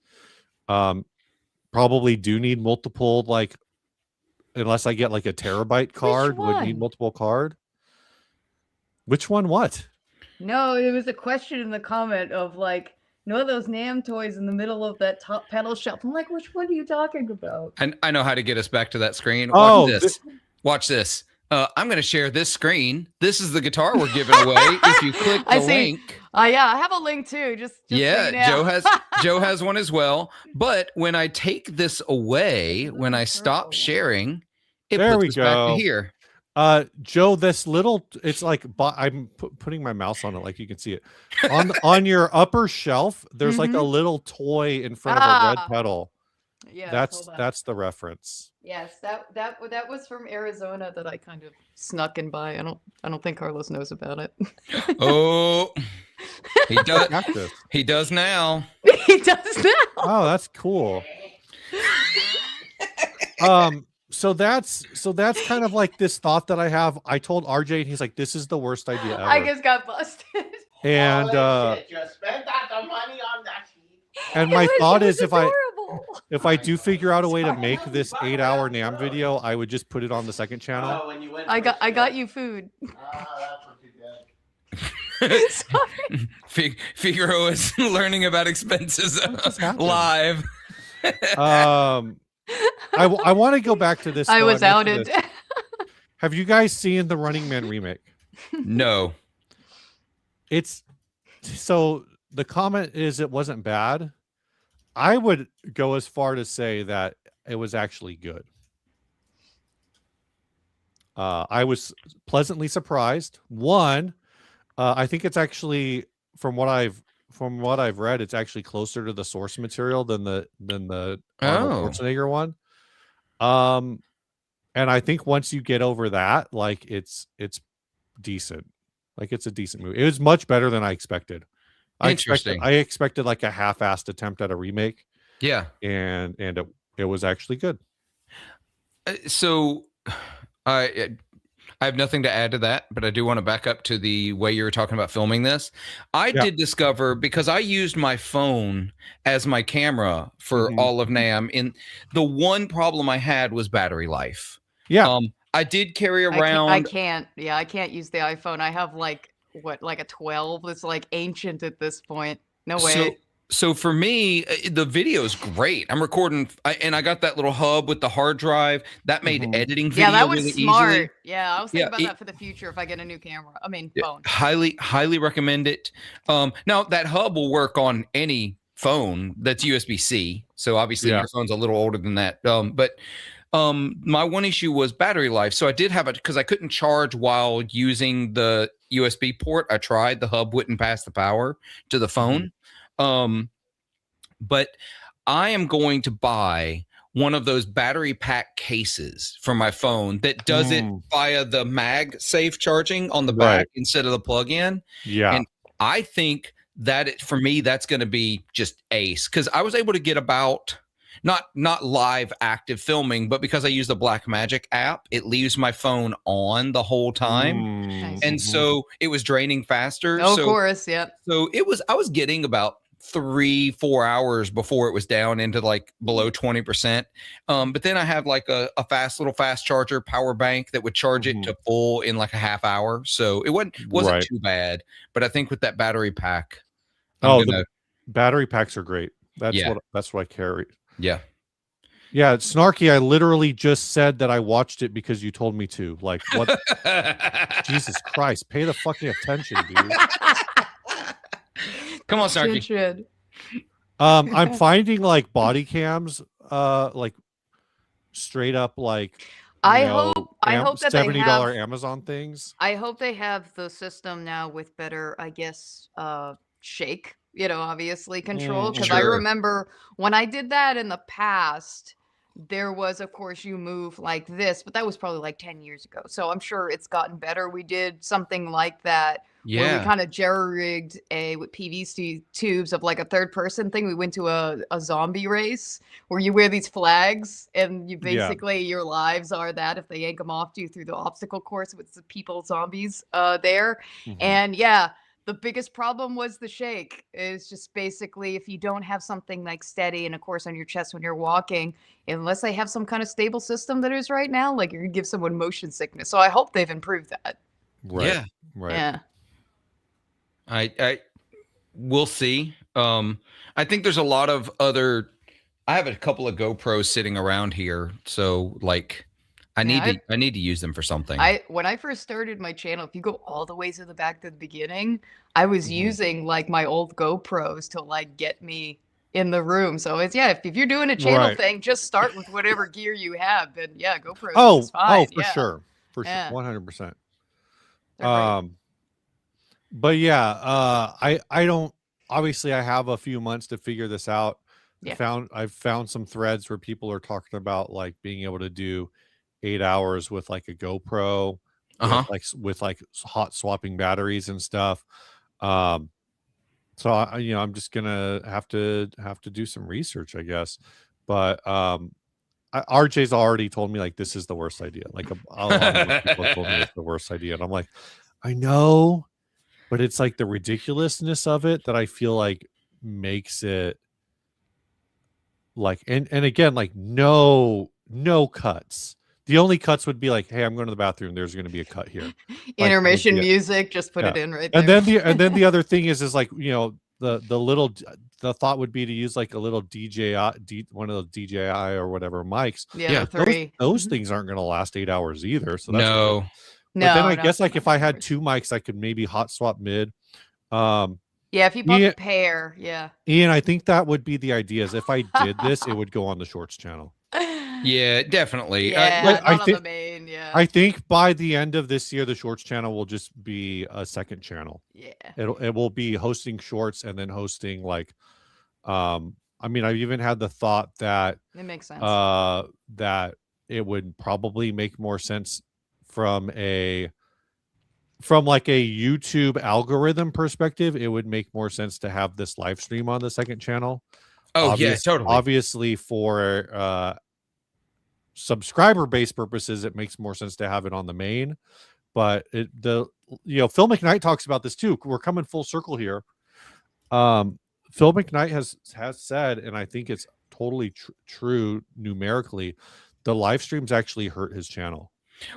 Probably do need multiple, like, unless I get like a terabyte card, would need multiple card. Which one? What? No, it was a question in the comment of, like, those NAMM toys in the middle of that top pedal shelf. I'm like, which one are you talking about? And I know how to get us back to that screen. Watch this. Watch this. I'm going to share this screen. This is the guitar we're giving away. If you click the link. I have a link too. Just Joe has one as well. But when I take this away, when I stop sharing, it puts us back to here. Joe, this little, it's like, I'm putting my mouse on it, like you can see it on your upper shelf. There's like a little toy in front of a red pedal. Yeah, that's the reference. Yes, that was from Arizona that I kind of snuck in by. I don't think Carlos knows about it. Oh, he does. He does now. He does now. Oh, that's cool. so that's kind of like this thought that I have. I told RJ, and he's like, "This is the worst idea ever." I just got busted. And Holy shit, you spent that the money on that sheet. and my thought is, if adorable. I do figure out a way to make this 8-hour NAMM video, I would just put it on the second channel. Oh, when you went I for a got trip. you food. That's what you did. Sorry. Figaro is learning about expenses What just happened? live. I want to go back to this. I though. was mentioned outed. this. Have you guys seen the Running Man remake? No. It's so the comment is it wasn't bad. I would go as far to say that it was actually good. I was pleasantly surprised. One, I think it's actually from what I've read, it's actually closer to the source material than the Arnold Schwarzenegger one. And I think once you get over that, like it's decent. Like it's a decent movie. It was much better than I expected. I expected like a half-assed attempt at a remake. Yeah. And it was actually good. So I have nothing to add to that, but I do want to back up to the way you were talking about filming this. I did discover, because I used my phone as my camera for all of NAMM, and the one problem I had was battery life. Yeah. I did carry around. I can't use the iPhone. I have like a 12. It's like ancient at this point. No way. So for me, the video is great. I'm recording, and I got that little hub with the hard drive that made editing video that was really smart. easily. Yeah, I was thinking about that for the future if I get a new camera. I mean, phone. Highly recommend it. Now that hub will work on any phone that's USB-C. So obviously your phone's a little older than that. But my one issue was battery life. So I did have it because I couldn't charge while using the USB port. I tried, the hub wouldn't pass the power to the phone. But I am going to buy one of those battery pack cases for my phone that does it via the MagSafe charging on the back instead of the plug-in. Yeah. And I think that for me, that's going to be just ace, because I was able to get about not live active filming, but because I use the Blackmagic app, it leaves my phone on the whole time. And so it was draining faster. Of course. Yep. So I was getting about 3-4 hours before it was down into like below 20%. But then I have like a fast charger power bank that would charge it to full in like a half hour. So it wasn't too bad. But I think with that battery pack, the battery packs are great. That's what I carry. Yeah. Yeah, it's snarky. I literally just said that I watched it because you told me to. Like, what? Jesus Christ, pay the fucking attention, dude. Come on, Snarky. I'm finding like body cams, like straight up like I hope that $70 Amazon things. I hope they have the system now with better, I guess, shake, obviously control. Because I remember when I did that in the past, there was, of course, you move like this, but that was probably like 10 years ago. So I'm sure it's gotten better. We did something like that. Yeah. Where we kind of jerry-rigged with PVC tubes of like a third-person thing. We went to a zombie race where you wear these flags and you basically your lives are that if they yank them off to you through the obstacle course with the people zombies there. And the biggest problem was the shake. It's just basically if you don't have something like steady and of course on your chest when you're walking, unless they have some kind of stable system that is right now, like you're gonna give someone motion sickness. So I hope they've improved that. Right. Yeah. Right. Yeah. I we'll see. I think there's a lot of other. I have a couple of GoPros sitting around here, so like I need to use them for something. When I first started my channel, if you go all the way to the back to the beginning, I was using like my old GoPros to like get me in the room. So it's if you're doing a channel thing, just start with whatever gear you have, and GoPros is fine. For sure, 100%. But I don't. Obviously, I have a few months to figure this out. I've found some threads where people are talking about like being able to do 8 hours with like a GoPro, with hot swapping batteries and stuff. So I'm just gonna have to do some research, I guess. But RJ's already told me like this is the worst idea. Like a lot of people have told me it's the worst idea, and I'm like, I know, but it's like the ridiculousness of it that I feel like makes it like, and again, like no cuts. The only cuts would be like, hey, I'm going to the bathroom. There's going to be a cut here. Intermission music, just put it in right there. And then the other thing is like, you know, the thought would be to use like a little one of the DJI or whatever mics. Yeah, the 3. Those things aren't going to last 8 hours either. So that's No. But then I guess like if I had 2 mics, I could maybe hot swap mid. Yeah, if you bought the pair, yeah. Ian, I think that would be the idea. Is if I did this, it would go on the shorts channel. Yeah, definitely. Yeah, I think by the end of this year, the shorts channel will just be a second channel. Yeah, it will be hosting shorts and then hosting like, I mean, I've even had the thought that it makes sense. That it would probably make more sense from like a YouTube algorithm perspective. It would make more sense to have this live stream on the second channel. Oh, yeah, totally. Obviously, for subscriber base purposes, it makes more sense to have it on the main. But Phil McKnight talks about this too. We're coming full circle here. Phil McKnight has said, and I think it's totally true numerically, the live streams actually hurt his channel.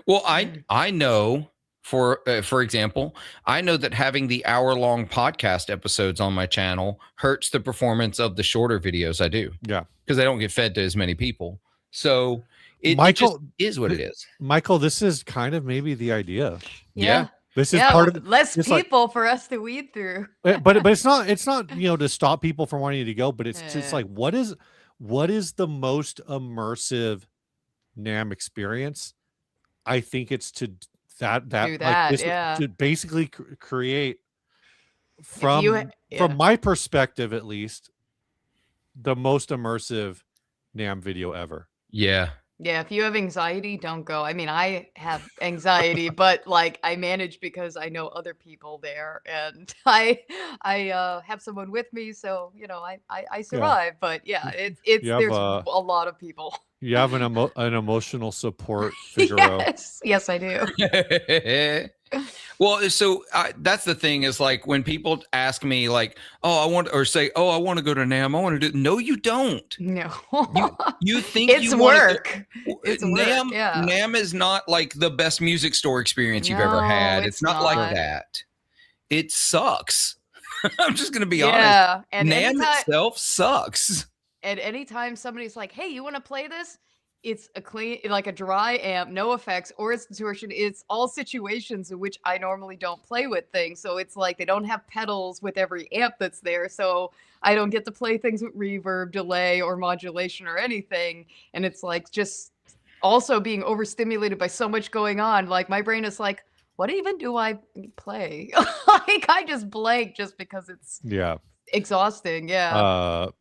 Well, I know. For example, I know that having the hour-long podcast episodes on my channel hurts the performance of the shorter videos I do. Yeah, because I don't get fed to as many people. So it just is what it is. Michael, this is kind of maybe the idea. Yeah. This is part of less people for us to weed through. but it's not to stop people from wanting to go, but it's just like what is the most immersive NAMM experience? I think it's to to basically create from my perspective at least the most immersive NAMM video ever. Yeah. Yeah, if you have anxiety, don't go. I mean, I have anxiety, but like I manage because I know other people there, and I have someone with me, so I survive. But yeah, there's a lot of people. You have an emotional support Figaro. Yes, I do. Well, so that's the thing is like when people ask me like, I want to go to NAMM. I want to do. No, you don't. No, you think it's work. It's NAMM. Yeah. NAMM is not like the best music store experience you've ever had. It's not like that. It sucks. I'm just gonna be honest. Yeah, and NAMM itself sucks. And anytime somebody's like, "Hey, you want to play this?" It's a clean, like a dry amp, no effects or its distortion. It's all situations in which I normally don't play with things. So it's like they don't have pedals with every amp that's there. So I don't get to play things with reverb, delay, or modulation or anything. And it's like just also being overstimulated by so much going on. Like my brain is like, what even do I play? Like I just blank just because it's exhausting.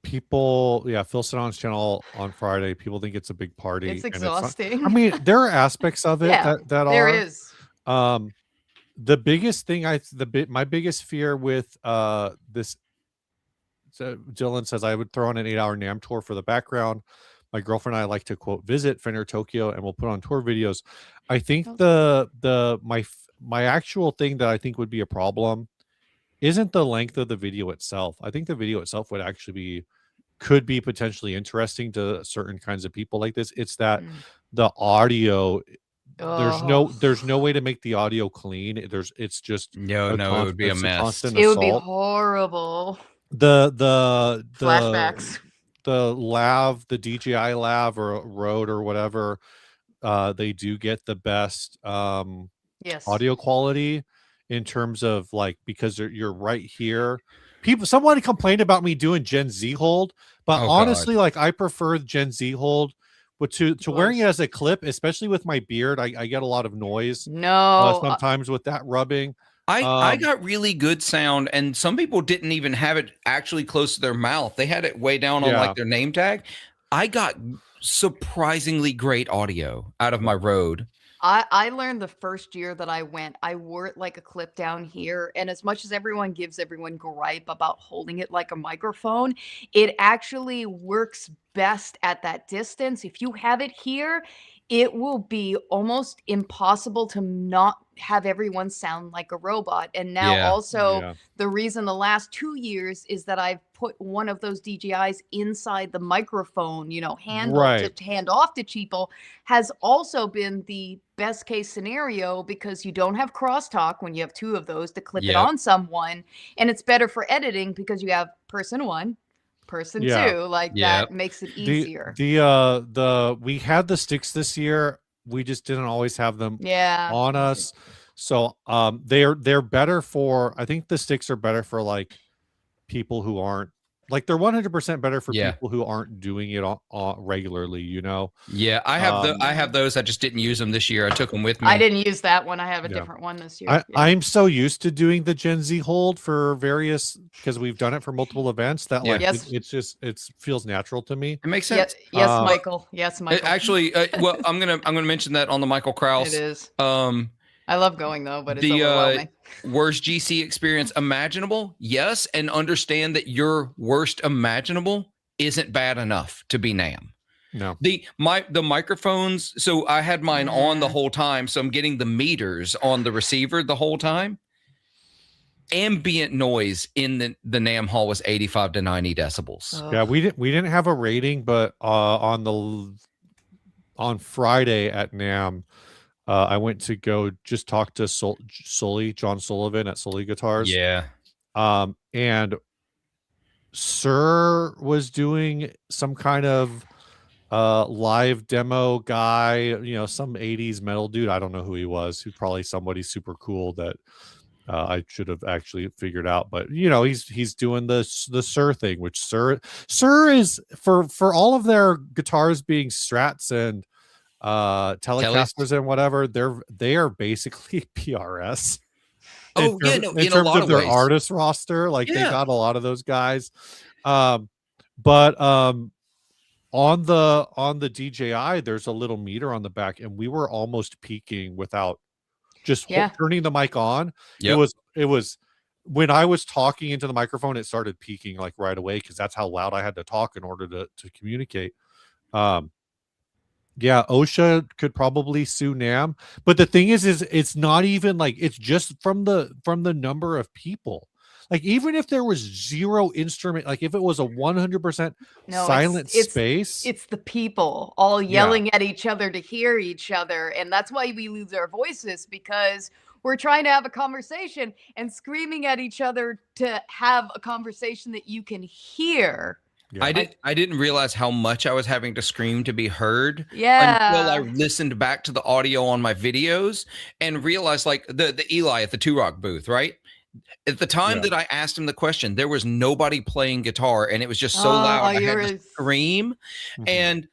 People Phil Sinon's channel on Friday, people think it's a big party. It's exhausting. I mean, there are aspects of it that there is. The biggest thing my biggest fear with this, so Dylan says I would throw on an 8-hour NAMM tour for the background. My girlfriend and I like to quote visit Fender Tokyo, and we'll put on tour videos. I think my actual thing that I think would be a problem isn't the length of the video itself. I think the video itself would actually could be potentially interesting to certain kinds of people like this. It's that the audio, there's no way to make the audio clean. It's just it would be a mess. It would be horrible. The flashbacks. The lav, the DJI lav or Rode or whatever, they do get the best audio quality in terms of like, because you're right here. Someone complained about me doing Gen Z hold, but honestly, like I prefer Gen Z hold, but to wearing it as a clip, especially with my beard, I get a lot of noise. Sometimes with that rubbing. I got really good sound, and some people didn't even have it actually close to their mouth. They had it way down on like their name tag. I got surprisingly great audio out of my Rode. I learned the first year that I went, I wore it like a clip down here. And as much as everyone gives everyone gripe about holding it like a microphone, it actually works best at that distance. If you have it here, it will be almost impossible to not have everyone sound like a robot. And now Yeah. also Yeah. the reason the last 2 years is that I've put one of those DJIs inside the microphone, handle Right. to hand off to people has also been the best case scenario because you don't have crosstalk when you have two of those to clip it Yep. on someone. And it's better for editing because you have person one, person Yeah. two. Like Yep. that makes it The easier. we had the sticks this year. We just didn't always have them Yeah. on us. So they're better for, I think the sticks are better for like people who aren't like, they're 100% better for Yeah. people who aren't doing it regularly, Yeah. I have those. I just didn't use them this year. I took them with me. I didn't use that one. I have a Yeah. different one this year. I, Yeah. I'm so used to doing the Gen Z hold for various, because we've done it for multiple events, that Yeah. like Yes. it feels natural to me. It makes Yes, sense. yes, Michael. Yes, It Michael. actually, well, I'm gonna mention that on the Michael It Krause. is. Um, I love going though, but it's the overwhelming. worst GC experience imaginable. Yes, and understand that your worst imaginable isn't bad enough to be NAMM. No. The microphones. So I had mine on the whole time, so I'm getting the meters on the receiver the whole time. Ambient noise in the NAMM hall was 85 to 90 decibels. Yeah, we didn't have a rating, but on Friday at NAMM, I went to go just talk to Sully, John Sullivan at Sully Guitars. Yeah. And Sir was doing some kind of live demo guy, some 80s metal dude. I don't know who he was. He's probably somebody super cool that I should have actually figured out, but he's doing the Sir thing, which Sir is for all of their guitars being Strats and Telecasters and whatever, they are basically PRS. Oh, in in terms a lot of their ways. artist roster, like they Yeah. got a lot of those guys. But on the DJI, there's a little meter on the back, and we were almost peaking without just Yeah. turning the mic on. Yep. It was when I was talking into the microphone, it started peaking like right away, because that's how loud I had to talk in order to communicate. Yeah, OSHA could probably sue NAMM, but the thing is it's not even like, it's just from the number of people. Like, even if there was zero instrument, like if it was a 100% No, silent space, it's the people all yelling at each other to hear each other. And that's why we lose our voices, because we're trying to have a conversation and screaming at each other to have a conversation that you can hear. yeah. I didn't realize how much I was having to scream to be heard until I Yeah. listened back to the audio on my videos and realized, like, the Eli at the Two Rock booth, right? At the time Yeah. that I asked him the question, there was nobody playing guitar, and it was just so loud I you had were to scream. Mhm. And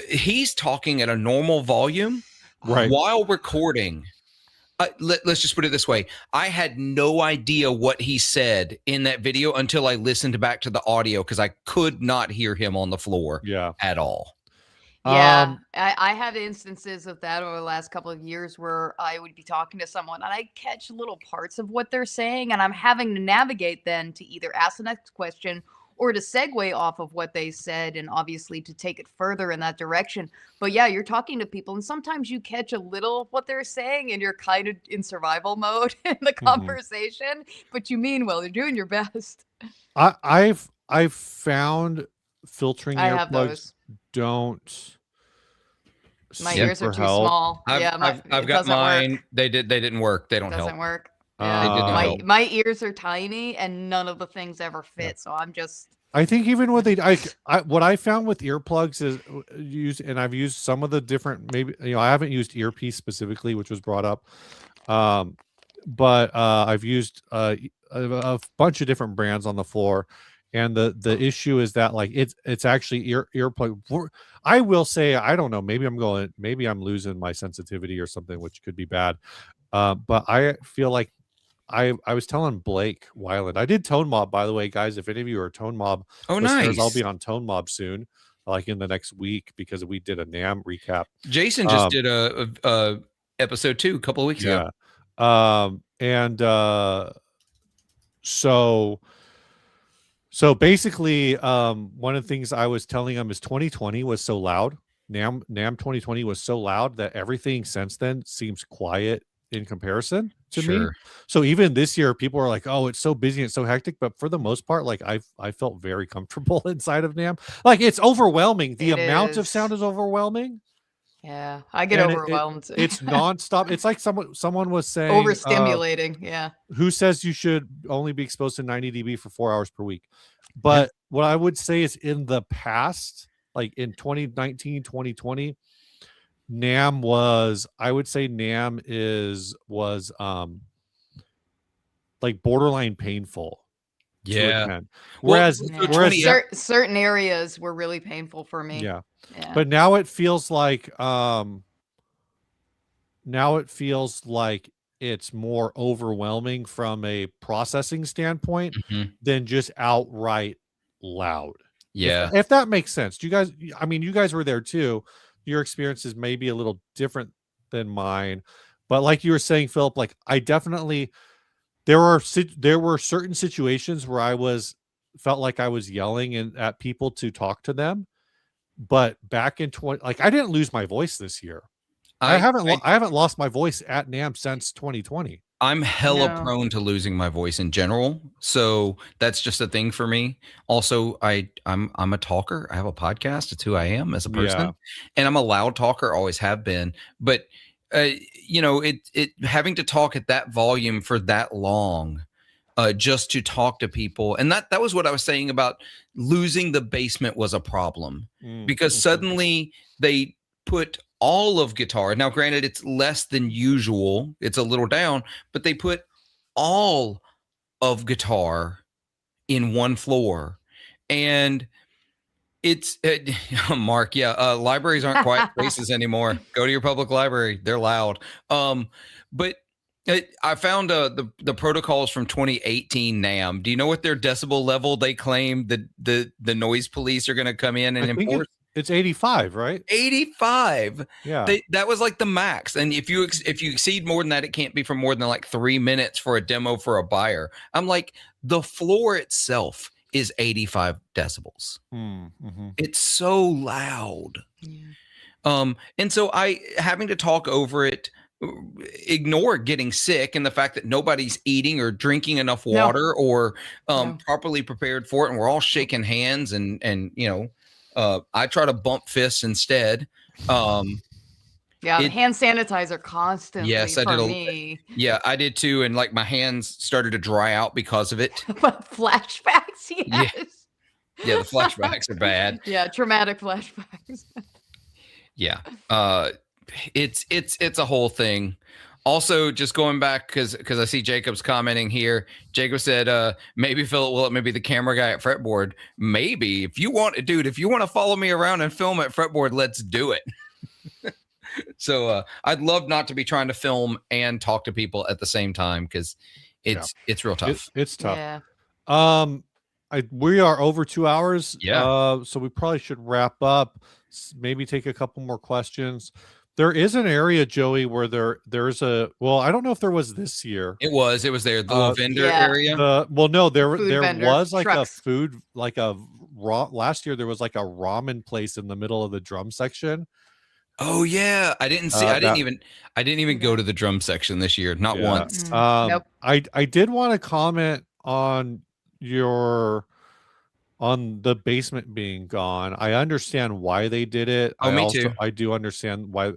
he's talking at a normal volume Right. while recording. Let's just put it this way. I had no idea what he said in that video until I listened back to the audio, because I could not hear him on the floor Yeah. at all. Yeah, I have instances of that over the last couple of years where I would be talking to someone and I catch little parts of what they're saying, and I'm having to navigate then to either ask the next question or to segue off of what they said, and obviously to take it further in that direction. But yeah, you're talking to people, and sometimes you catch a little of what they're saying, and you're kind of in survival mode in the conversation, but you mean well, you're doing your best. I've found filtering I have earplugs those. don't My Yeah. ears are super too help. small. I've Yeah, got it doesn't mine. work. They didn't work. They don't Doesn't help. work. They Yeah. didn't my help. my ears are tiny and none of the things ever fit. So I'm just I think even what what I found with earplugs is I've used some of the different, maybe, I haven't used earpiece specifically, which was brought up. But I've used a bunch of different brands on the floor. And the issue is that, like, it's actually earplug. I will say, I don't know, maybe I'm losing my sensitivity or something, which could be bad. But I feel like I was telling Blake Weiland, I did Tone Mob, by the way, guys. If any of you are Tone Mob Oh, listeners, I'll nice. be on Tone Mob soon. like in the next week because we did a NAMM recap. Jason just did a episode 2 a couple of weeks ago. And so basically, one of the things I was telling him is 2020 was so loud. NAMM 2020 was so loud that everything since then seems quiet in comparison to me. So even this year, people are like, "Oh, it's so busy, it's so hectic." But for the most part, like I felt very comfortable inside of NAMM. Like it's overwhelming. The amount of sound is overwhelming. Yeah, I get overwhelmed. It's nonstop. It's like someone was saying overstimulating. Yeah. Who says you should only be exposed to 90 dB for 4 hours per week? But what I would say is in the past, like in 2019, 2020, NAMM was, I would say NAMM was like borderline painful. Yeah. Whereas certain areas were really painful for me. Yeah. But now it feels like it's more overwhelming from a processing standpoint than just outright loud. Yeah. If that makes sense. Do you guys, I mean, you guys were there too. Your experiences may be a little different than mine, but like you were saying, Philip, like I definitely, there were certain situations where felt like I was yelling at people to talk to them. But back in I didn't lose my voice this year. I haven't lost my voice at NAMM since 2020. I'm hella prone to losing my voice in general, so that's just a thing for me. Also, I'm a talker. I have a podcast. It's who I am as a person, and I'm a loud talker. Always have been. But you know, it having to talk at that volume for that long, just to talk to people, and that was what I was saying about losing the basement was a problem because suddenly they put all of guitar. Now, granted, it's less than usual. It's a little down, but they put all of guitar in one floor. And it's Mark. Yeah. Libraries aren't quiet places anymore. Go to your public library. They're loud. But I found the protocols from 2018 NAMM. Do you know what their decibel level they claim the noise police are going to come in and enforce? It's 85, right? 85. Yeah. That was like the max. And if you exceed more than that, it can't be for more than like 3 minutes for a demo for a buyer. I'm like, the floor itself is 85 decibels. It's so loud. And so having to talk over it, ignore getting sick and the fact that nobody's eating or drinking enough water or properly prepared for it. And we're all shaking hands and you know, I try to bump fists instead. Hand sanitizer constantly. Yes, I did. Yeah, I did too. And like my hands started to dry out because of it. Flashbacks. Yes. Yeah, the flashbacks are bad. Yeah, traumatic flashbacks. Yeah. It's a whole thing. Also, just going back because I see Jacob's commenting here. Jacob said, maybe Philip will maybe the camera guy at Fretboard. Maybe if you want to follow me around and film at Fretboard, let's do it. So I'd love not to be trying to film and talk to people at the same time because it's real tough. It's tough. Yeah. We are over 2 hours. Yeah. So we probably should wrap up. Maybe take a couple more questions. There is an area, Joey, where there's a, well, I don't know if there was this year. It was there, the little vendor area. There vendor, was like trucks. Last year there was like a ramen place in the middle of the drum section. Oh yeah, I didn't even go to the drum section this year, not once. Nope. I did want to comment on the basement being gone. I understand why they did it. Me too. I do understand why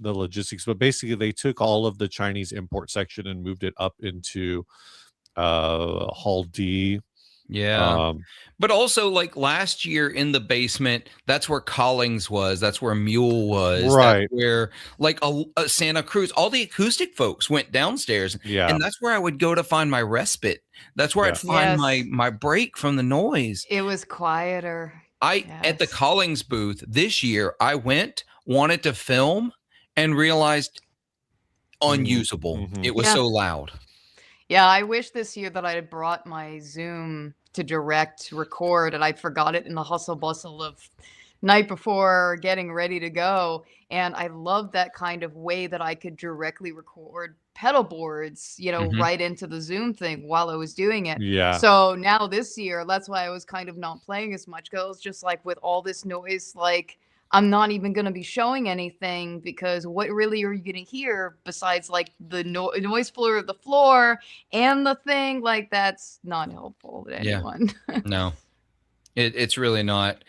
the logistics, but basically they took all of the Chinese import section and moved it up into Hall D. Yeah. But also like last year in the basement, that's where Collings was. That's where Mule was. Right. That's where like a Santa Cruz, all the acoustic folks went downstairs. Yeah. And that's where I would go to find my respite. That's where I'd find my break from the noise. It was quieter. At the Collings booth this year, I wanted to film and realized unusable. It was so loud. Yeah, I wish this year that I had brought my Zoom to record, and I forgot it in the hustle bustle of night before getting ready to go. And I love that kind of way that I could directly record pedal boards, Mhm. right into the Zoom thing while I was doing it. Yeah. So now this year, that's why I was kind of not playing as much, because just like with all this noise, like I'm not even going to be showing anything, because what really are you going to hear besides like the noise floor of the floor and the thing? Like, that's not helpful to Yeah. anyone. No, it's really not.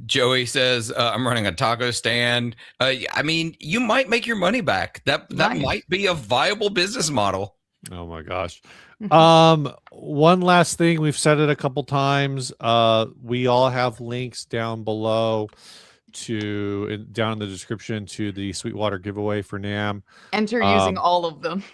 Joey says, I'm running a taco stand. I mean, you might make your money back. That Nice. might be a viable business model. Oh my gosh. One last thing, we've said it a couple times. We all have links down below down in the description to the Sweetwater giveaway for NAMM. Enter using all of them.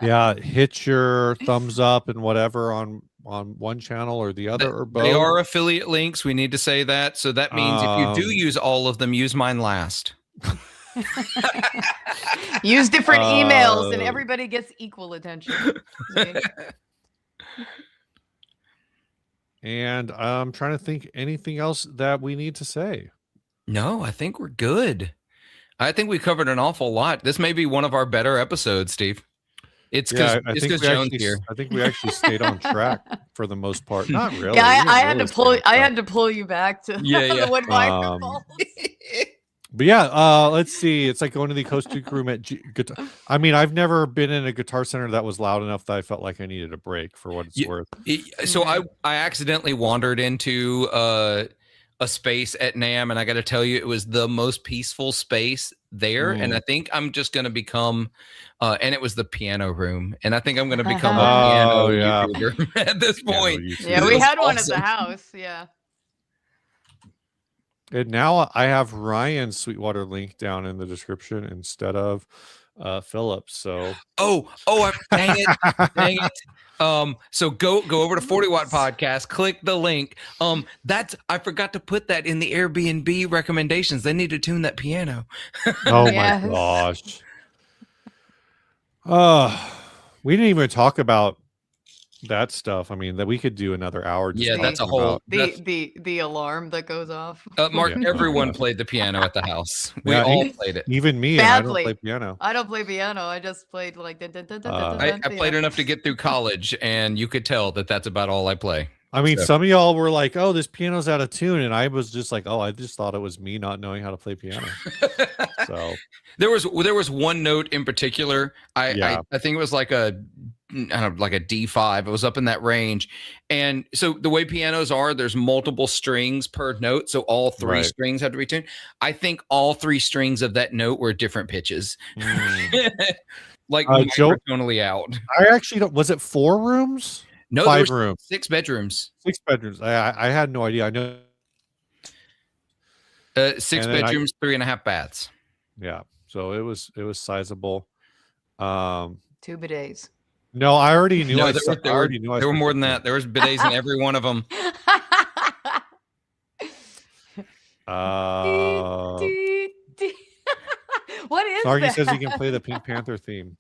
Yeah, hit your thumbs up and whatever on one channel or the other or both. They are affiliate links. We need to say that. So that means if you do use all of them, use mine last. Use different emails and everybody gets equal attention. And I'm trying to think anything else that we need to say. No, I think we're good. I think we covered an awful lot. This may be one of our better episodes, Steve. It's because Jones here. I think we actually stayed on track for the most part. Not really. Yeah, I had to pull. I had to pull you back to Yeah. the wood microphones. But yeah, let's see. It's like going to the acoustic room at guitar. I mean, I've never been in a guitar center that was loud enough that I felt like I needed a break, for what it's worth. So I accidentally wandered into a space at NAMM, and I got to tell you, it was the most peaceful space there. And I think I'm just going to become, and it was the piano room, and I think I'm going to become a piano YouTuber at this point. Yeah, we had one at the house. Yeah. And now I have Ryan's Sweetwater link down in the description instead of Phillips. So dang it. So go over to 40 Watt Podcast, click the link. I forgot to put that in the Airbnb recommendations. They need to tune that piano. Oh my gosh. We didn't even talk about that stuff. I mean, that we could do another hour. That's a whole the alarm that goes off. Mark, everyone played the piano at the house. We all played it. Even me. Badly. And I don't play piano. I don't play piano. I just played like I played enough to get through college, and you could tell that that's about all I play. I mean, some of y'all were like, "Oh, this piano's out of tune," and I was just like, "Oh, I just thought it was me not knowing how to play piano." So there was one note in particular. I think it was like a D5. It was up in that range. And so the way pianos are, there's multiple strings per note. So all three strings have to be tuned. I think all three strings of that note were different pitches. Like microtonally out. I actually don't. Was it 4 rooms? No, 5 rooms. 6 bedrooms. 6 bedrooms. I had no idea. I know. 6 bedrooms, 3.5 baths. Yeah. So it was sizable. 2 bidets. No, I already knew. No, there were more than that. There was bidets in every one of them. What is Sargi that? says he can play the Pink Panther theme.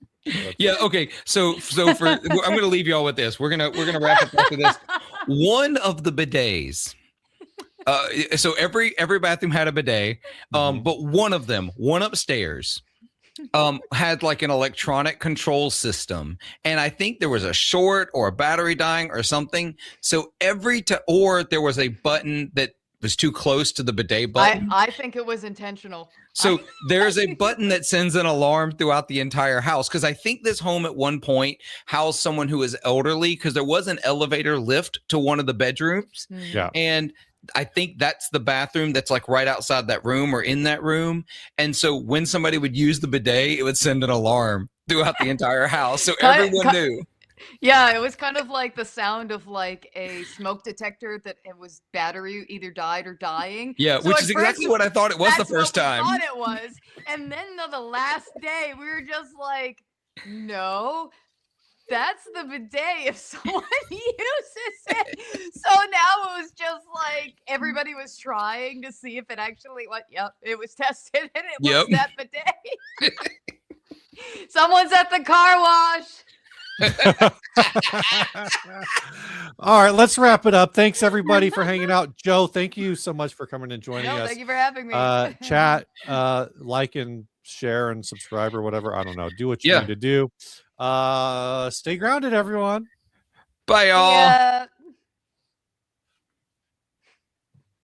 Yeah. Okay. So I'm going to leave you all with this. We're gonna wrap up after this. One of the bidets. So every bathroom had a bidet, but one of them, one upstairs, had like an electronic control system, and I think there was a short or a battery dying or something. So or there was a button that was too close to the bidet button. I think it was intentional. So there's a button that sends an alarm throughout the entire house, because I think this home at one point housed someone who was elderly, because there was an elevator lift to one of the bedrooms. Yeah. And I think that's the bathroom that's like right outside that room or in that room. And so when somebody would use the bidet, it would send an alarm throughout the entire house. So everyone knew. Yeah, it was kind of like the sound of like a smoke detector that it was battery either died or dying. Yeah, so which is exactly what I thought it was the first time. I thought it was. And then the last day, we were just like, no, that's the bidet if someone uses it. So now it was just like everybody was trying to see if it actually it was tested, and it was that bidet. Someone's at the car wash. All right, let's wrap it up. Thanks everybody for hanging out. Joe, thank you so much for coming and joining No, us. thank you for having me. Chat, like and share and subscribe or whatever. I don't know. Do what you Yeah. need to do. Stay grounded, everyone. Bye, y'all. Yeah.